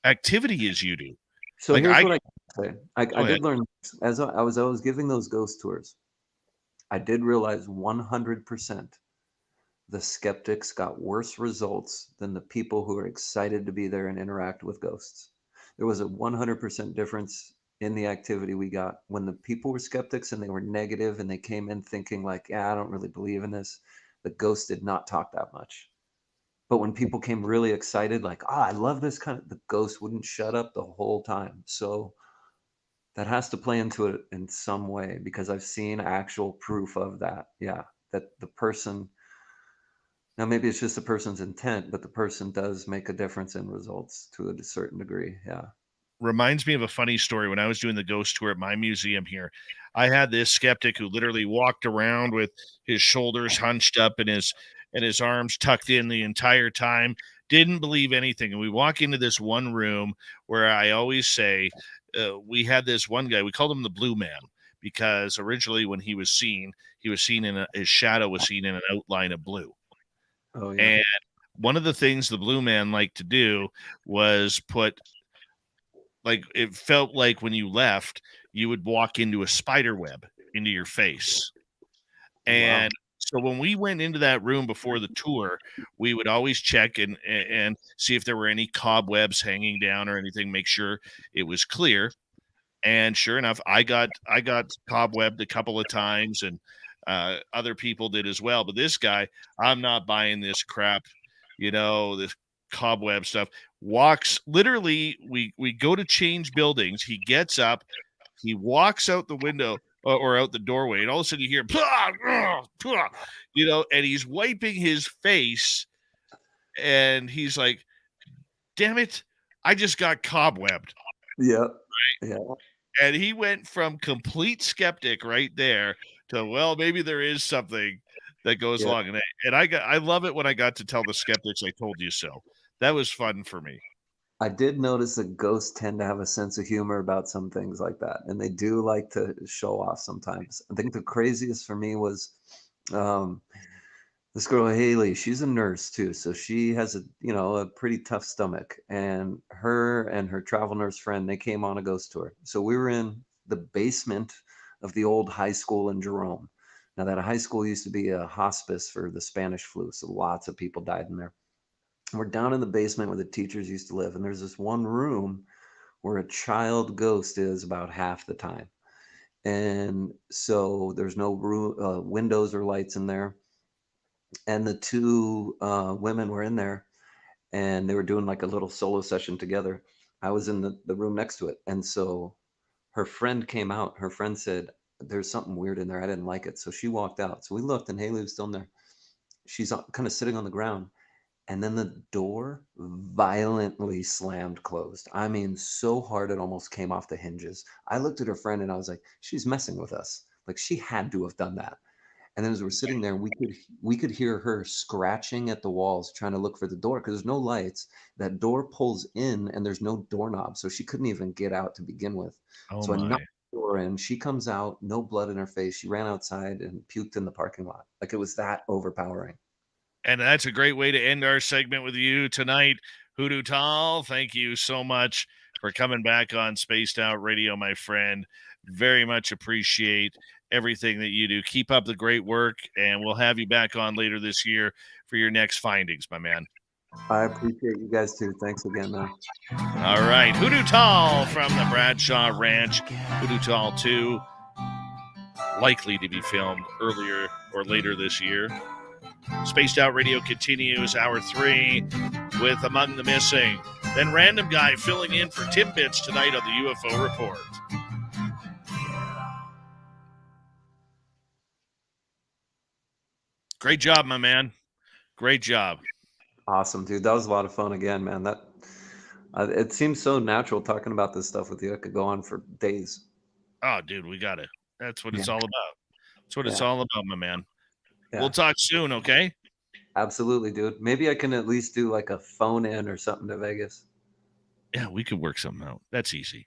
activity as you do. So Like here's I what I can say. I Go ahead. did learn as I was giving those ghost tours. I did realize 100% the skeptics got worse results than the people who are excited to be there and interact with ghosts. There was a 100% difference in the activity we got when the people were skeptics and they were negative and they came in thinking like, yeah, I don't really believe in this. The ghost did not talk that much. But when people came really excited, like, I love this the ghost wouldn't shut up the whole time. So that has to play into it in some way because I've seen actual proof of that. Yeah, that the person, now maybe it's just the person's intent, but the person does make a difference in results to a certain degree. Yeah. Reminds me of a funny story. When I was doing the ghost tour at my museum here, I had this skeptic who literally walked around with his shoulders hunched up and his arms tucked in the entire time, didn't believe anything. And we walk into this one room where I always say, we had this one guy, we called him the Blue Man, because originally when he was seen his shadow was seen in an outline of blue. Oh, yeah. And one of the things the Blue Man liked to do was put, like, it felt like when you left, you would walk into a spider web into your face. And so when we went into that room before the tour, we would always check and see if there were any cobwebs hanging down or anything, make sure it was clear. And sure enough, I got cobwebbed a couple of times, and other people did as well. But this guy, I'm not buying this crap, this cobweb stuff. Walks literally, we go to change buildings. He gets up, he walks out the window or out the doorway, and all of a sudden you hear, and he's wiping his face, and he's like, "Damn it, I just got cobwebbed." Yeah. Right? Yeah. And he went from complete skeptic right there to, well, maybe there is something that goes along. And I love it when I got to tell the skeptics I told you so. That was fun for me. I did notice that ghosts tend to have a sense of humor about some things like that, and they do like to show off sometimes. I think the craziest for me was this girl Haley. She's a nurse too, so she has a pretty tough stomach. And her travel nurse friend, they came on a ghost tour. So we were in the basement of the old high school in Jerome. Now that high school used to be a hospice for the Spanish flu, so lots of people died in there. We're down in the basement where the teachers used to live, and there's this one room where a child ghost is about half the time. And so there's no windows or lights in there. And the two women were in there, and they were doing like a little solo session together. I was in the room next to it. And so her friend came out. Her friend said, there's something weird in there. I didn't like it. So she walked out. So we looked, and Haley was still in there. She's kind of sitting on the ground. And then the door violently slammed closed. I mean, so hard it almost came off the hinges. I looked at her friend and I was like, she's messing with us. Like, she had to have done that. And then as we're sitting there, we could hear her scratching at the walls trying to look for the door because there's no lights. That door pulls in and there's no doorknob, so she couldn't even get out to begin with. Oh So I my. knocked the door in. She comes out, no blood in her face. She ran outside and puked in the parking lot. Like, it was that overpowering. And that's a great way to end our segment with you tonight. Hoodoo Tall, thank you so much for coming back on Spaced Out Radio, my friend. Very much appreciate everything that you do. Keep up the great work, and we'll have you back on later this year for your next findings, my man. I appreciate you guys too. Thanks again, man. All right. Hoodoo Tall from the Bradshaw Ranch. Hoodoo Tall 2, likely to be filmed earlier or later this year. Spaced Out Radio continues hour 3 with Among the Missing. Then Random Guy filling in for Timbits tonight on the UFO Report. Great job, my man. Great job. Awesome, dude. That was a lot of fun again, man. It seems so natural talking about this stuff with you. I could go on for days. Oh, dude, we got it. That's what it's all about. That's what it's Yeah. all about, my man. Yeah. We'll talk soon, okay? Absolutely, dude. Maybe I can at least do like a phone in or something to Vegas. Yeah, we could work something out. That's easy.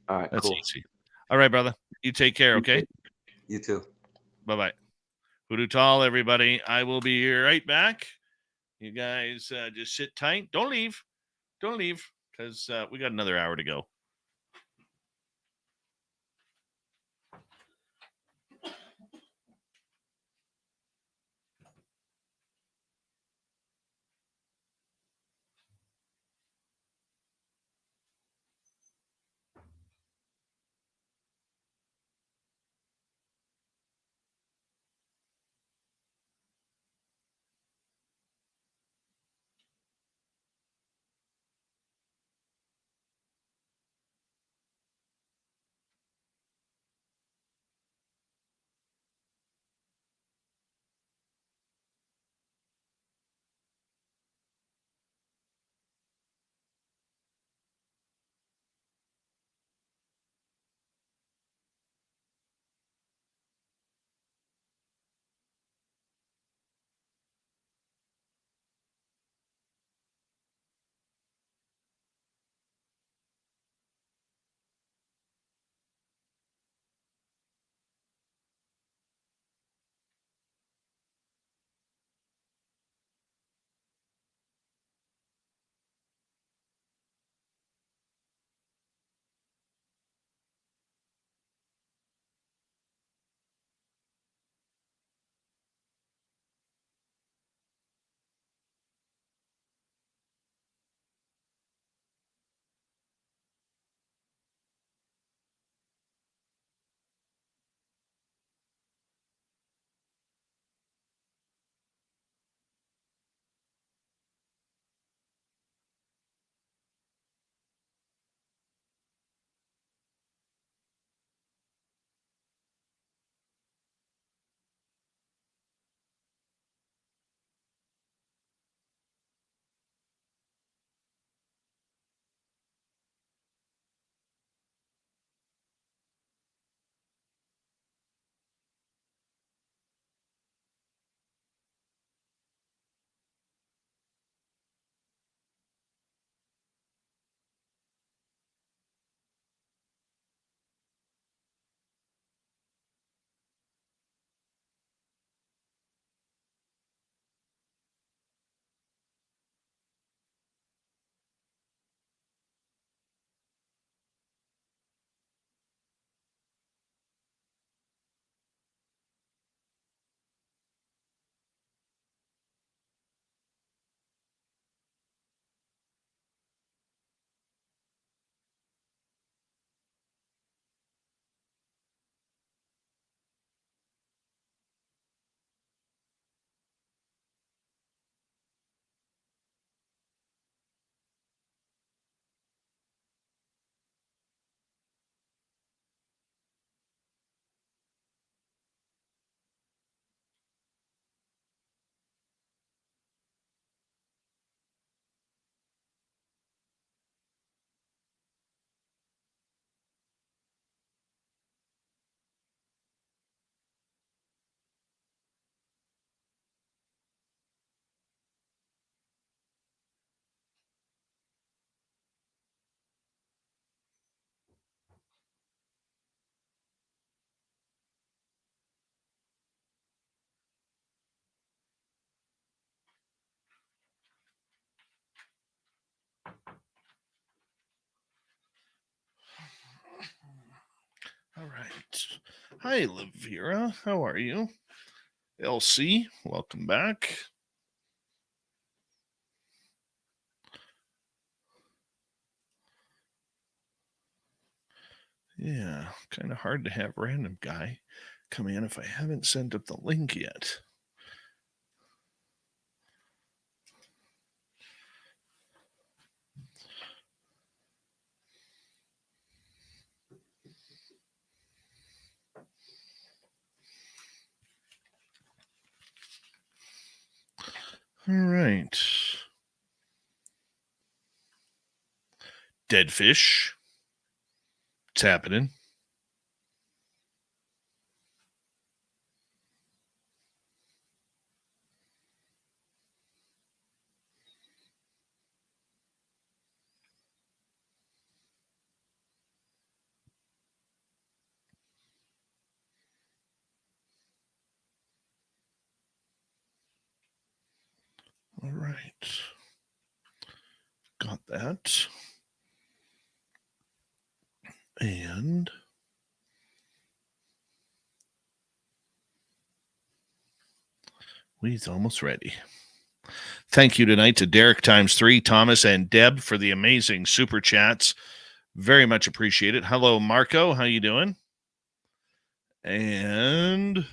All right, That's cool. easy. All right, brother. You take care, okay? You too. Bye-bye. Hoodoo Tall, everybody. I will be right back. You guys just sit tight. Don't leave. Don't leave, because we got another hour to go. All right. Hi, Lavira. How are you? LC, welcome back. Yeah, kind of hard to have Random Guy come in if I haven't sent up the link yet. All right. Dead fish. It's happening. All right. Got that. And we's almost ready. Thank you tonight to Derek ×3, Thomas, and Deb for the amazing super chats. Very much appreciated. Hello, Marco. How you doing? And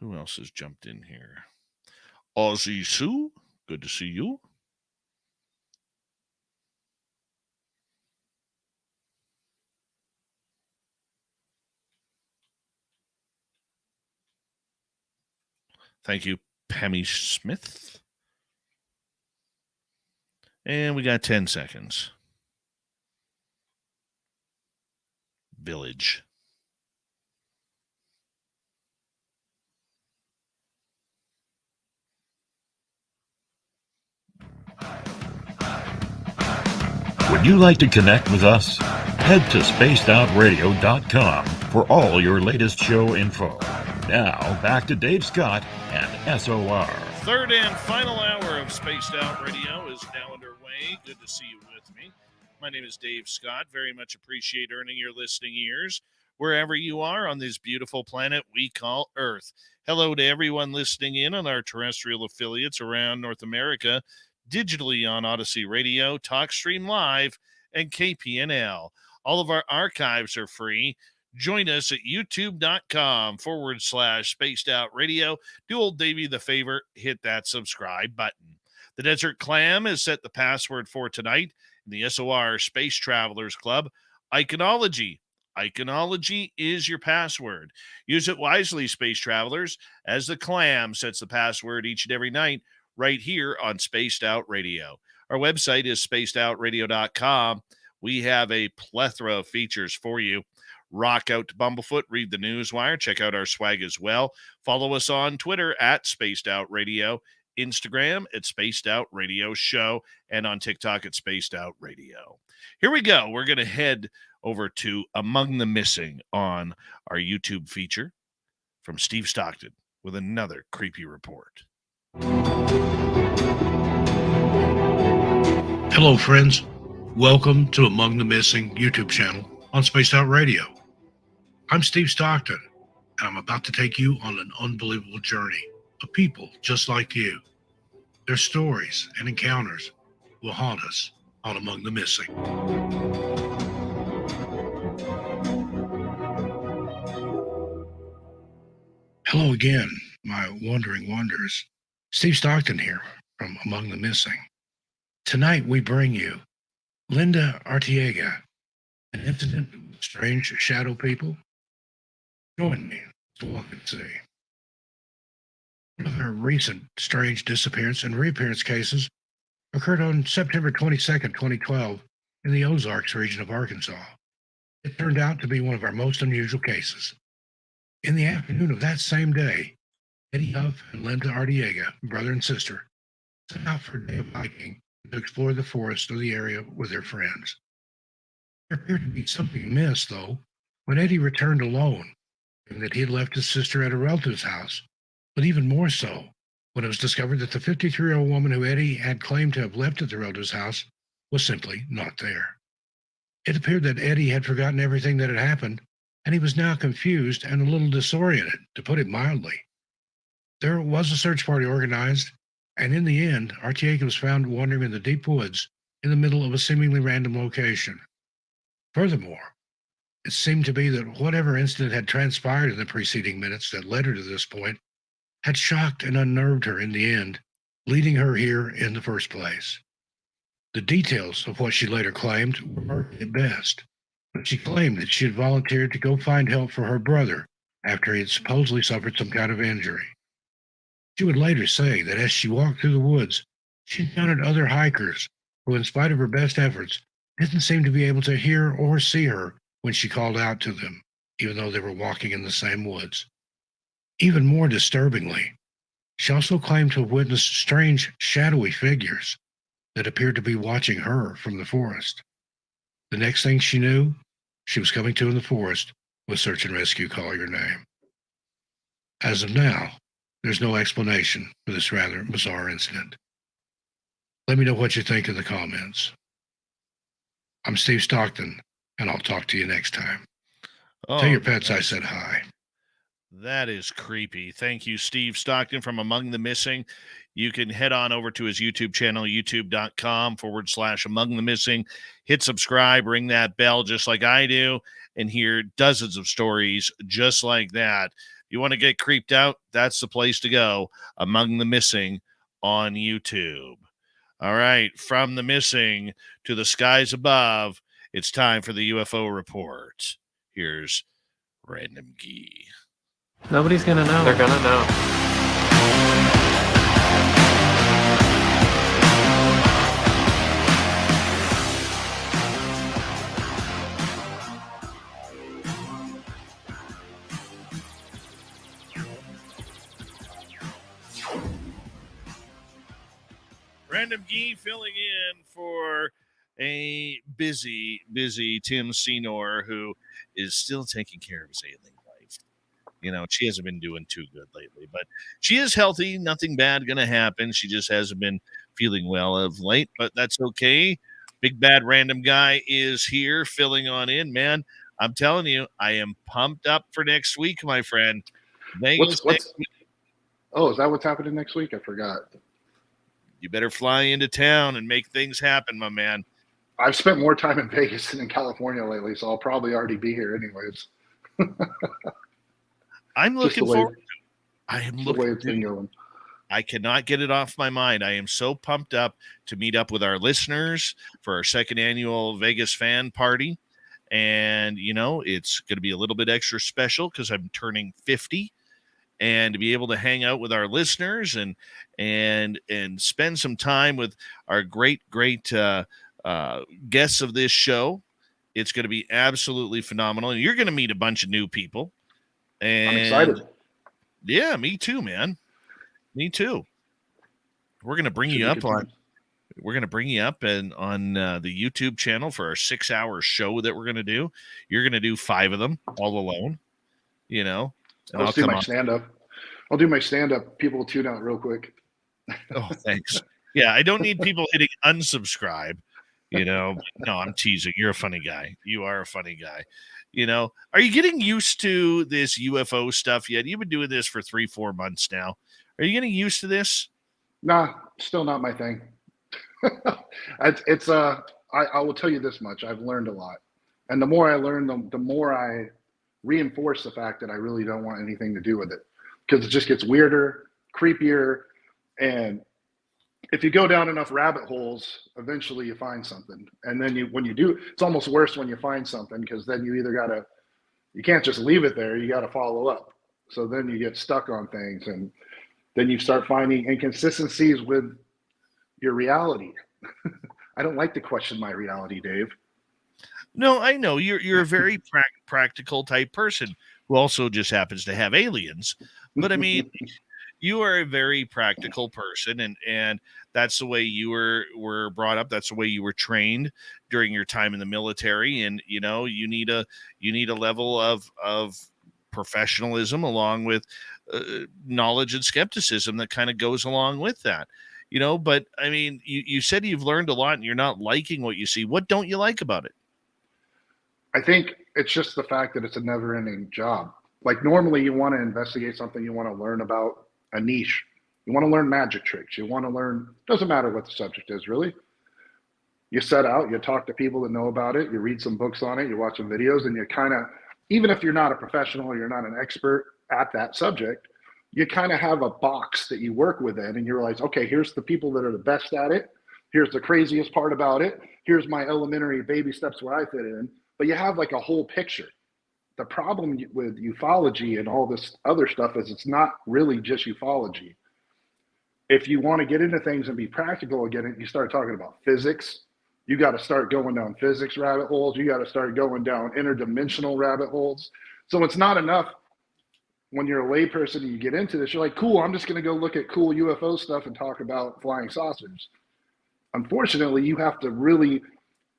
who else has jumped in here? Aussie Sue. Good to see you. Thank you, Pammy Smith. And we got 10 seconds. Village. Would you like to connect with us? Head to spacedoutradio.com for all your latest show info. Now, back to Dave Scott and SOR. Third and final hour of Spaced Out Radio is now underway. Good to see you with me. My name is Dave Scott. Very much appreciate earning your listening ears wherever you are on this beautiful planet we call Earth. Hello to everyone listening in on our terrestrial affiliates around North America, digitally on Odyssey Radio, TalkStream Live, and KPNL. All of our archives are free. Join us at youtube.com/Spaced Out Radio. Do old Davey the favor, hit that subscribe button. The Desert Clam has set the password for tonight in the SOR Space Travelers Club. Iconology. Iconology is your password. Use it wisely, Space Travelers, as the Clam sets the password each and every night right here on Spaced Out Radio. Our website is spacedoutradio.com. We have a plethora of features for you. Rock out to Bumblefoot, read the Newswire, check out our swag as well. Follow us on Twitter at Spaced Out Radio, Instagram at Spaced Out Radio Show, and on TikTok at Spaced Out Radio. Here we go. We're going to head over to Among the Missing on our YouTube feature from Steve Stockton with another creepy report. Hello, friends. Welcome to Among the Missing YouTube channel on Spaced Out Radio. I'm Steve Stockton, and I'm about to take you on an unbelievable journey of people just like you. Their stories and encounters will haunt us on Among the Missing. Hello again, my wandering wanderers. Steve Stockton here from Among the Missing. Tonight we bring you Linda Arteaga, an incident with strange shadow people. Join me to walk and see. One of her recent strange disappearance and reappearance cases occurred on September 22nd, 2012 in the Ozarks region of Arkansas. It turned out to be one of our most unusual cases. In the afternoon of that same day, Eddie Huff and Linda Arteaga, brother and sister, set out for a day of hiking to explore the forest of the area with their friends. There appeared to be something amiss, though, when Eddie returned alone, and that he had left his sister at a relative's house, but even more so when it was discovered that the 53-year-old woman who Eddie had claimed to have left at the relative's house was simply not there. It appeared that Eddie had forgotten everything that had happened, and he was now confused and a little disoriented, to put it mildly. There was a search party organized, and in the end, Arteaga was found wandering in the deep woods in the middle of a seemingly random location. Furthermore, it seemed to be that whatever incident had transpired in the preceding minutes that led her to this point had shocked and unnerved her in the end, leading her here in the first place. The details of what she later claimed were murky at best, but she claimed that she had volunteered to go find help for her brother after he had supposedly suffered some kind of injury. She would later say that as she walked through the woods, she encountered other hikers who, in spite of her best efforts, didn't seem to be able to hear or see her when she called out to them, even though they were walking in the same woods. Even more disturbingly, she also claimed to have witnessed strange, shadowy figures that appeared to be watching her from the forest. The next thing she knew, she was coming to in the forest with search and rescue Call Your Name. As of now, there's no explanation for this rather bizarre incident. Let me know what you think in the comments. I'm Steve Stockton, and I'll talk to you next time. Tell your pets I said hi. That is creepy. Thank you, Steve Stockton from Among the Missing. You can head on over to his YouTube channel, youtube.com/Among the Missing. Hit subscribe, ring that bell just like I do, and hear dozens of stories just like that. You want to get creeped out? That's the place to go. Among the Missing on YouTube. All right, from the missing to the skies above, it's time for the UFO report. Here's Random Gee. Nobody's gonna know. They're gonna know. Random Gee filling in for a busy Tim Senor, who is still taking care of his ailing wife. You know, she hasn't been doing too good lately, but she is healthy. Nothing bad going to happen. She just hasn't been feeling well of late, but that's okay. Big Bad Random Guy is here filling on in, man. I'm telling you, I am pumped up for next week, my friend. Vegas next week. Oh, is that what's happening next week? I forgot. You better fly into town and make things happen, my man. I've spent more time in Vegas than in California lately, so I'll probably already be here anyways. I'm looking forward to it. I am looking the way it's been going. I cannot get it off my mind. I am so pumped up to meet up with our listeners for our second annual Vegas fan party. And, you know, it's going to be a little bit extra special because I'm turning 50. And to be able to hang out with our listeners and spend some time with our great guests of this show, it's going to be absolutely phenomenal. And you're going to meet a bunch of new people. And I'm excited. Yeah, me too, man. Me too. We're going to bring you up on. We're going to bring you up on the YouTube channel for our 6-hour show that we're going to do. You're going to do 5 of them all alone. You know. And I'll do my stand-up. I'll do my stand-up. People will tune out real quick. Oh, thanks. Yeah, I don't need people hitting unsubscribe. You know, no, I'm teasing. You're a funny guy. You are a funny guy. You know, are you getting used to this UFO stuff yet? You've been doing this for 3-4 months now. Are you getting used to this? Nah, still not my thing. I will tell you this much. I've learned a lot. And the more I learn, the more I reinforce the fact that I really don't want anything to do with it, because it just gets weirder, creepier, and if you go down enough rabbit holes, eventually you find something. And then when you do, it's almost worse when you find something, because then you either you can't just leave it there, you got to follow up. So then you get stuck on things, and then you start finding inconsistencies with your reality. I don't like to question my reality, Dave. No, I know you're a very practical type person who also just happens to have aliens. But I mean, you are a very practical person, and that's the way you were brought up. That's the way you were trained during your time in the military. And you know, you need a level of professionalism along with knowledge and skepticism that kind of goes along with that. You know, but I mean, you said you've learned a lot and you're not liking what you see. What don't you like about it? I think it's just the fact that it's a never-ending job. Like normally you want to investigate something, you want to learn about a niche. You want to learn magic tricks. You want to learn, doesn't matter what the subject is really. You set out, you talk to people that know about it, you read some books on it, you watch some videos, and you kind of, even if you're not a professional or you're not an expert at that subject, you kind of have a box that you work within, and you realize, okay, here's the people that are the best at it. Here's the craziest part about it. Here's my elementary baby steps where I fit in. But you have like a whole picture. The problem with ufology and all this other stuff is it's not really just ufology. if you want to get into things and be practical again, you start talking about physics. You got to start going down physics rabbit holes. You got to start going down interdimensional rabbit holes. So it's not enough when you're a layperson and you get into this. You're like, cool, I'm just going to go look at cool UFO stuff and talk about flying saucers. Unfortunately, you have to really,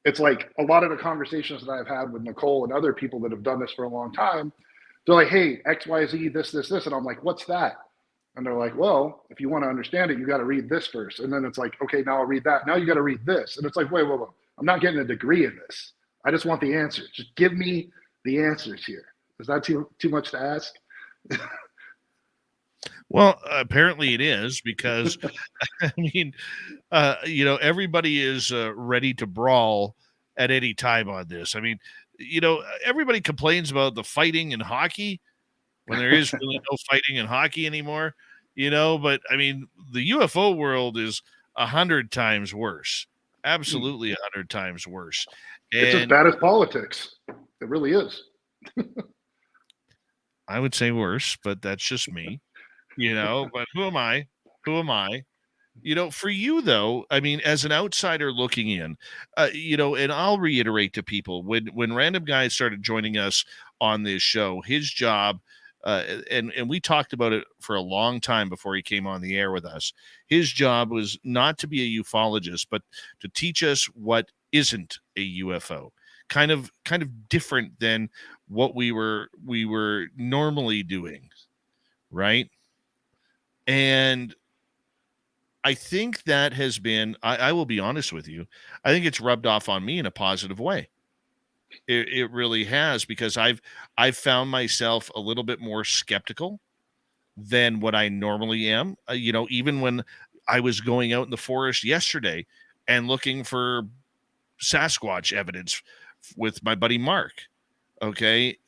it's like a lot of the conversations that I've had with Nicole and other people that have done this for a long time. They're like, hey, X, Y, Z, this. And I'm like, what's that? And they're like, well, if you want to understand it, you got to read this first. And then it's like, okay, now I'll read that. Now you got to read this. And it's like, wait. I'm not getting a degree in this. I just want the answers. Just give me the answers here. Is that too much to ask? Well, apparently it is, because I mean, everybody is ready to brawl at any time on this. I mean, everybody complains about the fighting in hockey when there is really no fighting in hockey anymore, but I mean, the UFO world is 100 times worse. Absolutely 100 times worse. And it's as bad as politics. It really is. I would say worse, but that's just me, but who am I? For you though, I mean, as an outsider looking in, and I'll reiterate to people, when random guys started joining us on this show, his job, and we talked about it for a long time before he came on the air with us. His job was not to be a ufologist, but to teach us what isn't a UFO. Kind of different than what we were normally doing, right? And I think that has been, I will be honest with you, I think it's rubbed off on me in a positive way. It really has, because I've found myself a little bit more skeptical than what I normally am. Even when I was going out in the forest yesterday and looking for Sasquatch evidence with my buddy Mark, okay,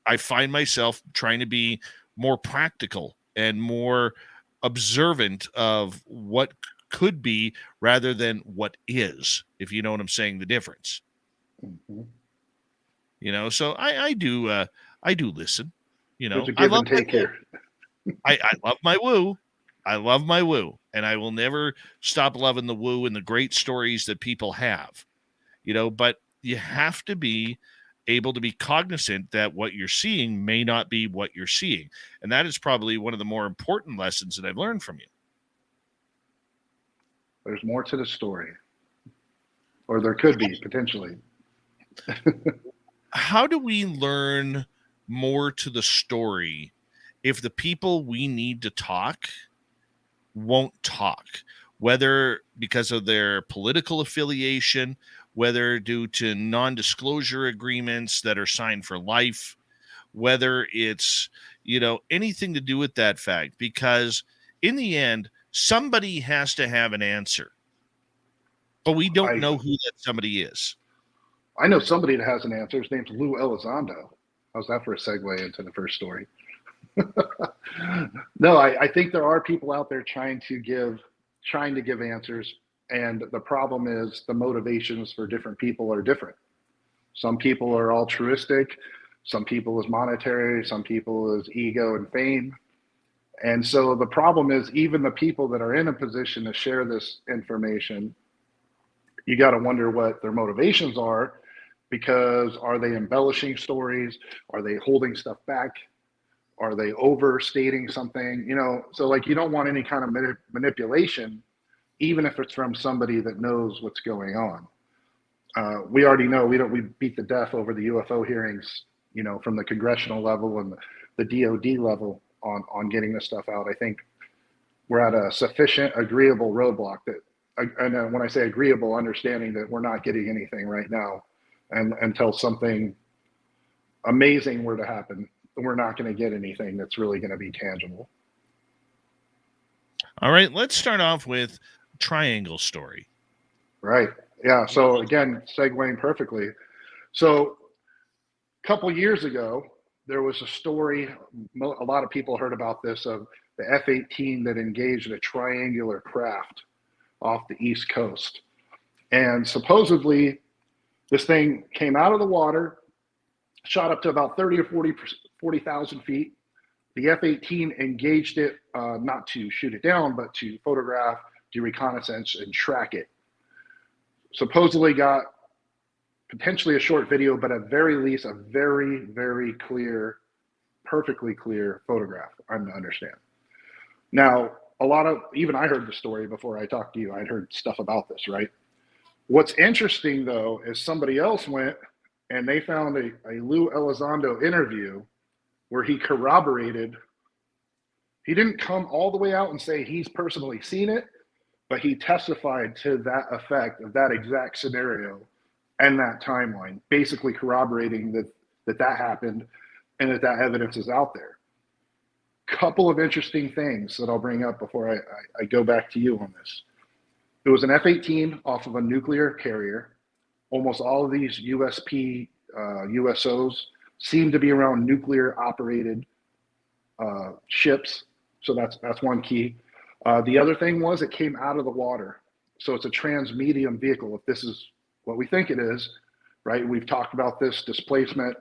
I find myself trying to be more practical and more observant of what could be rather than what is, if you know what I'm saying, the difference. Mm-hmm. So I do listen. There's a give and take here. I love my woo. I love my woo, and I will never stop loving the woo and the great stories that people have. But you have to be able to be cognizant that what you're seeing may not be what you're seeing, and that is probably one of the more important lessons that I've learned from you. There's more to the story, or there could be potentially. How do we learn more to the story if the people we need to talk won't talk, whether because of their political affiliation, whether due to non-disclosure agreements that are signed for life, whether it's, anything to do with that fact? Because in the end, somebody has to have an answer, but we don't know who that somebody is. I know somebody that has an answer. His name's Lou Elizondo. How's that for a segue into the first story? No, I think there are people out there trying to give answers, and the problem is the motivations for different people are different. Some people are altruistic, some people is monetary, some people is ego and fame. And so the problem is, even the people that are in a position to share this information, you got to wonder what their motivations are, because are they embellishing stories? Are they holding stuff back? Are they overstating something? So like, you don't want any kind of manipulation, even if it's from somebody that knows what's going on. We already know we beat the death over the UFO hearings, from the congressional level and the DOD level on getting this stuff out. I think we're at a sufficient agreeable roadblock that, and when I say agreeable, understanding that we're not getting anything right now, and until something amazing were to happen, we're not going to get anything that's really going to be tangible. All right, let's start off with triangle story. Right. Yeah. So again, segueing perfectly. So a couple years ago, there was a story, a lot of people heard about this, of the F-18 that engaged a triangular craft off the East Coast. And supposedly this thing came out of the water, shot up to about 30 or 40,000 feet, the F-18 engaged it not to shoot it down, but to photograph, do reconnaissance, and track it. Supposedly got potentially a short video, but at very least a very, very clear, perfectly clear photograph, I'm to understand. Now, even I heard the story before I talked to you. I'd heard stuff about this, right? What's interesting, though, is somebody else went and they found a Lou Elizondo interview where he corroborated. He didn't come all the way out and say he's personally seen it, but he testified to that effect of that exact scenario and that timeline, basically corroborating that happened and that evidence is out there. Couple of interesting things that I'll bring up before I go back to you on this. It was an F-18 off of a nuclear carrier. Almost all of these USOs seem to be around nuclear operated ships. So that's one key. The other thing was it came out of the water. So it's a transmedium vehicle, if this is what we think it is, right? We've talked about this displacement,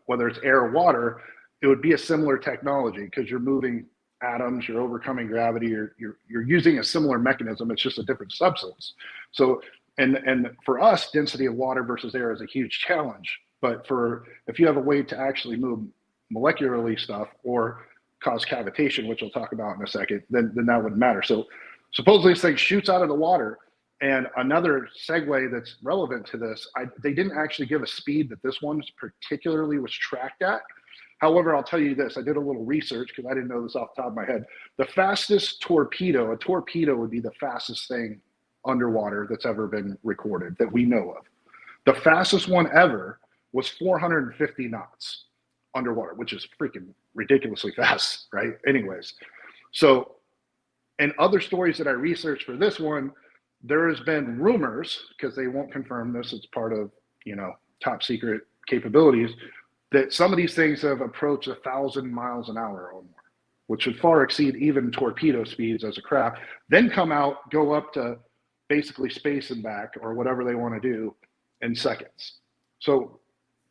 whether it's air or water, it would be a similar technology because you're moving atoms, you're overcoming gravity, you're using a similar mechanism, it's just a different substance. So, and for us, density of water versus air is a huge challenge. But if you have a way to actually move molecularly stuff or cause cavitation, which we'll talk about in a second, then that wouldn't matter. So supposedly this thing shoots out of the water. And another segue that's relevant to this, they didn't actually give a speed that this one particularly was tracked at. However, I'll tell you this, I did a little research because I didn't know this off the top of my head. The fastest torpedo, a torpedo would be the fastest thing underwater that's ever been recorded that we know of. The fastest one ever was 450 knots underwater, which is freaking ridiculously fast, right? Anyways, so in other stories that I researched for this one, there has been rumors, because they won't confirm this, it's part of, top secret capabilities, that some of these things have approached 1,000 miles an hour or more, which would far exceed even torpedo speeds as a craft, then come out, go up to basically space and back or whatever they want to do in seconds. So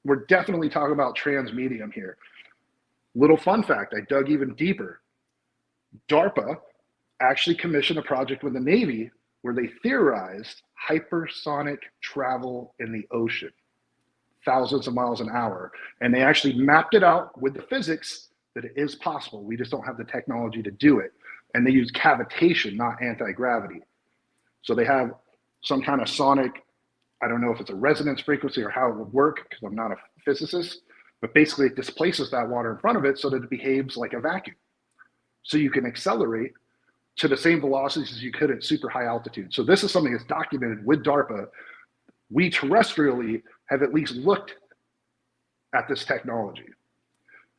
we're definitely talking about transmedium here. Little fun fact, I dug even deeper. DARPA actually commissioned a project with the Navy where they theorized hypersonic travel in the ocean, thousands of miles an hour. And they actually mapped it out with the physics that it is possible. We just don't have the technology to do it. And they use cavitation, not anti-gravity. So they have some kind of sonic, I don't know if it's a resonance frequency or how it would work because I'm not a physicist, but basically it displaces that water in front of it so that it behaves like a vacuum. So you can accelerate to the same velocities as you could at super high altitude. So this is something that's documented with DARPA. We terrestrially have at least looked at this technology.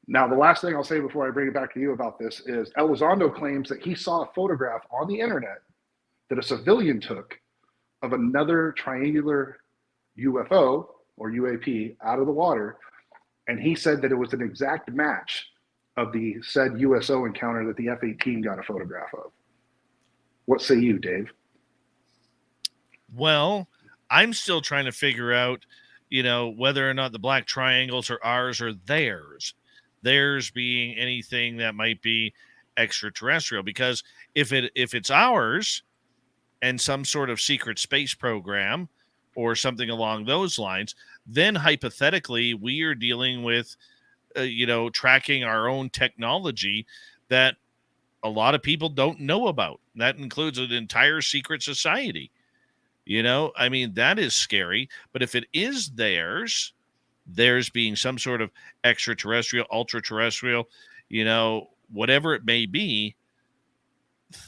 Now, the last thing I'll say before I bring it back to you about this is Elizondo claims that he saw a photograph on the internet that a civilian took of another triangular UFO or UAP out of the water. And he said that it was an exact match of the said USO encounter that the F-18 got a photograph of. What say you, Dave? Well, I'm still trying to figure out, whether or not the black triangles are ours or theirs. Theirs being anything that might be extraterrestrial. Because if it's ours and some sort of secret space program or something along those lines, then hypothetically we are dealing with, tracking our own technology that a lot of people don't know about. That includes an entire secret society. That is scary. But if it is theirs being some sort of extraterrestrial, ultra-terrestrial, whatever it may be,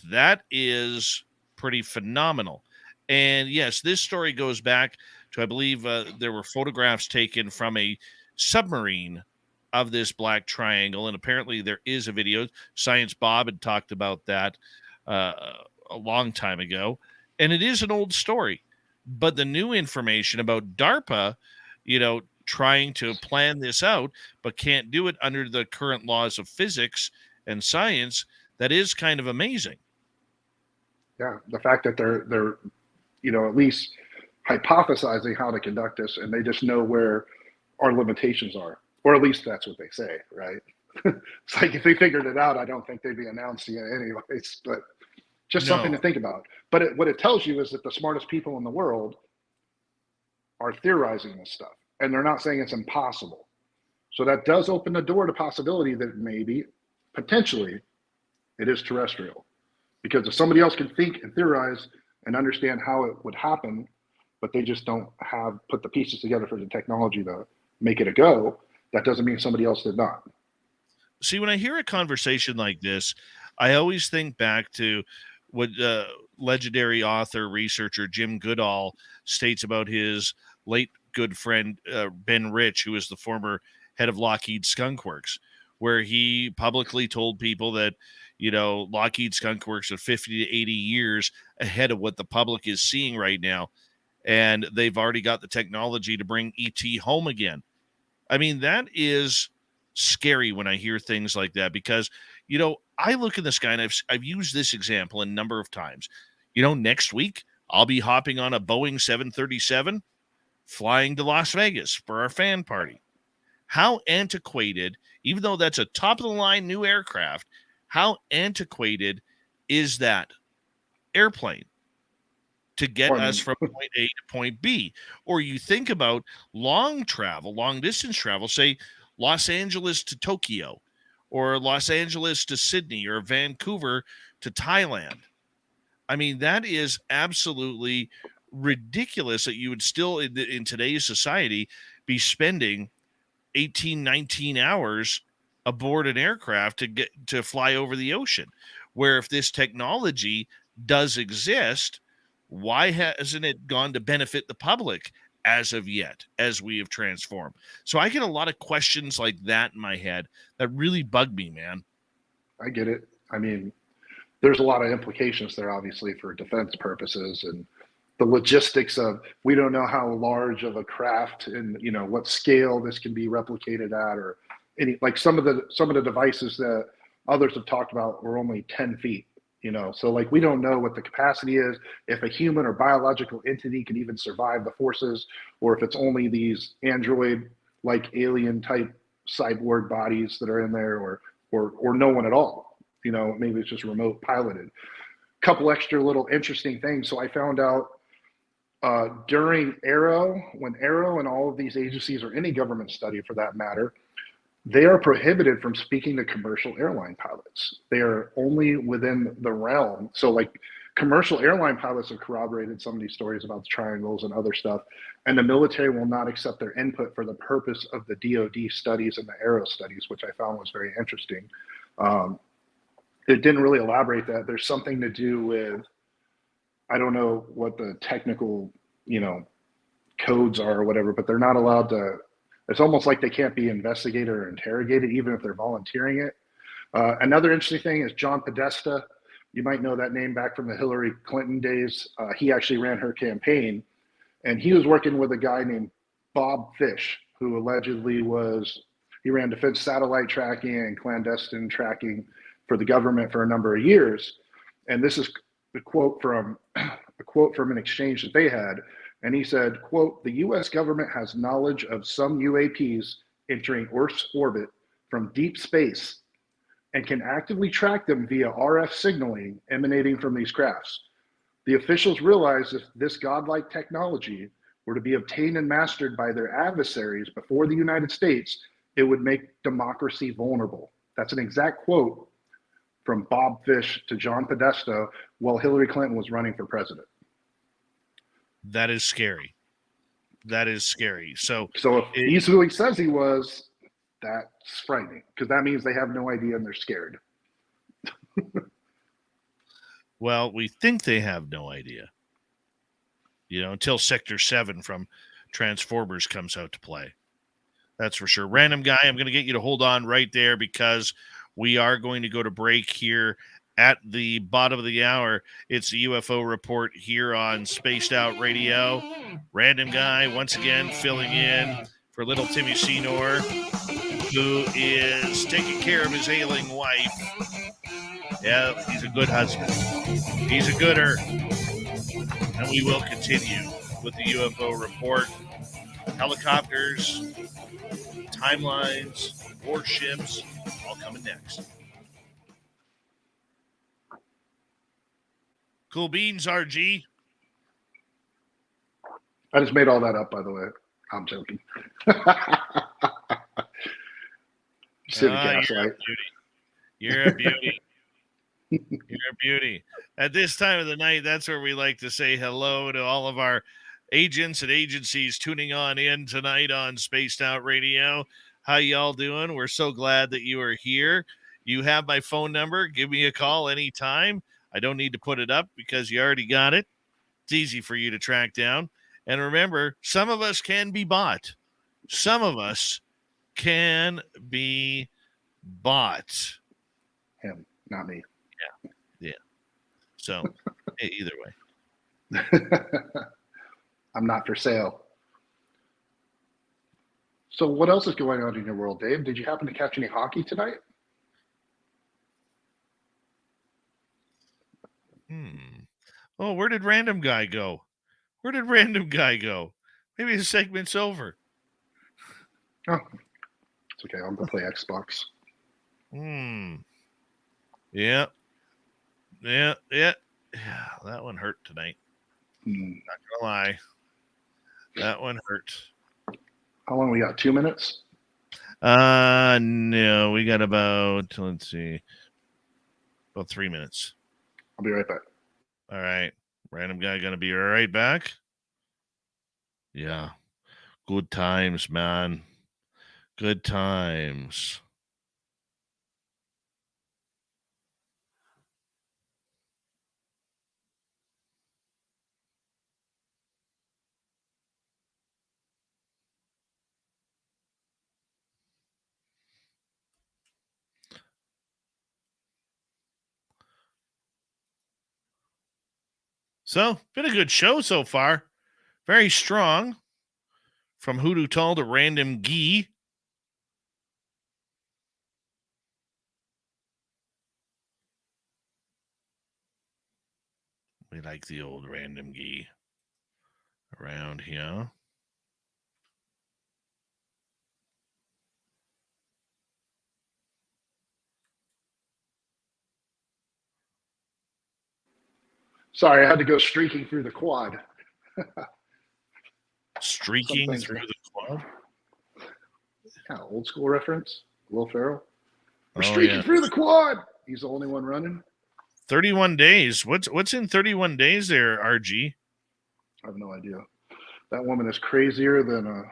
that is pretty phenomenal. And yes, this story goes back to, I believe, there were photographs taken from a submarine of this black triangle, and apparently there is a video. Science Bob had talked about that a long time ago, and it is an old story. But the new information about DARPA, trying to plan this out, but can't do it under the current laws of physics and science, that is kind of amazing. Yeah, the fact that they're at least hypothesizing how to conduct this, and they just know where our limitations are, or at least that's what they say, right? It's like if they figured it out, I don't think they'd be announcing it anyways. But just something to think about. But what it tells you is that the smartest people in the world are theorizing this stuff, and they're not saying it's impossible. So that does open the door to possibility that maybe, potentially, it is terrestrial. Because if somebody else can think and theorize and understand how it would happen, but they just don't have put the pieces together for the technology to make it a go, that doesn't mean somebody else did not. See, when I hear a conversation like this, I always think back to what legendary author, researcher Jim Goodall states about his late good friend, Ben Rich, who is the former head of Lockheed Skunk Works, where he publicly told people that, Lockheed Skunk Works are 50 to 80 years ahead of what the public is seeing right now. And they've already got the technology to bring ET home again. I mean, that is scary when I hear things like that, because, I look in the sky, and I've used this example a number of times. Next week, I'll be hopping on a Boeing 737 flying to Las Vegas for our fan party. How antiquated, even though that's a top-of-the-line new aircraft, how antiquated is that airplane to get us from point A to point B? Or you think about long distance travel, say Los Angeles to Tokyo, or Los Angeles to Sydney, or Vancouver to Thailand. I mean, that is absolutely ridiculous that you would still, in today's society, be spending 18, 19 hours aboard an aircraft to fly over the ocean. Where if this technology does exist, why hasn't it gone to benefit the public as of yet, as we have transformed? So I get a lot of questions like that in my head that really bug me, man. I get it. I mean, there's a lot of implications there, obviously, for defense purposes, and the logistics of, we don't know how large of a craft and, what scale this can be replicated at, or any, like some of the devices that others have talked about were only 10 feet. So like, we don't know what the capacity is, if a human or biological entity can even survive the forces, or if it's only these android like alien type cyborg bodies that are in there, or no one at all. Maybe it's just remote piloted. Couple extra little interesting things. So I found out during when Aero and all of these agencies, or any government study for that matter, they are prohibited from speaking to commercial airline pilots. They are only within the realm. So like, commercial airline pilots have corroborated some of these stories about the triangles and other stuff, and the military will not accept their input for the purpose of the DoD studies and the Aero studies, which I found was very interesting. It didn't really elaborate that. There's something to do with, I don't know what the technical, codes are or whatever, but they're not allowed to. It's almost like they can't be investigated or interrogated, even if they're volunteering it. Another interesting thing is John Podesta. You might know that name back from the Hillary Clinton days. He actually ran her campaign, and he was working with a guy named Bob Fish, who allegedly he ran defense satellite tracking and clandestine tracking for the government for a number of years. And this is a quote from an exchange that they had. And he said, quote, "The U.S. government has knowledge of some UAPs entering Earth's orbit from deep space and can actively track them via RF signaling emanating from these crafts. The officials realized if this godlike technology were to be obtained and mastered by their adversaries before the United States, it would make democracy vulnerable." That's an exact quote from Bob Fish to John Podesta while Hillary Clinton was running for president. That is scary. That is scary. So if he's who he says he was, that's frightening, because that means they have no idea and they're scared. Well, we think they have no idea, until Sector 7 from Transformers comes out to play. That's for sure. Random guy, I'm going to get you to hold on right there, because we are going to go to break here at the bottom of the hour. It's the UFO Report here on Spaced Out Radio. Random guy, once again, filling in for little Timmy Senor, who is taking care of his ailing wife. Yeah, he's a good husband. He's a gooder. And we will continue with the UFO Report. Helicopters, timelines, warships, all next. Cool beans, RG. I just made all that up, by the way. I'm joking. City Gaslight. You're a beauty. You're a beauty. At this time of the night, that's where we like to say hello to all of our agents and agencies tuning on in tonight on Spaced Out Radio. How y'all doing? We're so glad that you are here. You have my phone number. Give me a call anytime. I don't need to put it up because you already got it. It's easy for you to track down. And remember, some of us can be bought. Some of us can be bought. Him, not me. Yeah. So, either way. I'm not for sale. So what else is going on in your world, Dave? Did you happen to catch any hockey tonight? Oh, where did Random Guy go? Maybe his segment's over. Oh, it's okay. I'll go play Xbox. Yeah. That one hurt tonight. Not gonna lie. That one hurt. How long we got? 2 minutes? No, we got about 3 minutes. I'll be right back. All right. Random Guy gonna be right back. Yeah. Good times, man. Good times. So, been a good show so far. Very strong. From Hoodoo Tall to Random Gee. We like the old Random Gee around here. Sorry, I had to go streaking through the quad. Streaking through the quad? Kind of old school reference. Will Ferrell. We're Oh, streaking yeah. through the quad. He's the only one running. 31 days. What's in 31 days there, RG? I have no idea. That woman is crazier than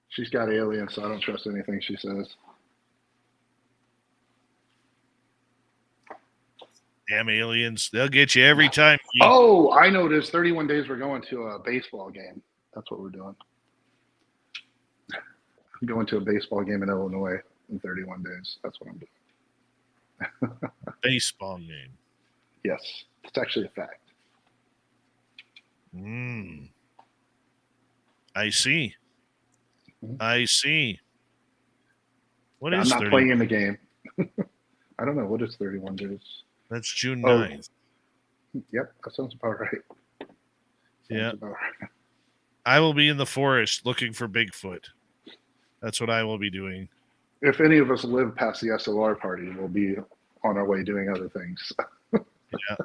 she's got aliens, so I don't trust anything she says. Damn aliens. They'll get you every time. Oh, I know it is. 31 days we're going to a baseball game. That's what we're doing. I'm going to a baseball game in Illinois in 31 days. That's what I'm doing. Baseball game. Yes. It's actually a fact. I see. I see. What I'm is not 30? playing in the game. I don't know. What is 31 days? That's June 9th. Yep. That sounds about right. About right. I will be in the forest looking for Bigfoot. That's what I will be doing. If any of us live past the SLR party, we'll be on our way doing other things. Yeah.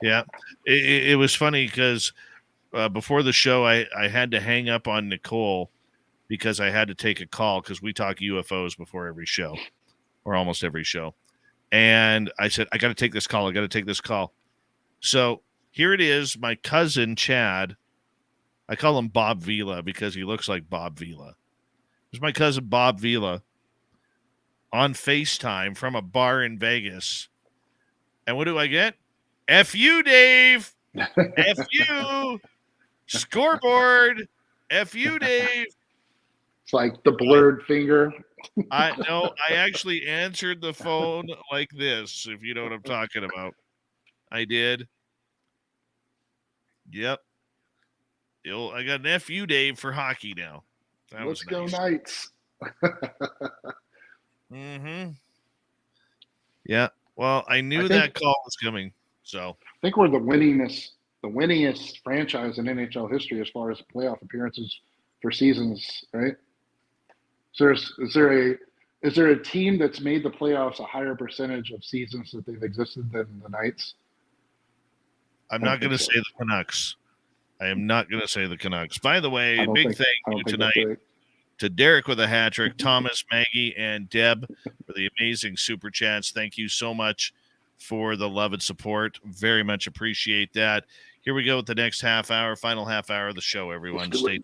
Yeah. It was funny because before the show, I had to hang up on Nicole because I had to take a call because we talk UFOs before every show or almost every show. And I said, I got to take this call. So here it is. My cousin, Chad, I call him Bob Vila because he looks like Bob Vila. It's my cousin, Bob Vila, on FaceTime from a bar in Vegas. And what do I get? F you, Dave. F you. Scoreboard. F you, Dave. It's like the blurred finger. I actually answered the phone like this, if you know what I'm talking about. I did. Yep. I got an FU Dave for hockey now. Let's go Knights. Mm-hmm. Yeah. Well, I knew that call was coming. So I think we're the winningest the winningest franchise in NHL history as far as playoff appearances for seasons, right? So is there a team that's made the playoffs a higher percentage of seasons that they've existed than the Knights? I'm not going to say the Canucks. I am not going to say the Canucks. By the way, big thank you tonight to Derek with a hat trick, Thomas, Maggie, and Deb for the amazing super chats. Thank you so much for the love and support. Very much appreciate that. Here we go with the next half hour, final half hour of the show, everyone. Stay.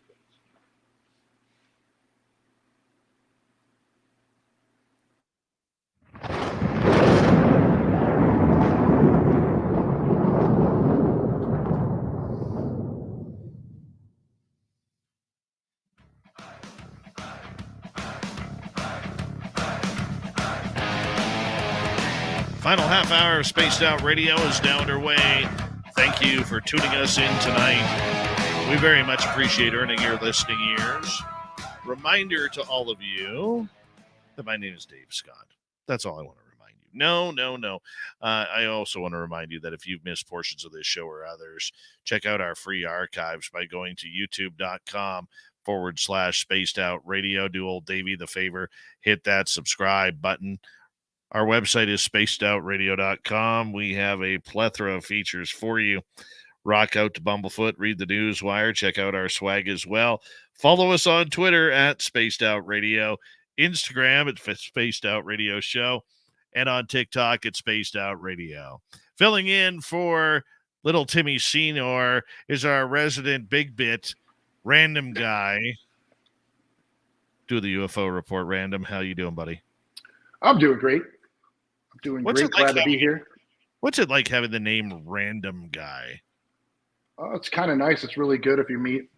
Final half hour of Spaced Out Radio is now underway. Thank you for tuning us in tonight. We very much appreciate earning your listening ears. Reminder to all of you that my name is Dave Scott. That's all I want to remind you. No. I also want to remind you that if you've missed portions of this show or others, check out our free archives by going to youtube.com/Spaced Out Radio. Do old Davey the favor, hit that subscribe button. Our website is spacedoutradio.com. We have a plethora of features for you. Rock out to Bumblefoot, read the news wire, check out our swag as well. Follow us on Twitter at Spaced Out Radio, Instagram at Spaced Out Radio Show, and on TikTok at Spaced Out Radio. Filling in for little Timmy Senor is our resident big bit random guy. Do the UFO report, Random. How you doing, buddy? I'm doing great. Glad to be here. What's it like having the name Random Guy? It's kind of nice. It's really good if you meet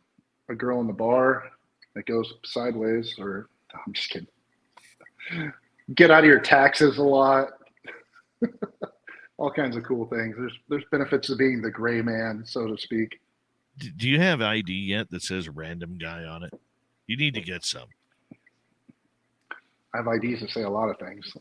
a girl in the bar that goes sideways, or I'm just kidding. Get out of your taxes a lot. All kinds of cool things. There's benefits to being the gray man, so to speak. Do you have ID yet that says Random Guy on it? You need to get some. I have IDs that say a lot of things.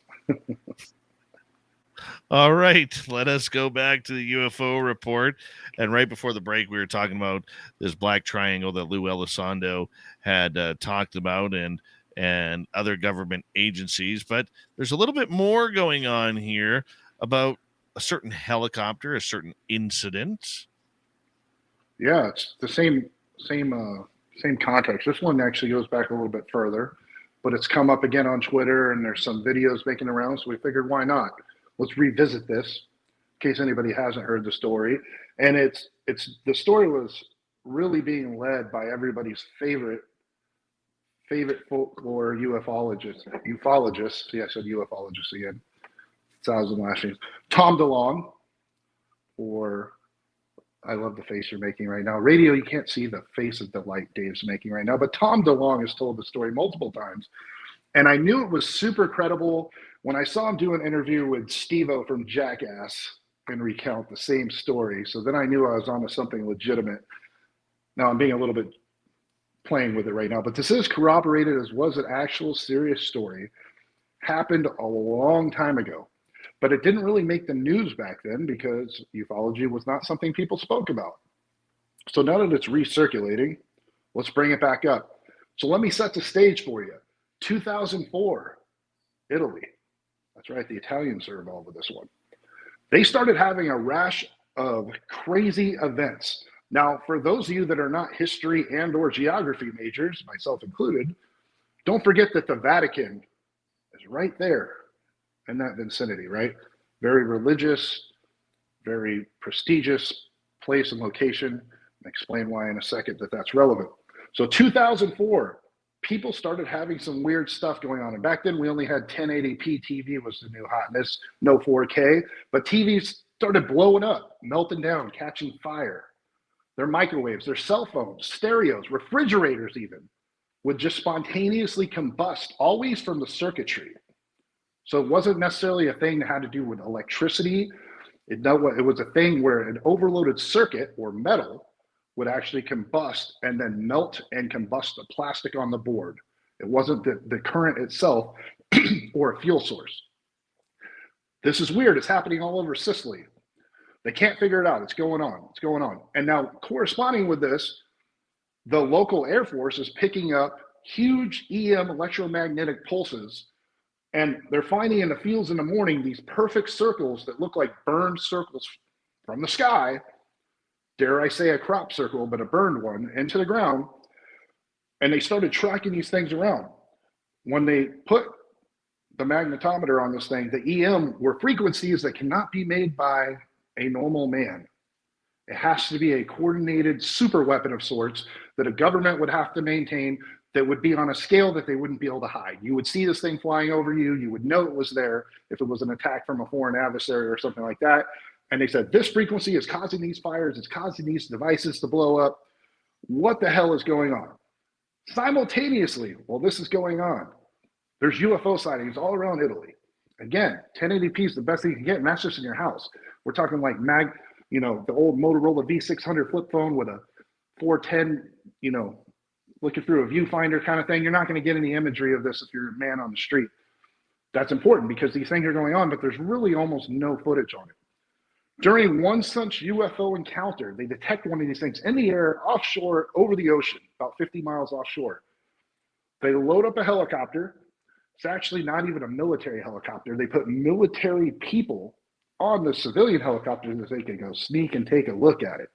All right, let us go back to the UFO report. And right before the break, we were talking about this black triangle that Lou Elizondo had talked about and other government agencies. But there's a little bit more going on here about a certain helicopter, a certain incident. Yeah, it's the same context. This one actually goes back a little bit further, but it's come up again on Twitter, and there's some videos making around, so we figured, why not? Let's revisit this in case anybody hasn't heard the story. And it's the story was really being led by everybody's favorite folklore ufologist. See, I said ufologist again. It's thousand last names. Tom DeLonge, or I love the face you're making right now. Radio, you can't see the face of delight Dave's making right now, but Tom DeLonge has told the story multiple times. And I knew it was super credible when I saw him do an interview with Steve-O from Jackass and recount the same story. So then I knew I was onto something legitimate. Now I'm being a little bit playing with it right now, but this is corroborated as was an actual serious story. Happened a long time ago, but it didn't really make the news back then because ufology was not something people spoke about. So now that it's recirculating, let's bring it back up. So let me set the stage for you. 2004, Italy. That's right, the Italians are involved with this one. They started having a rash of crazy events. Now, for those of you that are not history and or geography majors, myself included, don't forget that the Vatican is right there in that vicinity, right? Very religious, very prestigious place and location. I'll explain why in a second that's relevant. So 2004, people started having some weird stuff going on. And back then we only had 1080p TV was the new hotness, no 4K, but TVs started blowing up, melting down, catching fire. Their microwaves, their cell phones, stereos, refrigerators even would just spontaneously combust, always from the circuitry. So it wasn't necessarily a thing that had to do with electricity. It was a thing where an overloaded circuit or metal would actually combust and then melt and combust the plastic on the board. It wasn't the current itself or a fuel source. This is weird. It's happening all over Sicily. They can't figure it out. It's going on. It's going on. And now, corresponding with this, the local Air Force is picking up huge EM electromagnetic pulses, and they're finding in the fields in the morning these perfect circles that look like burned circles from the sky. Dare I say a crop circle, but a burned one into the ground. And they started tracking these things around. When they put the magnetometer on this thing, the EM were frequencies that cannot be made by a normal man. It has to be a coordinated super weapon of sorts that a government would have to maintain, that would be on a scale that they wouldn't be able to hide. You would see this thing flying over you. You would know it was there if it was an attack from a foreign adversary or something like that. And they said, this frequency is causing these fires. It's causing these devices to blow up. What the hell is going on? Simultaneously, while this is going on, there's UFO sightings all around Italy. Again, 1080p is the best thing you can get, and that's just in your house. We're talking like the old Motorola V600 flip phone with a 410, looking through a viewfinder kind of thing. You're not going to get any imagery of this if you're a man on the street. That's important because these things are going on, but there's really almost no footage on it. During one such UFO encounter, they detect one of these things in the air, offshore, over the ocean, about 50 miles offshore. They load up a helicopter. It's actually not even a military helicopter. They put military people on the civilian helicopter so they can go sneak and take a look at it.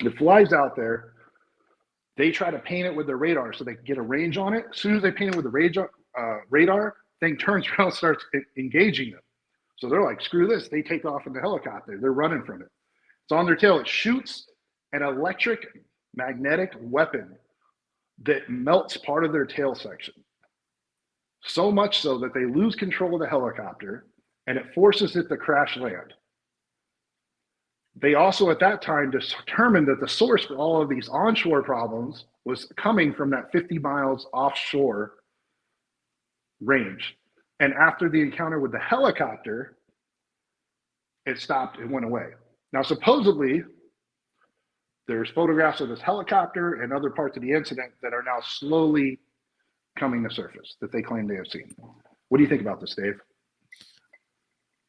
It flies out there. They try to paint it with their radar so they can get a range on it. As soon as they paint it with the radar, thing turns around and starts engaging them. So they're like, screw this. They take off in the helicopter. They're running from it. It's on their tail. It shoots an electric magnetic weapon that melts part of their tail section. So much so that they lose control of the helicopter and it forces it to crash land. They also at that time determined that the source for all of these onshore problems was coming from that 50 miles offshore range. And after the encounter with the helicopter, it stopped, it went away. Now, supposedly, there's photographs of this helicopter and other parts of the incident that are now slowly coming to surface that they claim they have seen. What do you think about this, Dave?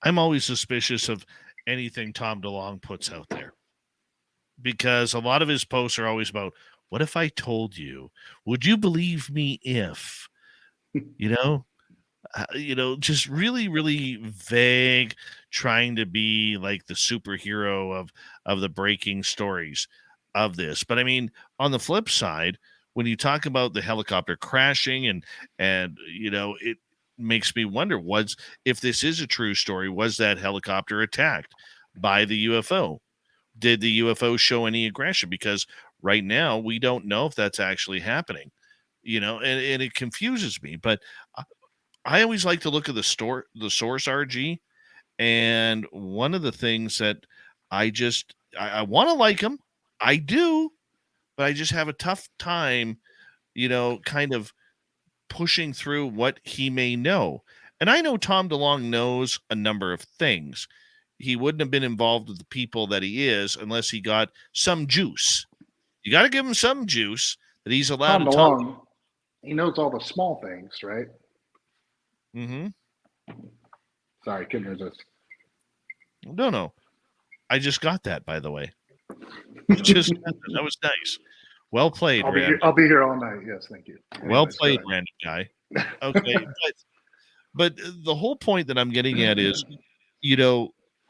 I'm always suspicious of anything Tom DeLonge puts out there, because a lot of his posts are always about, what if I told you? Would you believe me if, just really, really vague, trying to be like the superhero of the breaking stories of this. But I mean, on the flip side, when you talk about the helicopter crashing and it makes me wonder, if this is a true story, was that helicopter attacked by the UFO? Did the UFO show any aggression? Because right now we don't know if that's actually happening, and it confuses me. But I always like to look at the source RG, and one of the things that I want to like him, I do, but I just have a tough time, kind of pushing through what he may know. And I know Tom DeLonge knows a number of things. He wouldn't have been involved with the people that he is unless he got some juice. You got to give him some juice that he's allowed Tom to talk. DeLonge, he knows all the small things, right? Mm-hmm. Sorry, couldn't resist. No. I just got that, by the way. That was nice. Well played, I'll be here all night. Yes, thank you. Well played, random guy. Okay, but the whole point that I'm getting at is,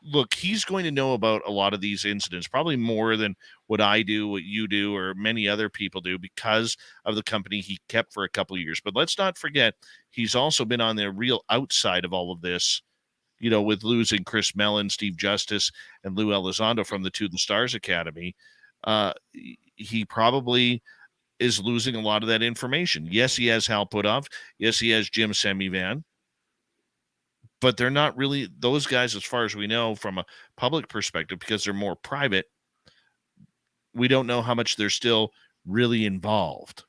look, he's going to know about a lot of these incidents, probably more than what I do, what you do, or many other people do, because of the company he kept for a couple of years. But let's not forget, he's also been on the real outside of all of this, with losing Chris Mellon, Steve Justice, and Lou Elizondo from the To the Stars Academy. He probably is losing a lot of that information. Yes, he has Hal Puthoff. Yes, he has Jim Semivan. But they're not really those guys, as far as we know, from a public perspective, because they're more private. We don't know how much they're still really involved.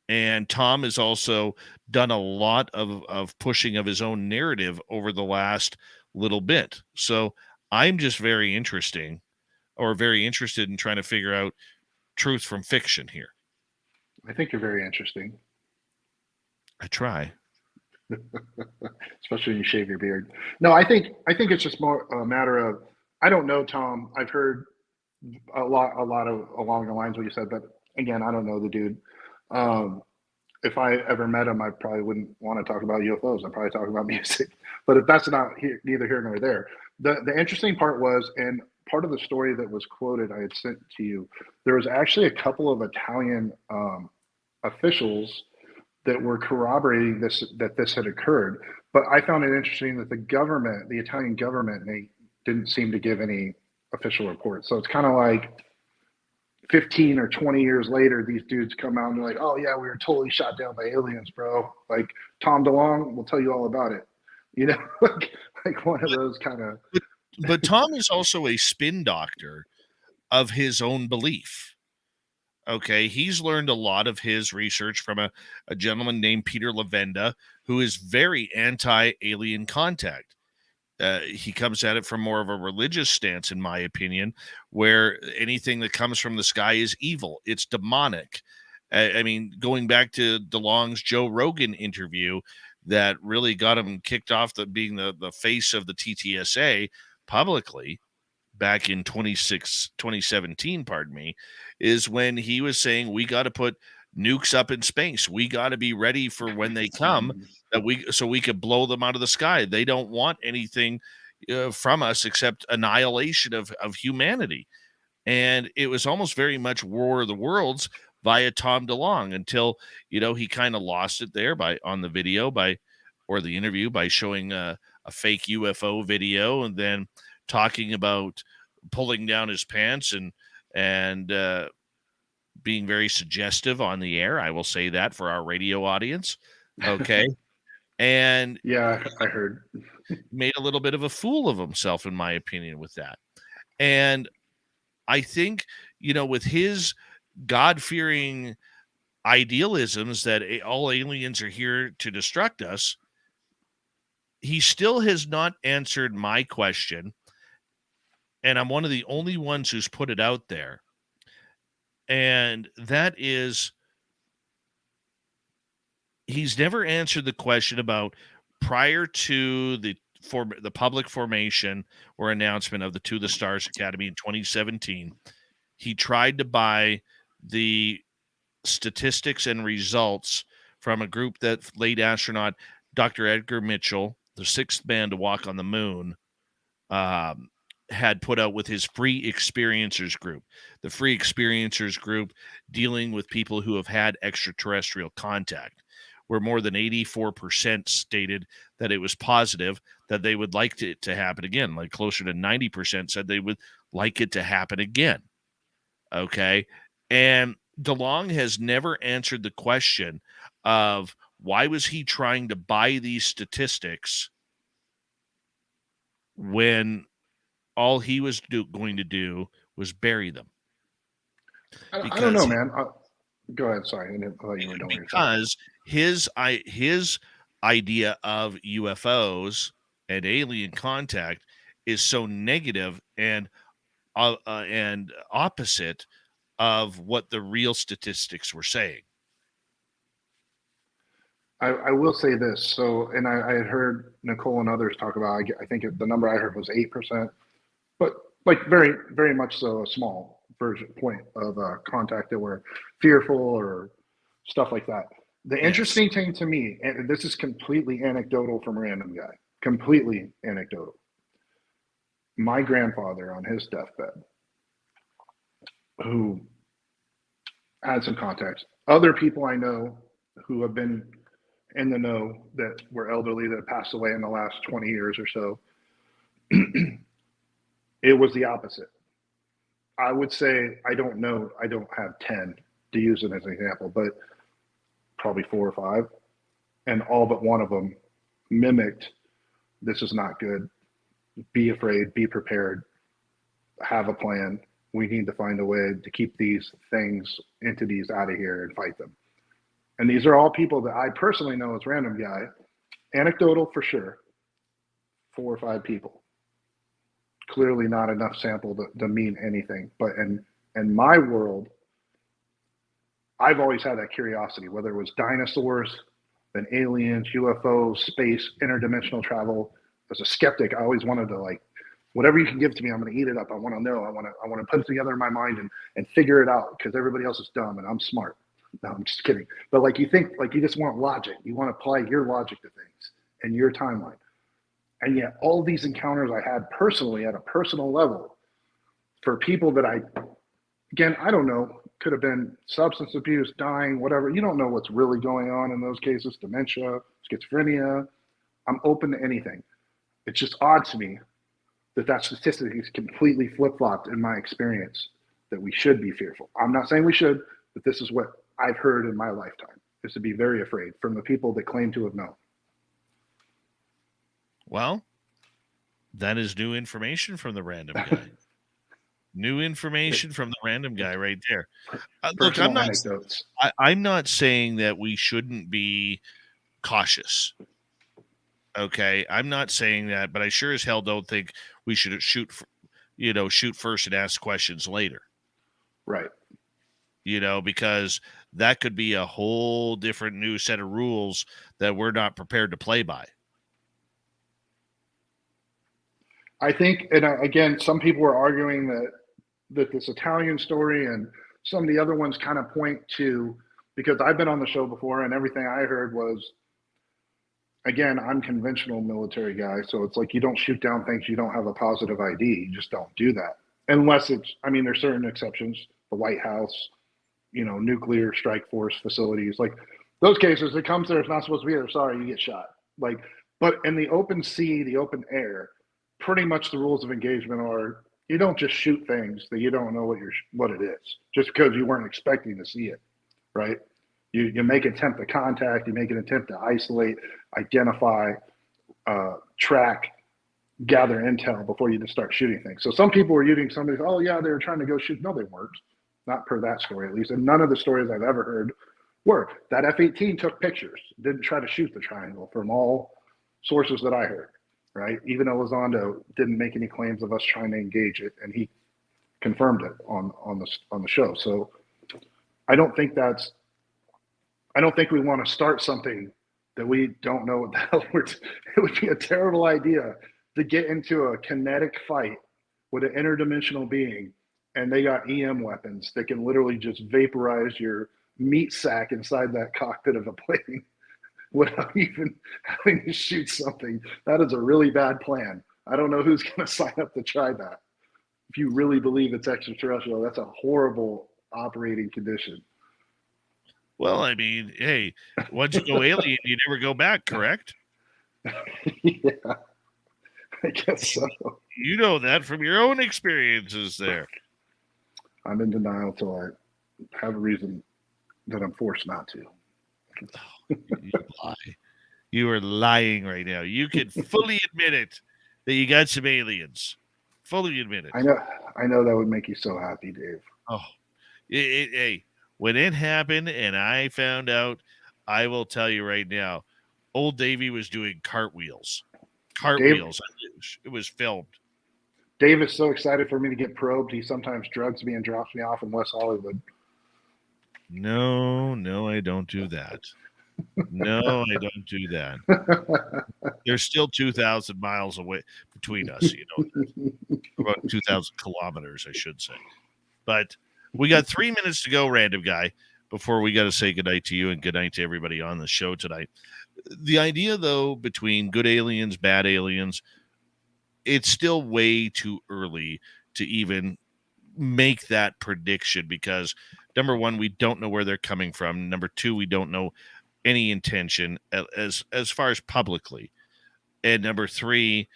And Tom has also done a lot of pushing of his own narrative over the last little bit. So I'm just very interested in trying to figure out truth from fiction here. I think you're very interesting. I try. Especially when you shave your beard. No, I think it's just more a matter of I don't know, Tom. I've heard a lot of along the lines what you said, but again, I don't know the dude. If I ever met him, I probably wouldn't want to talk about UFOs. I'd probably talk about music. But if that's not neither here nor there, the interesting part was, and part of the story that was quoted, I had sent to you, there was actually a couple of Italian officials that were corroborating that this had occurred. But I found it interesting that the Italian government, they didn't seem to give any official reports. So it's kind of like 15 or 20 years later, these dudes come out and they're like, oh yeah, we were totally shot down by aliens, bro. Like Tom DeLonge will tell you all about it. You know, like one of those kind of. But Tom is also a spin doctor of his own belief. Okay, he's learned a lot of his research from a gentleman named Peter Lavenda, who is very anti-alien contact. He comes at it from more of a religious stance, in my opinion, where anything that comes from the sky is evil. It's demonic. I mean, going back to DeLonge's Joe Rogan interview that really got him kicked off being the face of the TTSA publicly back in 2017, pardon me, is when he was saying we got to put nukes up in space. We got to be ready for when they come, so we could blow them out of the sky. They don't want anything from us except annihilation of humanity. And it was almost very much War of the Worlds via Tom DeLonge until, he kind of lost it there on the video or the interview by showing a fake UFO video and then talking about pulling down his pants and being very suggestive on the air. I will say that for our radio audience. Okay. And yeah, I heard. Made a little bit of a fool of himself, in my opinion, with that. And I think, with his God-fearing idealisms that all aliens are here to destruct us, he still has not answered my question. And I'm one of the only ones who's put it out there. And that is, he's never answered the question about prior to the public formation or announcement of the To the Stars Academy in 2017, he tried to buy the statistics and results from a group that late astronaut Dr. Edgar Mitchell, the sixth man to walk on the moon, had put out with his Free Experiencers group. The Free Experiencers group dealing with people who have had extraterrestrial contact, where more than 84% stated that it was positive, that they would like it to happen again. Like closer to 90% said they would like it to happen again. Okay. And DeLonge has never answered the question of why was he trying to buy these statistics when all he was going to do was bury them. I don't know, man. Go ahead. Sorry, I didn't thought you were doing because his idea of UFOs and alien contact is so negative and opposite of what the real statistics were saying. I will say this. So, and I had heard Nicole and others talk about, I think the number I heard was 8%, but like very, very much so a small point of contact that were fearful or stuff like that. The interesting thing to me, and this is completely anecdotal from a random guy, completely anecdotal. My grandfather on his deathbed, who had some contacts, other people I know who have been in the know that were elderly that passed away in the last 20 years or so, it was the opposite. I would say, I don't know, I don't have 10 to use it as an example, but probably 4 or 5. And all but one of them mimicked, this is not good. Be afraid, be prepared, have a plan. We need to find a way to keep these entities out of here and fight them. And these are all people that I personally know as random guy, anecdotal for sure, 4 or 5 people. Clearly not enough sample to mean anything. But in my world, I've always had that curiosity, whether it was dinosaurs, then aliens, UFOs, space, interdimensional travel. As a skeptic, I always wanted to Whatever you can give to me, I'm going to eat it up. I want to know. I want to put it together in my mind and figure it out because everybody else is dumb and I'm smart. No, I'm just kidding. But like you think, like you just want logic. You want to apply your logic to things and your timeline. And yet all these encounters I had personally at a personal level for people that again, I don't know, could have been substance abuse, dying, whatever. You don't know what's really going on in those cases, dementia, schizophrenia. I'm open to anything. It's just odd to me that statistic is completely flip-flopped in my experience, that we should be fearful. I'm not saying we should, but this is what I've heard in my lifetime, is to be very afraid from the people that claim to have known. Well, that is new information from the random guy. New information from the random guy right there. Look, I'm not saying that we shouldn't be cautious. Okay, I'm not saying that, but I sure as hell don't think we should shoot first and ask questions later. Right. Because that could be a whole different new set of rules that we're not prepared to play by. I think, and again, some people are arguing that this Italian story and some of the other ones kind of point to, because I've been on the show before and everything I heard was, again, I'm conventional military guy. So it's like, you don't shoot down things you don't have a positive ID. You just don't do that. Unless there's certain exceptions, the White House, nuclear strike force facilities, like those cases, it comes there, it's not supposed to be there. Sorry, you get shot. But in the open sea, the open air, pretty much the rules of engagement are, you don't just shoot things that you don't know what it is, just because you weren't expecting to see it, right? You make an attempt to contact, you make an attempt to isolate, identify, track, gather intel before you just start shooting things. So some people were using somebody, oh yeah, they were trying to go shoot. No, they weren't. Not per that story, at least. And none of the stories I've ever heard were. That F-18 took pictures, didn't try to shoot the triangle from all sources that I heard, right? Even Elizondo didn't make any claims of us trying to engage it, and he confirmed it on the show. So I don't think we want to start something that we don't know what the hell it would be a terrible idea to get into a kinetic fight with an interdimensional being, and they got EM weapons that can literally just vaporize your meat sack inside that cockpit of a plane without even having to shoot something. That is a really bad plan. I don't know who's going to sign up to try that. If you really believe it's extraterrestrial, that's a horrible operating condition. Well, I mean, hey, once you go alien, you never go back, correct? Yeah, I guess so. You know that from your own experiences there. I'm in denial till I have a reason that I'm forced not to. You lie. You are lying right now. You can fully admit it that you got some aliens. Fully admit it. I know that would make you so happy, Dave. Oh, hey, when it happened and I found out, I will tell you right now, old Davey was doing cartwheels. It was filmed. Dave is so excited for me to get probed. He sometimes drugs me and drops me off in West Hollywood. No, I don't do that. No, I don't do that. There's still 2,000 miles away between us, about 2,000 kilometers, I should say. But we got 3 minutes to go, random guy, before we got to say goodnight to you and goodnight to everybody on the show tonight. The idea, though, between good aliens, bad aliens, it's still way too early to even make that prediction because, number one, we don't know where they're coming from. Number two, we don't know any intention as far as publicly. And number three,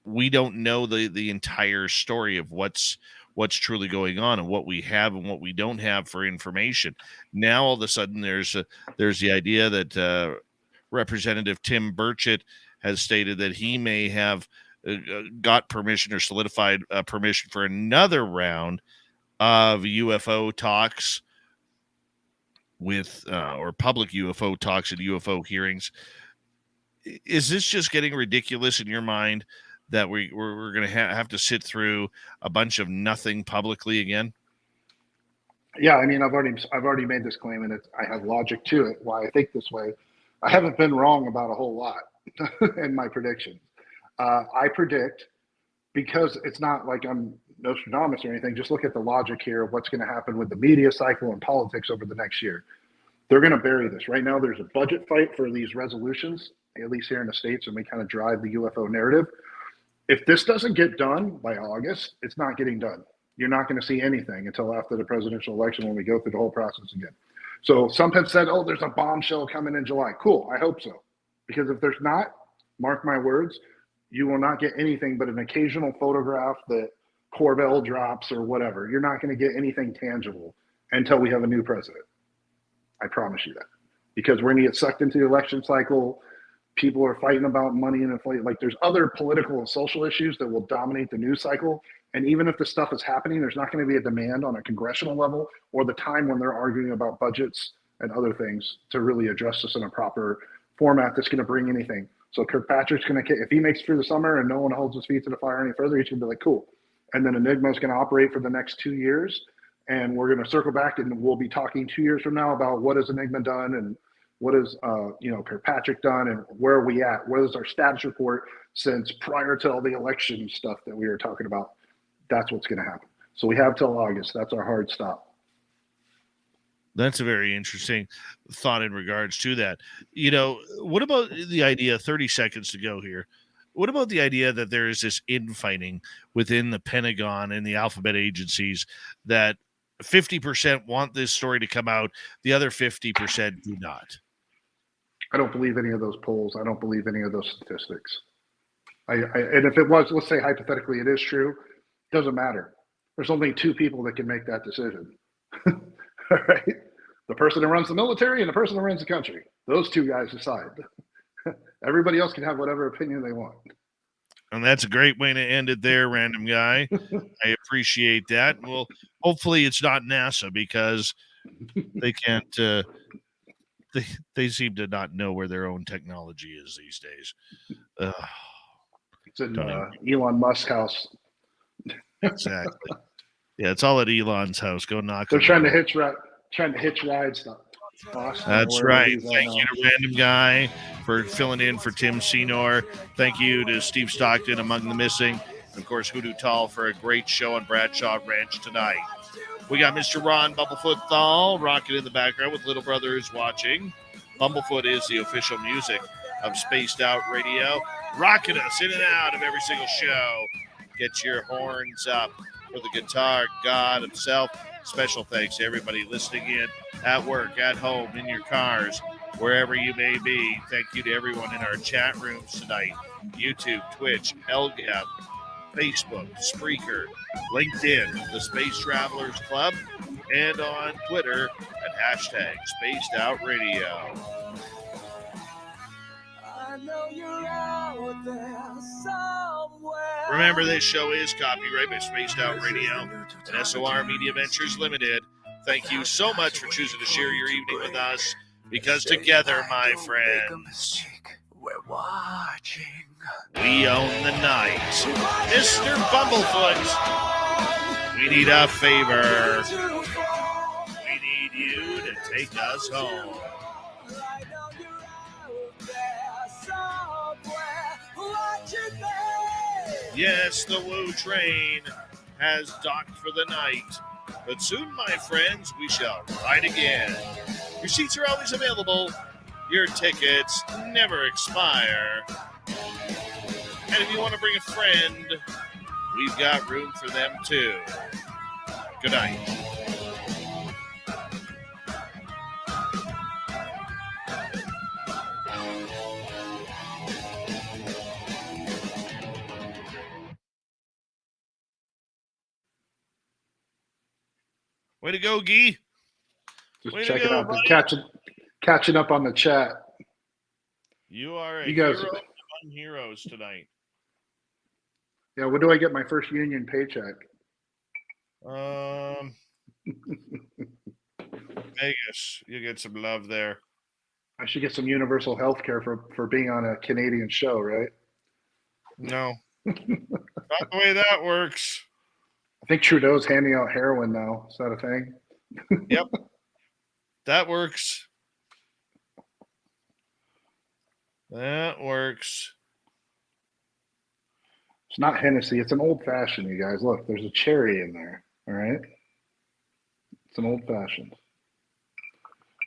we don't know the entire story of what's truly going on and what we have and what we don't have for information. Now, all of a sudden, there's the idea that Representative Tim Burchett has stated that he may have got permission or solidified permission for another round of UFO talks with or public UFO talks and UFO hearings. Is this just getting ridiculous in your mind that we're going to have to sit through a bunch of nothing publicly again? Yeah, I mean, I've already made this claim, and I have logic to it. Why I think this way. I haven't been wrong about a whole lot in my predictions. I predict because it's not like I'm Nostradamus or anything. Just look at the logic here of what's going to happen with the media cycle and politics over the next year. They're going to bury this. Right now, there's a budget fight for these resolutions, at least here in the States, and we kind of drive the UFO narrative. If this doesn't get done by August, it's not getting done. You're not going to see anything until after the presidential election when we go through the whole process again. So some have said, oh, there's a bombshell coming in July. Cool. I hope so. Because if there's not, mark my words, you will not get anything but an occasional photograph that Corvell drops or whatever. You're not going to get anything tangible until we have a new president. I promise you that. Because we're going to get sucked into the election cycle. People are fighting about money and inflation. Like there's other political and social issues that will dominate the news cycle. And even if the stuff is happening, there's not going to be a demand on a congressional level or the time when they're arguing about budgets and other things to really address this in a proper format that's going to bring anything. So Kirkpatrick's going to, if he makes it through the summer and no one holds his feet to the fire any further, he's going to be like, cool. And then Enigma's going to operate for the next 2 years. And we're going to circle back and we'll be talking 2 years from now about what has Enigma done and what has Kirkpatrick done and where are we at? What is our status report since prior to all the election stuff that we were talking about? That's what's going to happen. So we have till August. That's our hard stop. That's a very interesting thought in regards to that. What about the idea, 30 seconds to go here. What about the idea that there is this infighting within the Pentagon and the alphabet agencies that 50% want this story to come out, the other 50% do not? I don't believe any of those polls. I don't believe any of those statistics. And if it was, let's say hypothetically it is true, it doesn't matter. There's only two people that can make that decision. All right? The person that runs the military and the person that runs the country. Those two guys decide. Everybody else can have whatever opinion they want. And that's a great way to end it there, random guy. I appreciate that. Well, hopefully it's not NASA because they can't they seem to not know where their own technology is these days. It's in Elon Musk's house. Exactly. Yeah, it's all at Elon's house. Go knock. They're trying to hitch ride stuff. That's right. Thank you to Random Guy for filling in for Tim Senor. Thank you to Steve Stockton, Among the Missing. And of course, Hoodoo Tall for a great show on Bradshaw Ranch tonight. We got Mr. Ron Bumblefoot Thal rocking in the background with Little Brother is watching. Bumblefoot is the official music of Spaced Out Radio, rocking us in and out of every single show. Get your horns up for the guitar god himself. Special thanks to everybody listening in at work, at home, in your cars, wherever you may be. Thank you to everyone in our chat rooms tonight. YouTube, Twitch, LGAP, Facebook, Spreaker, LinkedIn, the Space Travelers Club, and on Twitter at hashtag Spaced Out Radio. Remember, this show is copyright by Spaced Out Radio and SOR Media Ventures Limited. Thank you so much for choosing to share your evening with us, because together, my friends, we're watching. We own the night. Mr. Bumblefoot, we need a favor. We need you to take us home. Yes, the Woo train has docked for the night, but soon, my friends, we shall ride again. Your seats are always available. Your tickets never expire. And if you want to bring a friend, we've got room for them too. Good night. Way to go, Guy. Just checking out, catching up on the chat. You are a hero among heroes tonight. Yeah, when do I get my first union paycheck? Vegas, you get some love there. I should get some universal health care for being on a Canadian show, right? No. Not the way that works. I think Trudeau's handing out heroin now. Is that a thing? Yep. That works. That works. It's not Hennessy. It's an old fashioned, you guys. Look, there's a cherry in there. All right. It's an old fashioned.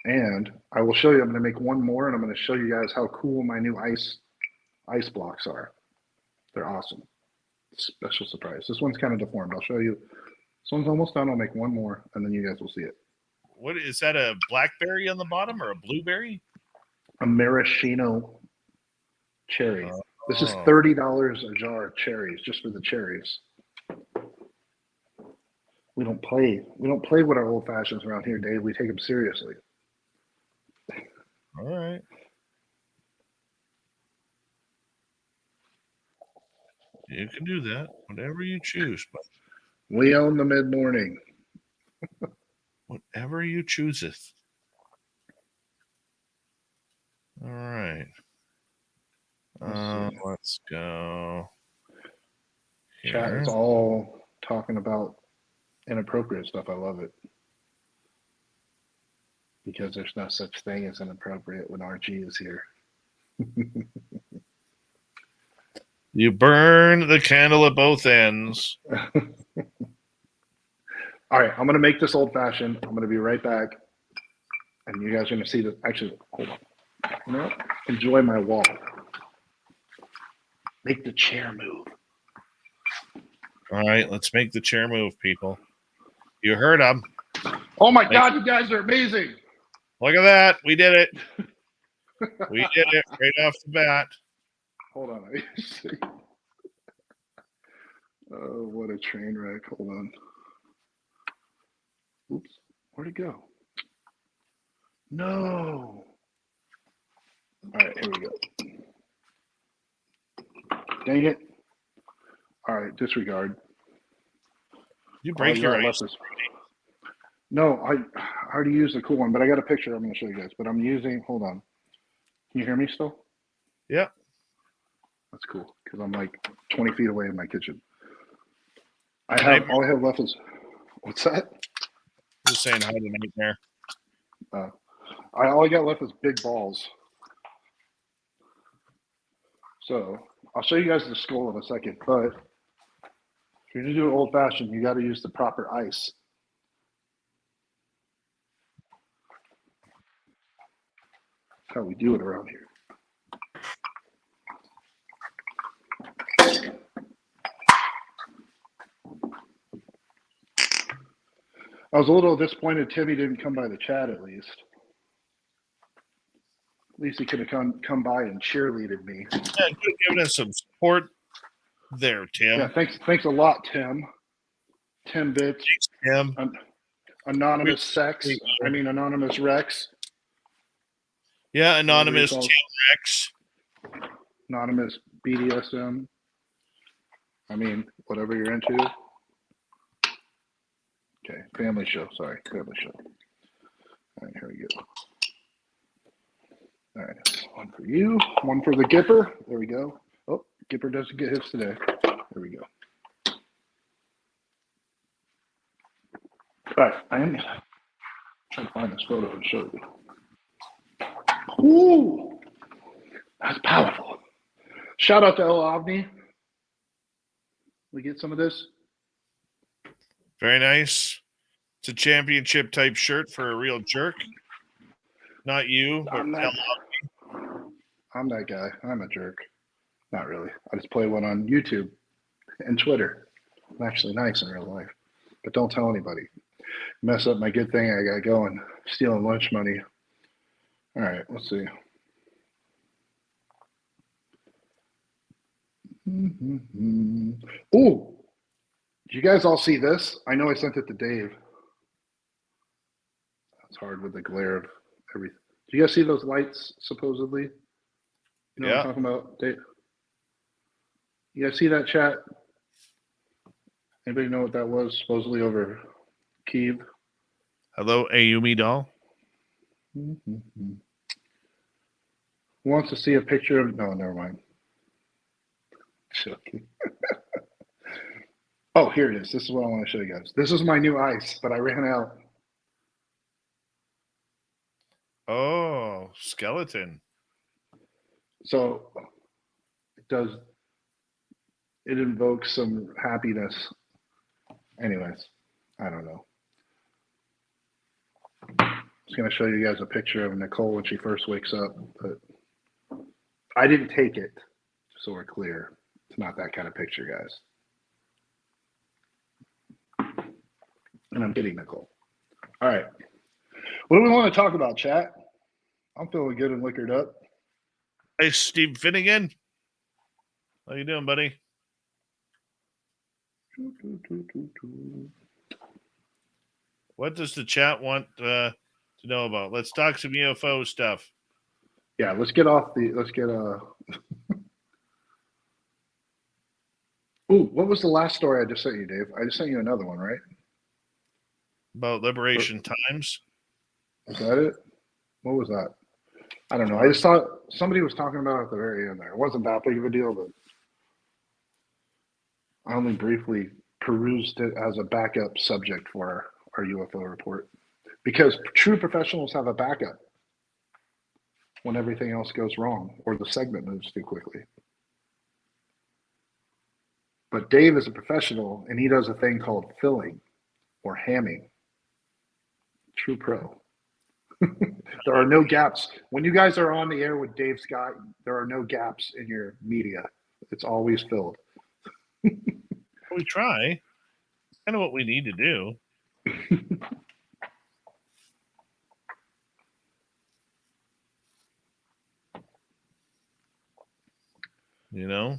And I will show you, I'm going to make one more, and I'm going to show you guys how cool my new ice blocks are. They're awesome. Special surprise. This one's kind of deformed. I'll show you. This one's almost done. I'll make one more, and then you guys will see it. What is that? A blackberry on the bottom or a blueberry? A maraschino cherry. This is Oh. $30 a jar of cherries, just for the cherries. We don't play with our old fashions around here, Dave. We take them seriously. All right. You can do that. Whatever you choose, but We own the mid-morning. whatever you chooseth. All right. Let's go. Chat Here. is all talking about inappropriate stuff. I love it. Because there's no such thing as inappropriate when RG is here. You burn the candle at both ends. All right, I'm going to make this old-fashioned. I'm going to be right back. And you guys are going to see this. Actually, hold on. You know what? Enjoy my wall. Make the chair move. All right, let's make the chair move, people. You heard him. Oh my God, you guys are amazing. Look at that. We did it. We did it right off the bat. Hold on. Oh, what a train wreck. Hold on. Oops. Where'd it go? No. All right, here we go. Dang it. All right, disregard. You break your ice. No, I already used the cool one, but I got a picture I'm going to show you guys. But I'm using, hold on. Can you hear me still? Yeah. That's cool, because I'm like 20 feet away in my kitchen. All I have left is, what's that? Just saying hi to Nightmare. All I got left is big balls. So I'll show you guys the skull in a second, but if you're going to do it old fashioned, you got to use the proper ice. That's how we do it around here. I was a little disappointed Timmy didn't come by the chat at least. At least he could have come by and cheerleaded me. Yeah, you could have given us some support there, Tim. Yeah, thanks a lot, Tim. Tim Bits. Thanks, Tim. Anonymous Sex. I mean, Anonymous Rex. Yeah, Anonymous T-Rex. Anonymous BDSM. I mean, whatever you're into. Okay, family show. Sorry, family show. All right, here we go. All right, one for you, one for the Gipper. There we go. Oh, Gipper doesn't get his today. There we go. All right, I am gonna try to find this photo and show you. Ooh, that's powerful. Shout out to El Ovni. We get some of this. Very nice. It's a championship type shirt for a real jerk. Not you, but I'm that guy. I'm a jerk. Not really. I just play one on YouTube and Twitter. I'm actually nice in real life. But don't tell anybody. Mess up my good thing I got going. Stealing lunch money. All right, let's see. Ooh. Did you guys all see this? I know I sent it to Dave. It's hard with the glare of everything. Do you guys see those lights, supposedly? You know what I'm talking about, Dave? You guys see that, chat? Anybody know what that was, supposedly over Kyiv? Hello, Ayumi doll. Who wants to see a picture of... No, never mind. Oh, here it is. This is what I want to show you guys. This is my new ice, but I ran out. Oh, skeleton. So it does it invokes some happiness. Anyways, I don't know. Just going to show you guys a picture of Nicole when she first wakes up, but I didn't take it, so we're clear. It's not that kind of picture, guys. And I'm kidding, Nicole. All right. What do we want to talk about, chat? I'm feeling good and liquored up. Hey, Steve Finnegan. How you doing, buddy? What does the chat want to know about? Let's talk some UFO stuff. Yeah, let's get Ooh, what was the last story I just sent you, Dave? I just sent you another one, right? About Liberation Times. Was that it? What was that? I don't know. I just thought somebody was talking about it at the very end there. It wasn't that big of a deal, but I only briefly perused it as a backup subject for our UFO report. Because true professionals have a backup when everything else goes wrong or the segment moves too quickly. But Dave is a professional and he does a thing called filling or hamming. True pro. There are no gaps. When you guys are on the air with Dave Scott, there are no gaps in your media. It's always filled. We try. Kind of what we need to do. You know?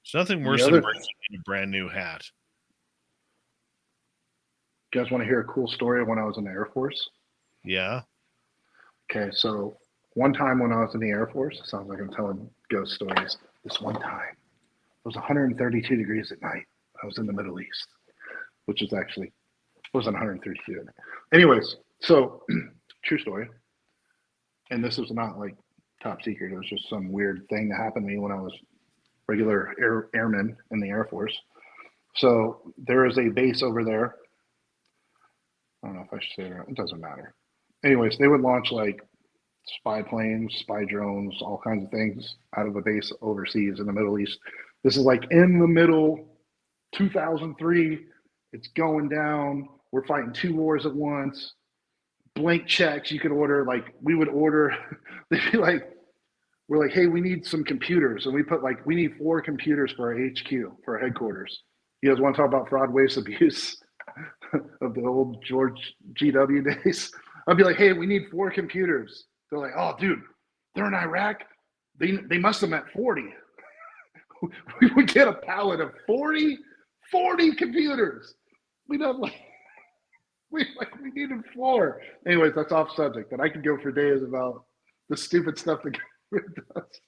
There's nothing worse than bringing a brand new hat. You guys want to hear a cool story of when I was in the Air Force? Yeah. Okay, so one time when I was in the Air Force, it sounds like I'm telling ghost stories. This one time, it was 132 degrees at night. I was in the Middle East, which is actually, wasn't 132. Anyways, so true story. And this was not like top secret. It was just some weird thing that happened to me when I was regular airman in the Air Force. So there is a base over there. I don't know if I should say it. It doesn't matter. Anyways, they would launch like spy planes, spy drones, all kinds of things out of a base overseas in the Middle East. This is like in the middle, 2003. It's going down. We're fighting two wars at once. Blank checks you could order. Like we would order, they'd be like, we're like, hey, we need some computers. And we put like, we need 4 computers for our HQ, for our headquarters. You guys want to talk about fraud, waste, abuse of the old George GW days? I'd be like, hey, we need 4 computers. They're like, oh, dude, they're in Iraq. They must have meant 40. We would get a pallet of 40 computers. We'd have like, we needed 4. Anyways, that's off subject, but I could go for days about the stupid stuff the government does.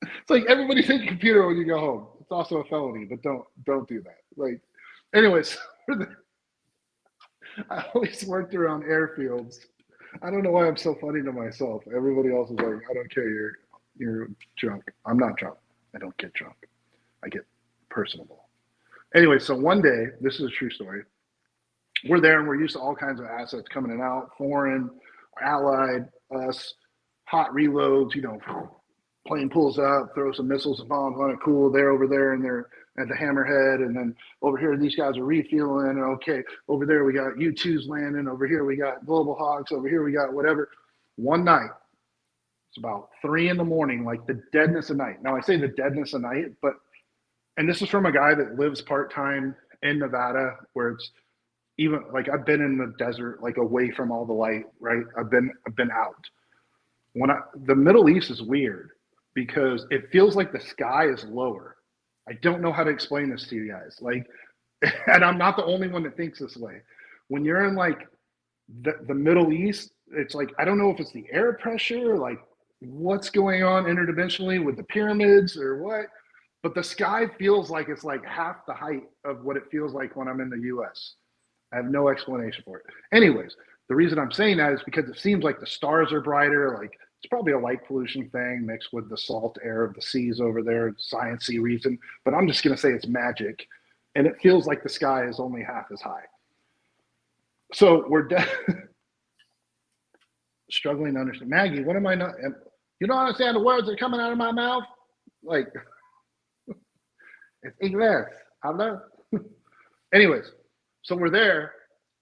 It's like everybody take a computer when you go home. It's also a felony, but don't do that. Like, anyways, I always worked around airfields. I don't know why I'm so funny to myself. Everybody else is like, I don't care, you're drunk. I'm not drunk. I don't get drunk. I get personable. Anyway, so one day, this is a true story. We're there and we're used to all kinds of assets coming in and out, foreign, allied, us, hot reloads, plane pulls up, throw some missiles and bombs on it, cool, they're over there and they're at the Hammerhead, and then over here these guys are refueling, and okay, over there we got U-2s landing, over here we got Global Hawks, over here we got whatever. One night, it's about 3 a.m, like the deadness of night. Now I say the deadness of night, and this is from a guy that lives part-time in Nevada, where it's even like I've been in the desert, like away from all the light, right? I've been out. The Middle East is weird because it feels like the sky is lower. I don't know how to explain this to you guys. Like, and I'm not the only one that thinks this way. When you're in like the Middle East, it's like, I don't know if it's the air pressure, like what's going on interdimensionally with the pyramids or what, but the sky feels like it's like half the height of what it feels like when I'm in the US. I have no explanation for it. Anyways, the reason I'm saying that is because it seems like the stars are brighter, like it's probably a light pollution thing mixed with the salt air of the seas over there, science-y reason, but I'm just going to say it's magic, and it feels like the sky is only half as high. So we're struggling to understand. Maggie, what am I not? You don't understand the words that are coming out of my mouth? Like, It's English. Habla. Anyways, so we're there,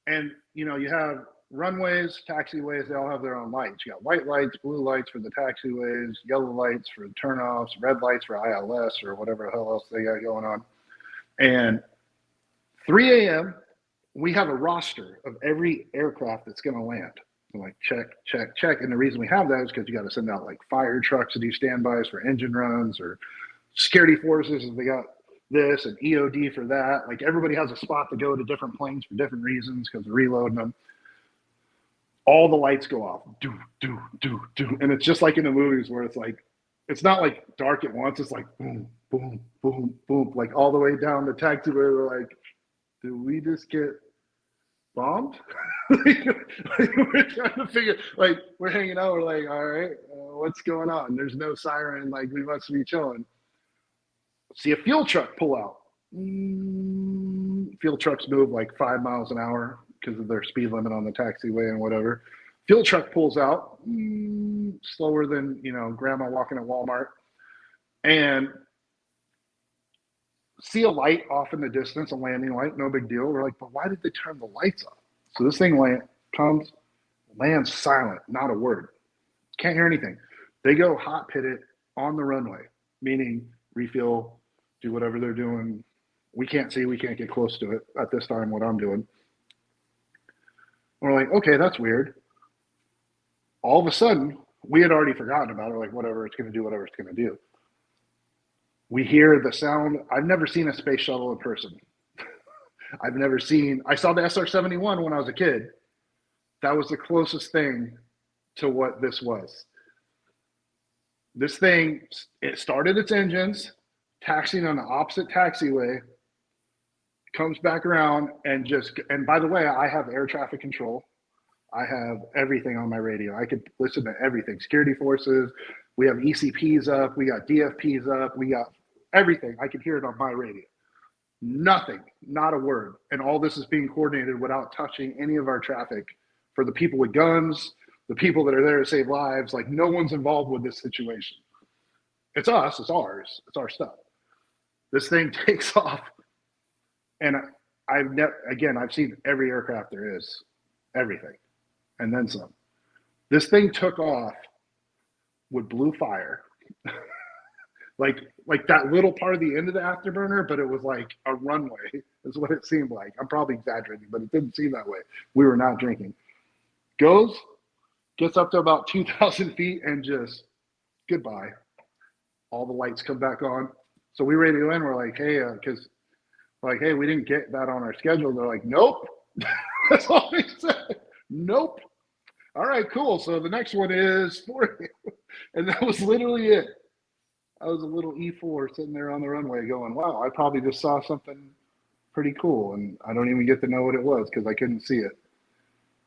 and you have runways, taxiways. They all have their own lights. You got white lights, blue lights for the taxiways, yellow lights for the turnoffs, red lights for ILS or whatever the hell else they got going on. And 3 a.m., we have a roster of every aircraft that's going to land. So like check, check, check. And the reason we have that is because you got to send out like fire trucks to do standbys for engine runs, or security forces if they got this, and EOD for that. Like everybody has a spot to go to different planes for different reasons because they're reloading them. All the lights go off. Do, do, do, do. And it's just like in the movies where it's like, it's not like dark at once. It's like boom, boom, boom, boom. Like all the way down the taxiway. We're like, did we just get bombed? We're trying to figure, like, we're hanging out. We're like, all right, what's going on? There's no siren. Like, we must be chilling. See a fuel truck pull out. Fuel trucks move like 5 miles an hour because of their speed limit on the taxiway and whatever. Fuel truck pulls out slower than, grandma walking at Walmart, and see a light off in the distance, a landing light, no big deal. We're like, but why did they turn the lights off? So this thing comes, lands silent, not a word. Can't hear anything. They go hot pit it on the runway, meaning refuel, do whatever they're doing. We can't see, we can't get close to it at this time, what I'm doing. We're like, okay, that's weird. All of a sudden, we had already forgotten about it. We're like, whatever, it's going to do whatever it's going to do. We hear the sound. I've never seen a space shuttle in person. I saw the SR-71 when I was a kid. That was the closest thing to what this was. This thing, it started its engines, taxiing on the opposite taxiway, comes back around and by the way, I have air traffic control. I have everything on my radio. I could listen to everything. Security forces, we have ECPs up, we got DFPs up, we got everything. I could hear it on my radio. Nothing, not a word. And all this is being coordinated without touching any of our traffic for the people with guns, the people that are there to save lives. Like, no one's involved with this situation. It's us, it's ours, it's our stuff. This thing takes off. And I've seen every aircraft there is, everything, and then some. This thing took off with blue fire. like that little part of the end of the afterburner, but it was like a runway is what it seemed like. I'm probably exaggerating, but it didn't seem that way. We were not drinking. Gets up to about 2,000 feet and just goodbye. All the lights come back on. So we radio in. We're like, hey, hey, we didn't get that on our schedule. They're like, nope. That's all they said. Nope. All right, cool. So the next one is for you. And that was literally it. I was a little E4 sitting there on the runway going, wow, I probably just saw something pretty cool. And I don't even get to know what it was because I couldn't see it.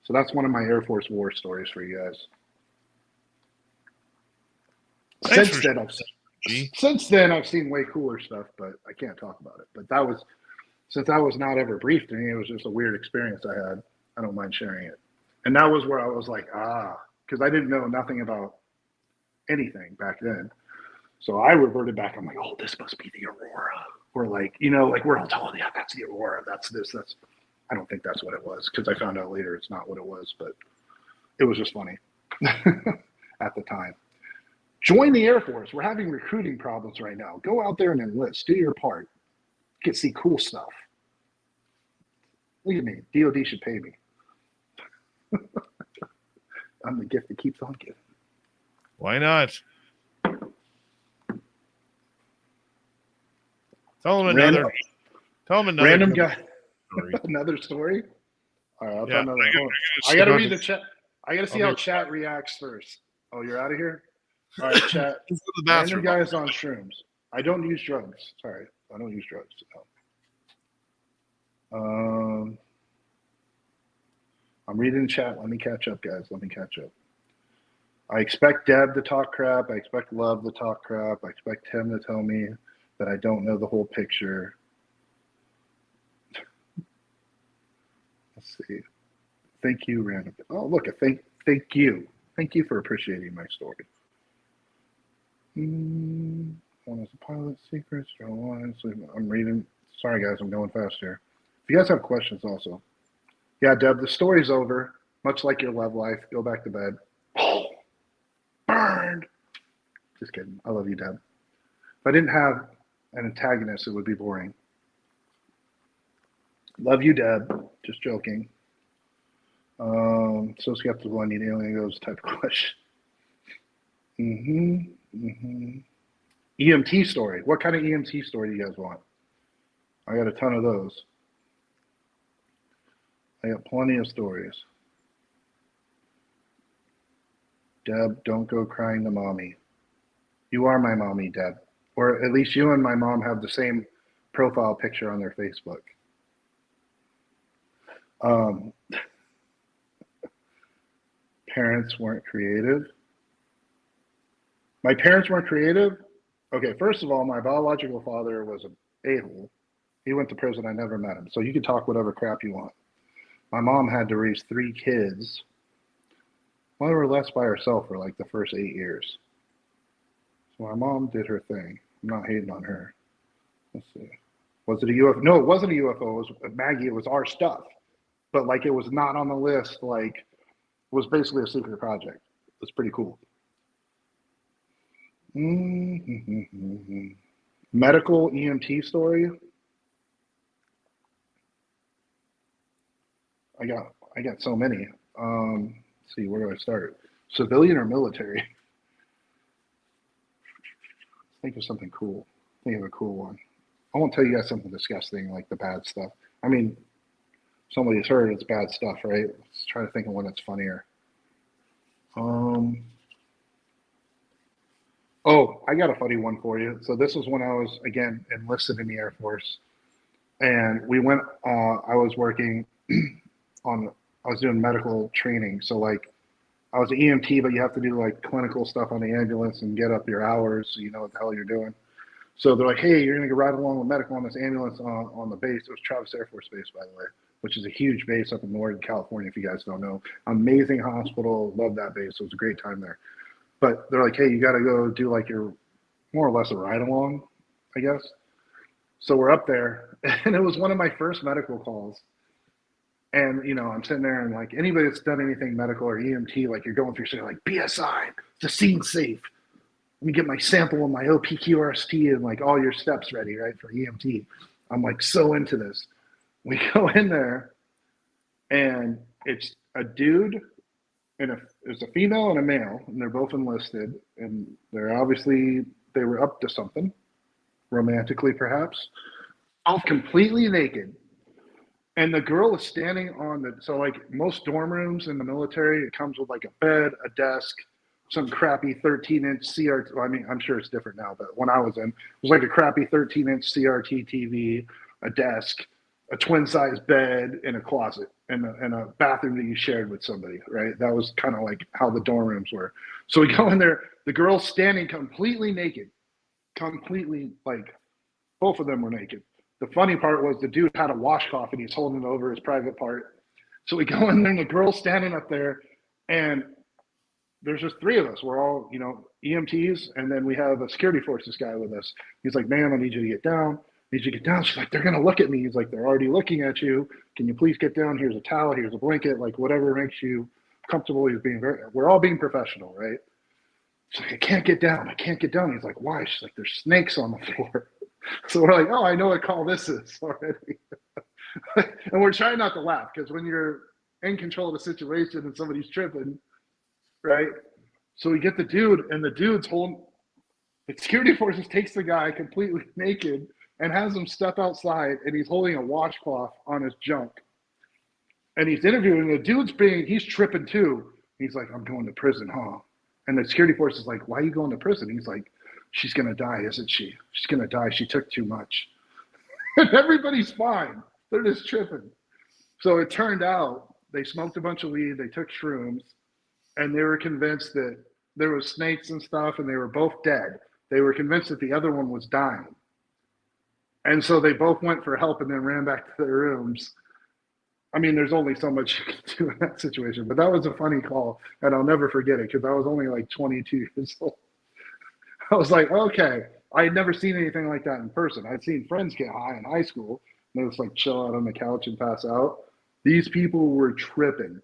So that's one of my Air Force war stories for you guys. Since then, I've seen way cooler stuff, but I can't talk about it. But since I was not ever briefed to me, it was just a weird experience I had. I don't mind sharing it. And that was where I was like, because I didn't know nothing about anything back then. So I reverted back. I'm like, oh, this must be the Aurora. Or like, like we're all told, yeah, that's the Aurora. That's this. I don't think that's what it was, because I found out later it's not what it was, but it was just funny at the time. Join the Air Force. We're having recruiting problems right now. Go out there and enlist. Do your part. Get to see cool stuff. Look at me. DOD should pay me. I'm the gift that keeps on giving. Why not? Tell him another random guy. Story. Another story? All right, I'll tell another story. I got to read the chat. I got to see how chat reacts first. Oh, you're out of here? All right, chat. Random guys on shrooms. I don't use drugs. Sorry, I don't use drugs. No. I'm reading the chat. Let me catch up, guys. Let me catch up. I expect Deb to talk crap. I expect Love to talk crap. I expect Tim to tell me that I don't know the whole picture. Let's see. Thank you, random. Oh, look, thank you. Thank you for appreciating my story. one is a pilot secrets. I'm reading. Sorry, guys, I'm going fast here. If you guys have questions, also. Yeah, Deb, the story's over. Much like your love life. Go back to bed. Burned. Just kidding. I love you, Deb. If I didn't have an antagonist, it would be boring. Love you, Deb. Just joking. So skeptical I need alien ghosts type of question. EMT story. What kind of EMT story do you guys want? I got a ton of those. I got plenty of stories. Deb, don't go crying to mommy. You are my mommy, Deb. Or at least you and my mom have the same profile picture on their Facebook. Parents weren't creative. My parents weren't creative? Okay, first of all, my biological father was an a-hole. He went to prison. I never met him. So you can talk whatever crap you want. My mom had to raise 3 kids, more or less by herself for like the first 8 years. So my mom did her thing. I'm not hating on her. Let's see. Was it a UFO? No, it wasn't a UFO. It was Maggie. It was our stuff. But like it was not on the list. Like it was basically a secret project. It was pretty cool. Medical EMT story. I got so many. Let's see, where do I start? Civilian or military? Think of something cool. Think of a cool one. I won't tell you guys something disgusting like the bad stuff. I mean, somebody's heard it's bad stuff, right? Let's try to think of one that's funnier. Oh, I got a funny one for you. So this was when I was, again, enlisted in the Air Force. And we went, I was working I was doing medical training. So like, I was an EMT, but you have to do like clinical stuff on the ambulance and get up your hours so you know what the hell you're doing. So they're like, hey, you're going to ride along with medical on this ambulance on the base. It was Travis Air Force Base, by the way, which is a huge base up in Northern California, if you guys don't know. Amazing hospital. Love that base. It was a great time there. But they're like, hey, you got to go do like your more or less a ride along, I guess. So we're up there, and it was one of my first medical calls. And, you know, I'm sitting there and like anybody that's done anything medical or EMT, like you're going through saying like BSI, the scene safe. Let me get my sample and my OPQRST and like all your steps ready, right, for EMT. I'm like so into this. We go in there and it's a dude and it's a female and a male, and they're both enlisted, and they're obviously, they were up to something, romantically perhaps, all completely naked. And the girl is standing on the, so like most dorm rooms in the military, it comes with like a bed, a desk, some crappy 13-inch CRT. Well, I mean, I'm sure it's different now, but when I was in, it was like a crappy 13-inch CRT TV, a desk, a twin-size bed, and a closet, and a bathroom that you shared with somebody, right? That was kind of like how the dorm rooms were. So we go in there, the girl's standing completely naked, completely, like, both of them were naked. The funny part was the dude had a washcloth and he's holding it over his private part. So we go in there and the girl's standing up there, and there's just 3 of us. We're all, you know, EMTs, and then we have a security forces guy with us. He's like, ma'am, I need you to get down. I need you to get down. She's like, they're going to look at me. He's like, they're already looking at you. Can you please get down? Here's a towel. Here's a blanket. Like, whatever makes you comfortable. He's being we're all being professional, right? She's like, I can't get down. I can't get down. He's like, why? She's like, there's snakes on the floor. So we're like, oh, I know what call this is already. And we're trying not to laugh, because when you're in control of the situation and somebody's tripping, right? So we get the dude, and the dude's holding, the security forces takes the guy completely naked and has him step outside, and he's holding a washcloth on his junk. And he's interviewing, the dude's he's tripping too. He's like, I'm going to prison, huh? And the security force is like, why are you going to prison? He's like, she's going to die, isn't she? She's going to die. She took too much. And everybody's fine. They're just tripping. So it turned out they smoked a bunch of weed, they took shrooms, and they were convinced that there was snakes and stuff, and they were both dead. They were convinced that the other one was dying. And so they both went for help and then ran back to their rooms. I mean, there's only so much you can do in that situation, but that was a funny call, and I'll never forget it, because I was only like 22 years old. I was like, okay, I had never seen anything like that in person. I'd seen friends get high in high school. And they just like chill out on the couch and pass out. These people were tripping.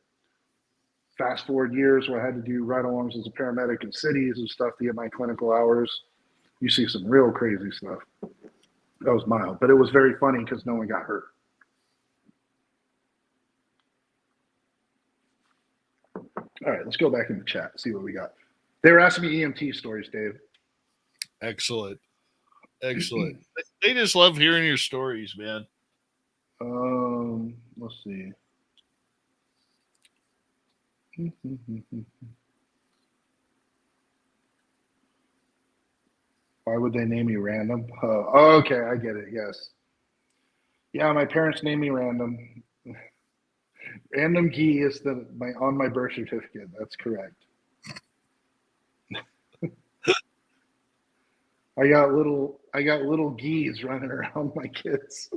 Fast forward years where I had to do ride-alongs as a paramedic in cities and stuff to get my clinical hours. You see some real crazy stuff. That was mild, but it was very funny because no one got hurt. All right, let's go back in the chat, see what we got. They were asking me EMT stories, Dave. Excellent. Excellent. They just love hearing your stories, man. Let's see. Why would they name you random? Okay, I get it. Yes. Yeah, my parents named me random. Random Gee is on my birth certificate. That's correct. I got little geese running around my kids.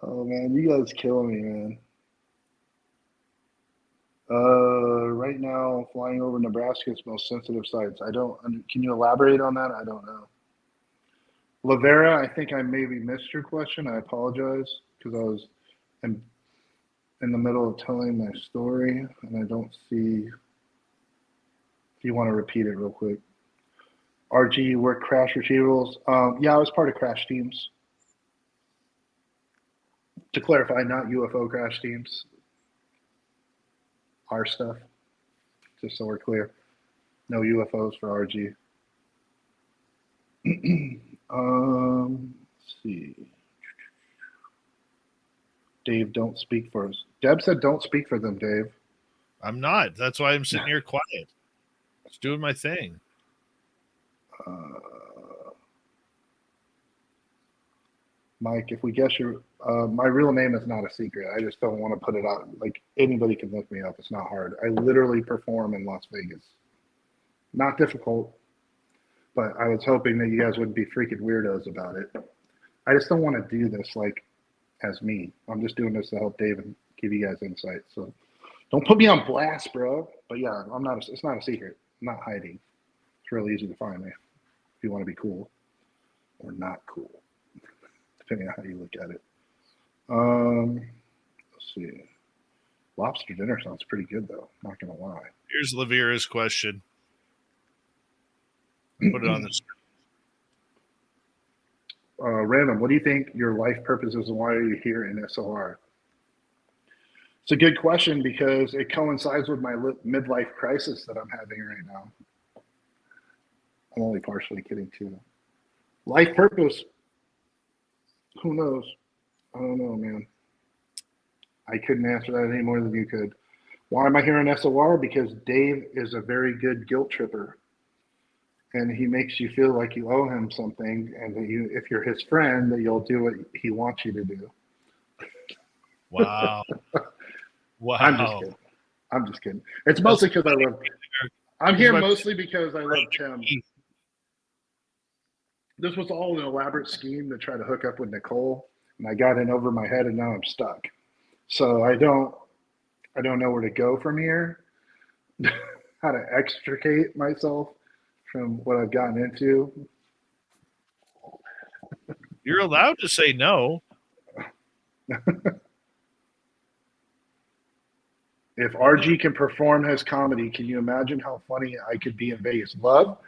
Oh man, you guys killing me, man. Right now, flying over Nebraska's most sensitive sites. Can you elaborate on that? I don't know. Lavera, I think I maybe missed your question. I apologize because I was in the middle of telling my story and I don't see if you want to repeat it real quick. RG, you work crash retrievals. Yeah, I was part of crash teams. To clarify, not UFO crash teams. Our stuff, just so we're clear. No UFOs for RG. Let's see. Dave, don't speak for us. Deb said don't speak for them, Dave. I'm not. That's why I'm sitting here quiet. Just doing my thing. Mike, if we guess my real name is not a secret. I just don't want to put it out. Like, anybody can look me up. It's not hard. I literally perform in Las Vegas. Not difficult, but I was hoping that you guys wouldn't be freaking weirdos about it. I just don't want to do this like as me. I'm just doing this to help Dave and give you guys insight. So don't put me on blast, bro. But yeah, it's not a secret. I'm not hiding. It's really easy to find me if you want to be cool or not cool, depending on how you look at it. Let's see. Lobster dinner sounds pretty good, though. Not gonna lie. Here's Lavera's question. Put it on the screen. Random, what do you think your life purpose is and why are you here in SOR? It's a good question because it coincides with my midlife crisis that I'm having right now. I'm only partially kidding, too. Life purpose, who knows? I don't know, man. I couldn't answer that any more than you could. Why am I here in SOR? Because Dave is a very good guilt tripper. And he makes you feel like you owe him something, and that if you're his friend, that you'll do what he wants you to do. Wow. Wow. I'm just kidding. It's mostly because I love. I'm here mostly because I love Tim. This was all an elaborate scheme to try to hook up with Nicole, and I got in over my head, and now I'm stuck. So I don't know where to go from here. How to extricate myself from what I've gotten into. You're allowed to say no. If RG can perform his comedy, can you imagine how funny I could be in Vegas? Love,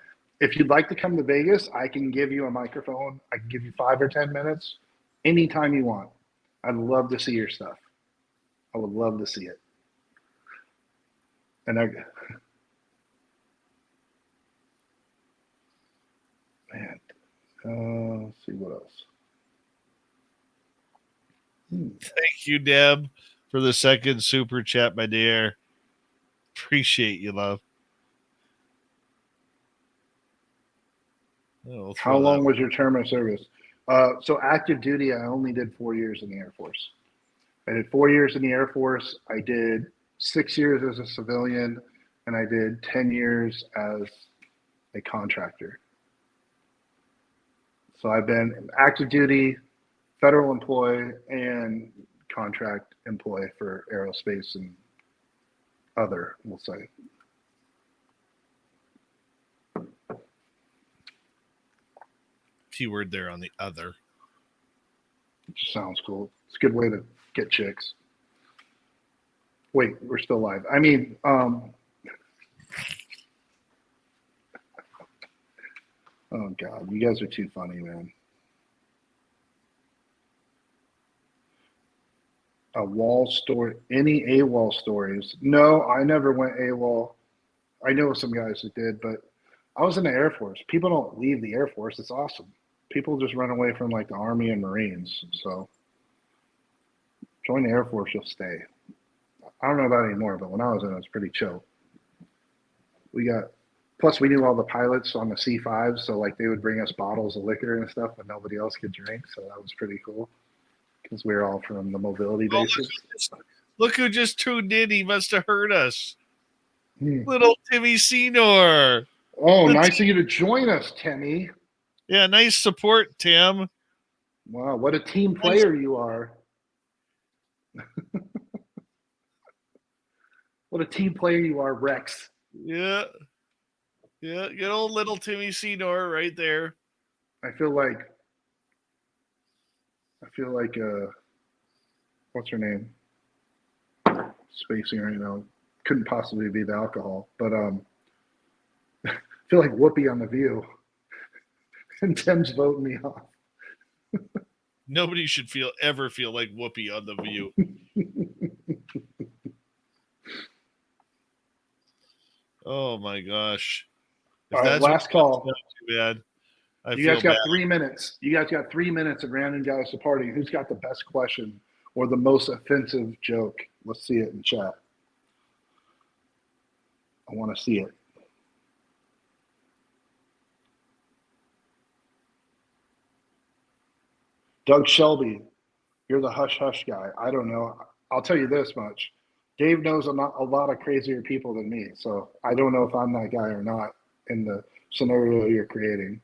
if you'd like to come to Vegas, I can give you a microphone. I can give you 5 or 10 minutes anytime you want. I'd love to see your stuff. I would love to see it. And man, let's see what else. Thank you, Deb, for the second super chat, my dear. Appreciate you, love. How long was your term of service? So active duty, I only did 4 years in the Air Force. I did 4 years in the Air Force. I did 6 years as a civilian, and I did 10 years as a contractor. So I've been active duty, federal employee, and contract employee for aerospace and other, we'll say. keyword there on the other. It just sounds cool. It's a good way to get chicks. Wait, we're still live. I mean, oh God, you guys are too funny, man. A wall story, any AWOL stories? No, I never went AWOL. I know some guys that did, but I was in the Air Force. People don't leave the Air Force. It's awesome. People just run away from like the Army and Marines. So join the Air Force, you'll stay. I don't know about it anymore, but when I was in it, it was pretty chill. Plus we knew all the pilots on the C5s, so like they would bring us bottles of liquor and stuff, but nobody else could drink. So that was pretty cool because we were all from the mobility bases. Look who just tuned in. He must have heard us. Little Timmy Senor. Oh, nice of you to join us, Timmy. Yeah, nice support, Tim. Wow, what a team player you are. What a team player you are, Rex. Yeah. Yeah, good old little Timmy Senor right there. I feel like what's her name? Spacing right now. Couldn't possibly be the alcohol, but I feel like Whoopi on The View. And Tim's voting me off. Nobody should ever feel like Whoopi on The View. Oh my gosh. All right, last call. Too bad. You guys got 3 minutes. You guys got 3 minutes of random guys to party. Who's got the best question or the most offensive joke? Let's see it in chat. I want to see it. Doug Shelby, you're the hush hush guy. I don't know. I'll tell you this much. Dave knows a lot of crazier people than me, so I don't know if I'm that guy or not in the scenario you're creating.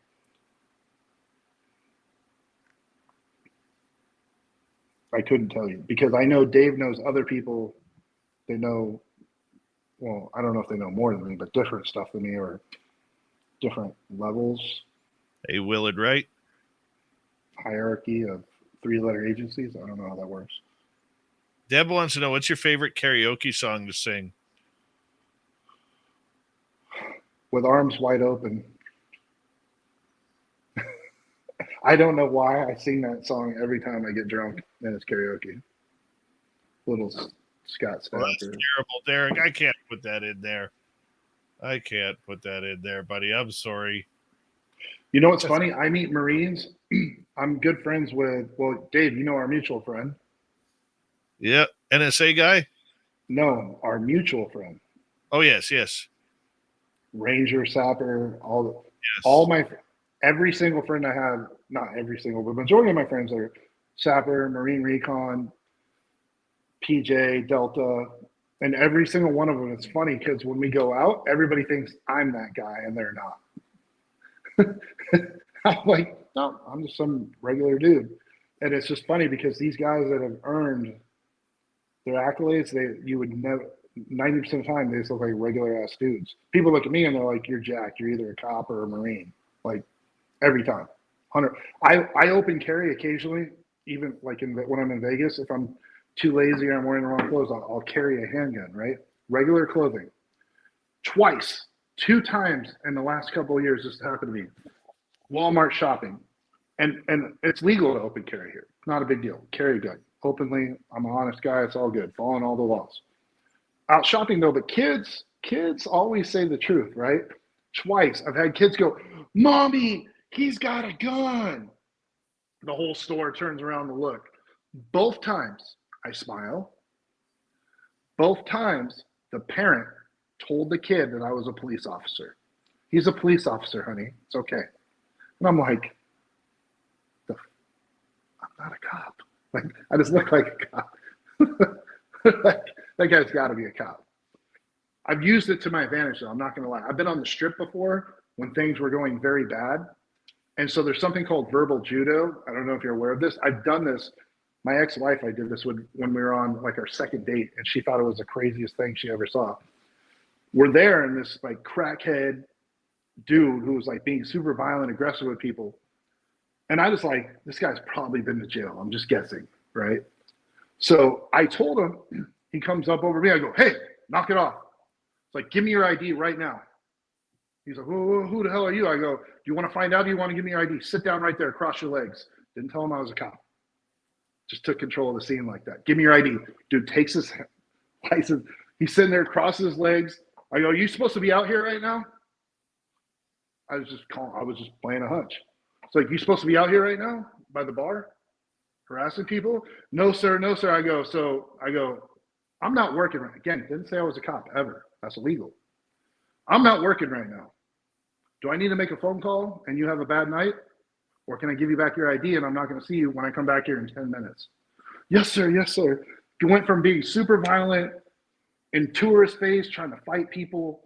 I couldn't tell you because I know Dave knows other people. They know, well, I don't know if they know more than me, but different stuff than me or different levels. Hey, Willard, right? Hierarchy of 3-letter agencies. I don't know how that works. Deb wants to know, what's your favorite karaoke song to sing? With Arms Wide Open. I don't know why I sing that song every time I get drunk and it's karaoke. Little Scott Stapp. Well, that's terrible, Derek. I can't put that in there. I can't put that in there, buddy. I'm sorry. You know what's funny? I meet Marines. I'm good friends with, well, Dave, you know our mutual friend. Yeah. NSA guy? No, our mutual friend. Oh, yes. Ranger, Sapper, all my, every single friend I have, not every single, but majority of my friends are Sapper, Marine Recon, PJ, Delta, and every single one of them. It's funny because when we go out, everybody thinks I'm that guy and they're not. I'm like, no, I'm just some regular dude. And it's just funny because these guys that have earned their accolades, you would never, 90% of the time, they just look like regular ass dudes. People look at me and they're like, you're jacked. You're either a cop or a Marine. Like every time. 100. I open carry occasionally, even like when I'm in Vegas. If I'm too lazy or I'm wearing the wrong clothes, I'll carry a handgun, right? Regular clothing. Twice, 2 times in the last couple of years, this happened to me. Walmart shopping. And it's legal to open carry here. Not a big deal. Carry a gun. Openly, I'm an honest guy. It's all good. Following all the laws. Out shopping though, but kids always say the truth, right? Twice, I've had kids go, "Mommy, he's got a gun." The whole store turns around to look. Both times, I smile. Both times, the parent told the kid that I was a police officer. He's a police officer, honey. It's okay. And I'm like, I'm not a cop. Like, I just look like a cop. Like, that guy's got to be a cop. I've used it to my advantage, though. I'm not going to lie. I've been on the strip before when things were going very bad. And so there's something called verbal judo. I don't know if you're aware of this. I've done this. My ex-wife, I did this when we were on like our second date, and she thought it was the craziest thing she ever saw. We're there, and this like crackhead dude who was like being super violent, aggressive with people And I was like, this guy's probably been to jail. I'm just guessing, right? So I told him, he comes up over me. I go, hey, knock it off. It's like, give me your ID right now. He's like, who the hell are you? I go, do you want to find out? Do you want to give me your ID? Sit down right there, cross your legs. Didn't tell him I was a cop. Just took control of the scene like that. Give me your ID. Dude takes his license. He's sitting there, crosses his legs. I go, are you supposed to be out here right now? I was just playing a hunch. It's like, you supposed to be out here right now by the bar harassing people? No, sir. No, sir. I go, I'm not working right. Again, didn't say I was a cop ever. That's illegal. I'm not working right now. Do I need to make a phone call and you have a bad night? Or can I give you back your ID and I'm not going to see you when I come back here in 10 minutes? Yes, sir. Yes, sir. He went from being super violent in tourist space, trying to fight people,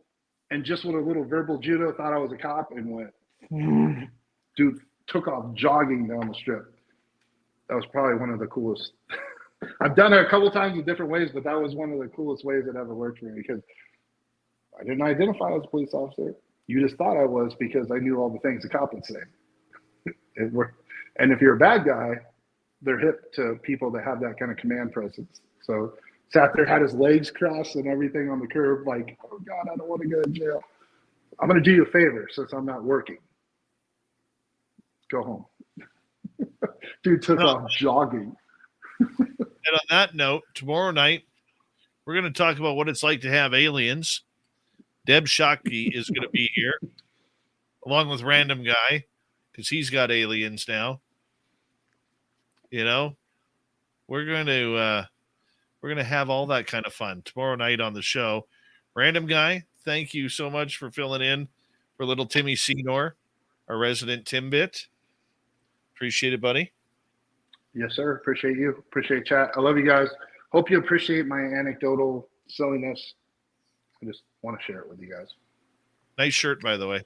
and just with a little verbal judo, thought I was a cop and went, dude, took off jogging down the strip. That was probably one of the coolest. I've done it a couple times in different ways, but that was one of the coolest ways it ever worked for me because I didn't identify as a police officer. You just thought I was because I knew all the things a cop would say. It worked. And if you're a bad guy, they're hip to people that have that kind of command presence. So sat there, had his legs crossed and everything on the curb, like, oh God, I don't want to go to jail. I'm going to do you a favor since I'm not working. Go home. Dude took off jogging. And on that note, tomorrow night, we're going to talk about what it's like to have aliens. Deb Shockey is going to be here, along with Random Guy, because he's got aliens now. You know, we're going to have all that kind of fun tomorrow night on the show. Random Guy, thank you so much for filling in for little Timmy Senor, our resident Timbit. Appreciate it, buddy. Yes, sir. Appreciate you. Appreciate chat. I love you guys. Hope you appreciate my anecdotal silliness. I just want to share it with you guys. Nice shirt, by the way.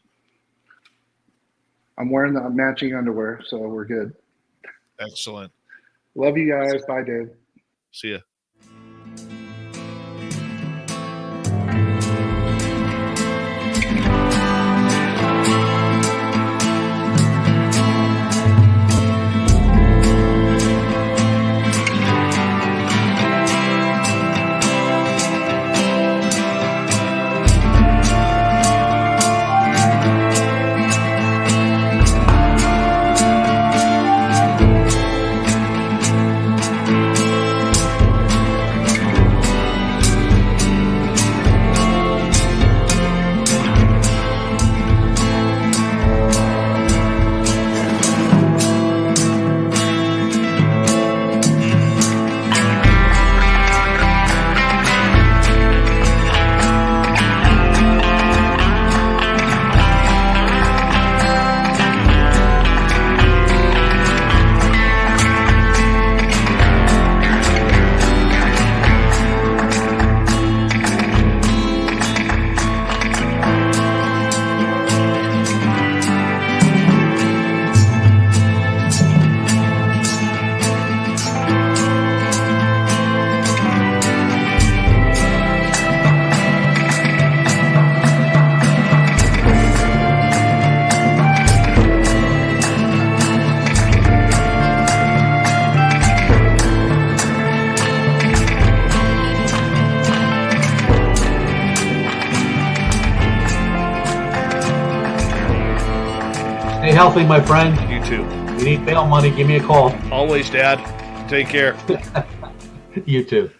I'm wearing the matching underwear, so we're good. Excellent. Love you guys. Bye, Dave. See ya. Stay healthy, my friend. You too. If you need bail money, give me a call. Always, Dad. Take care. You too.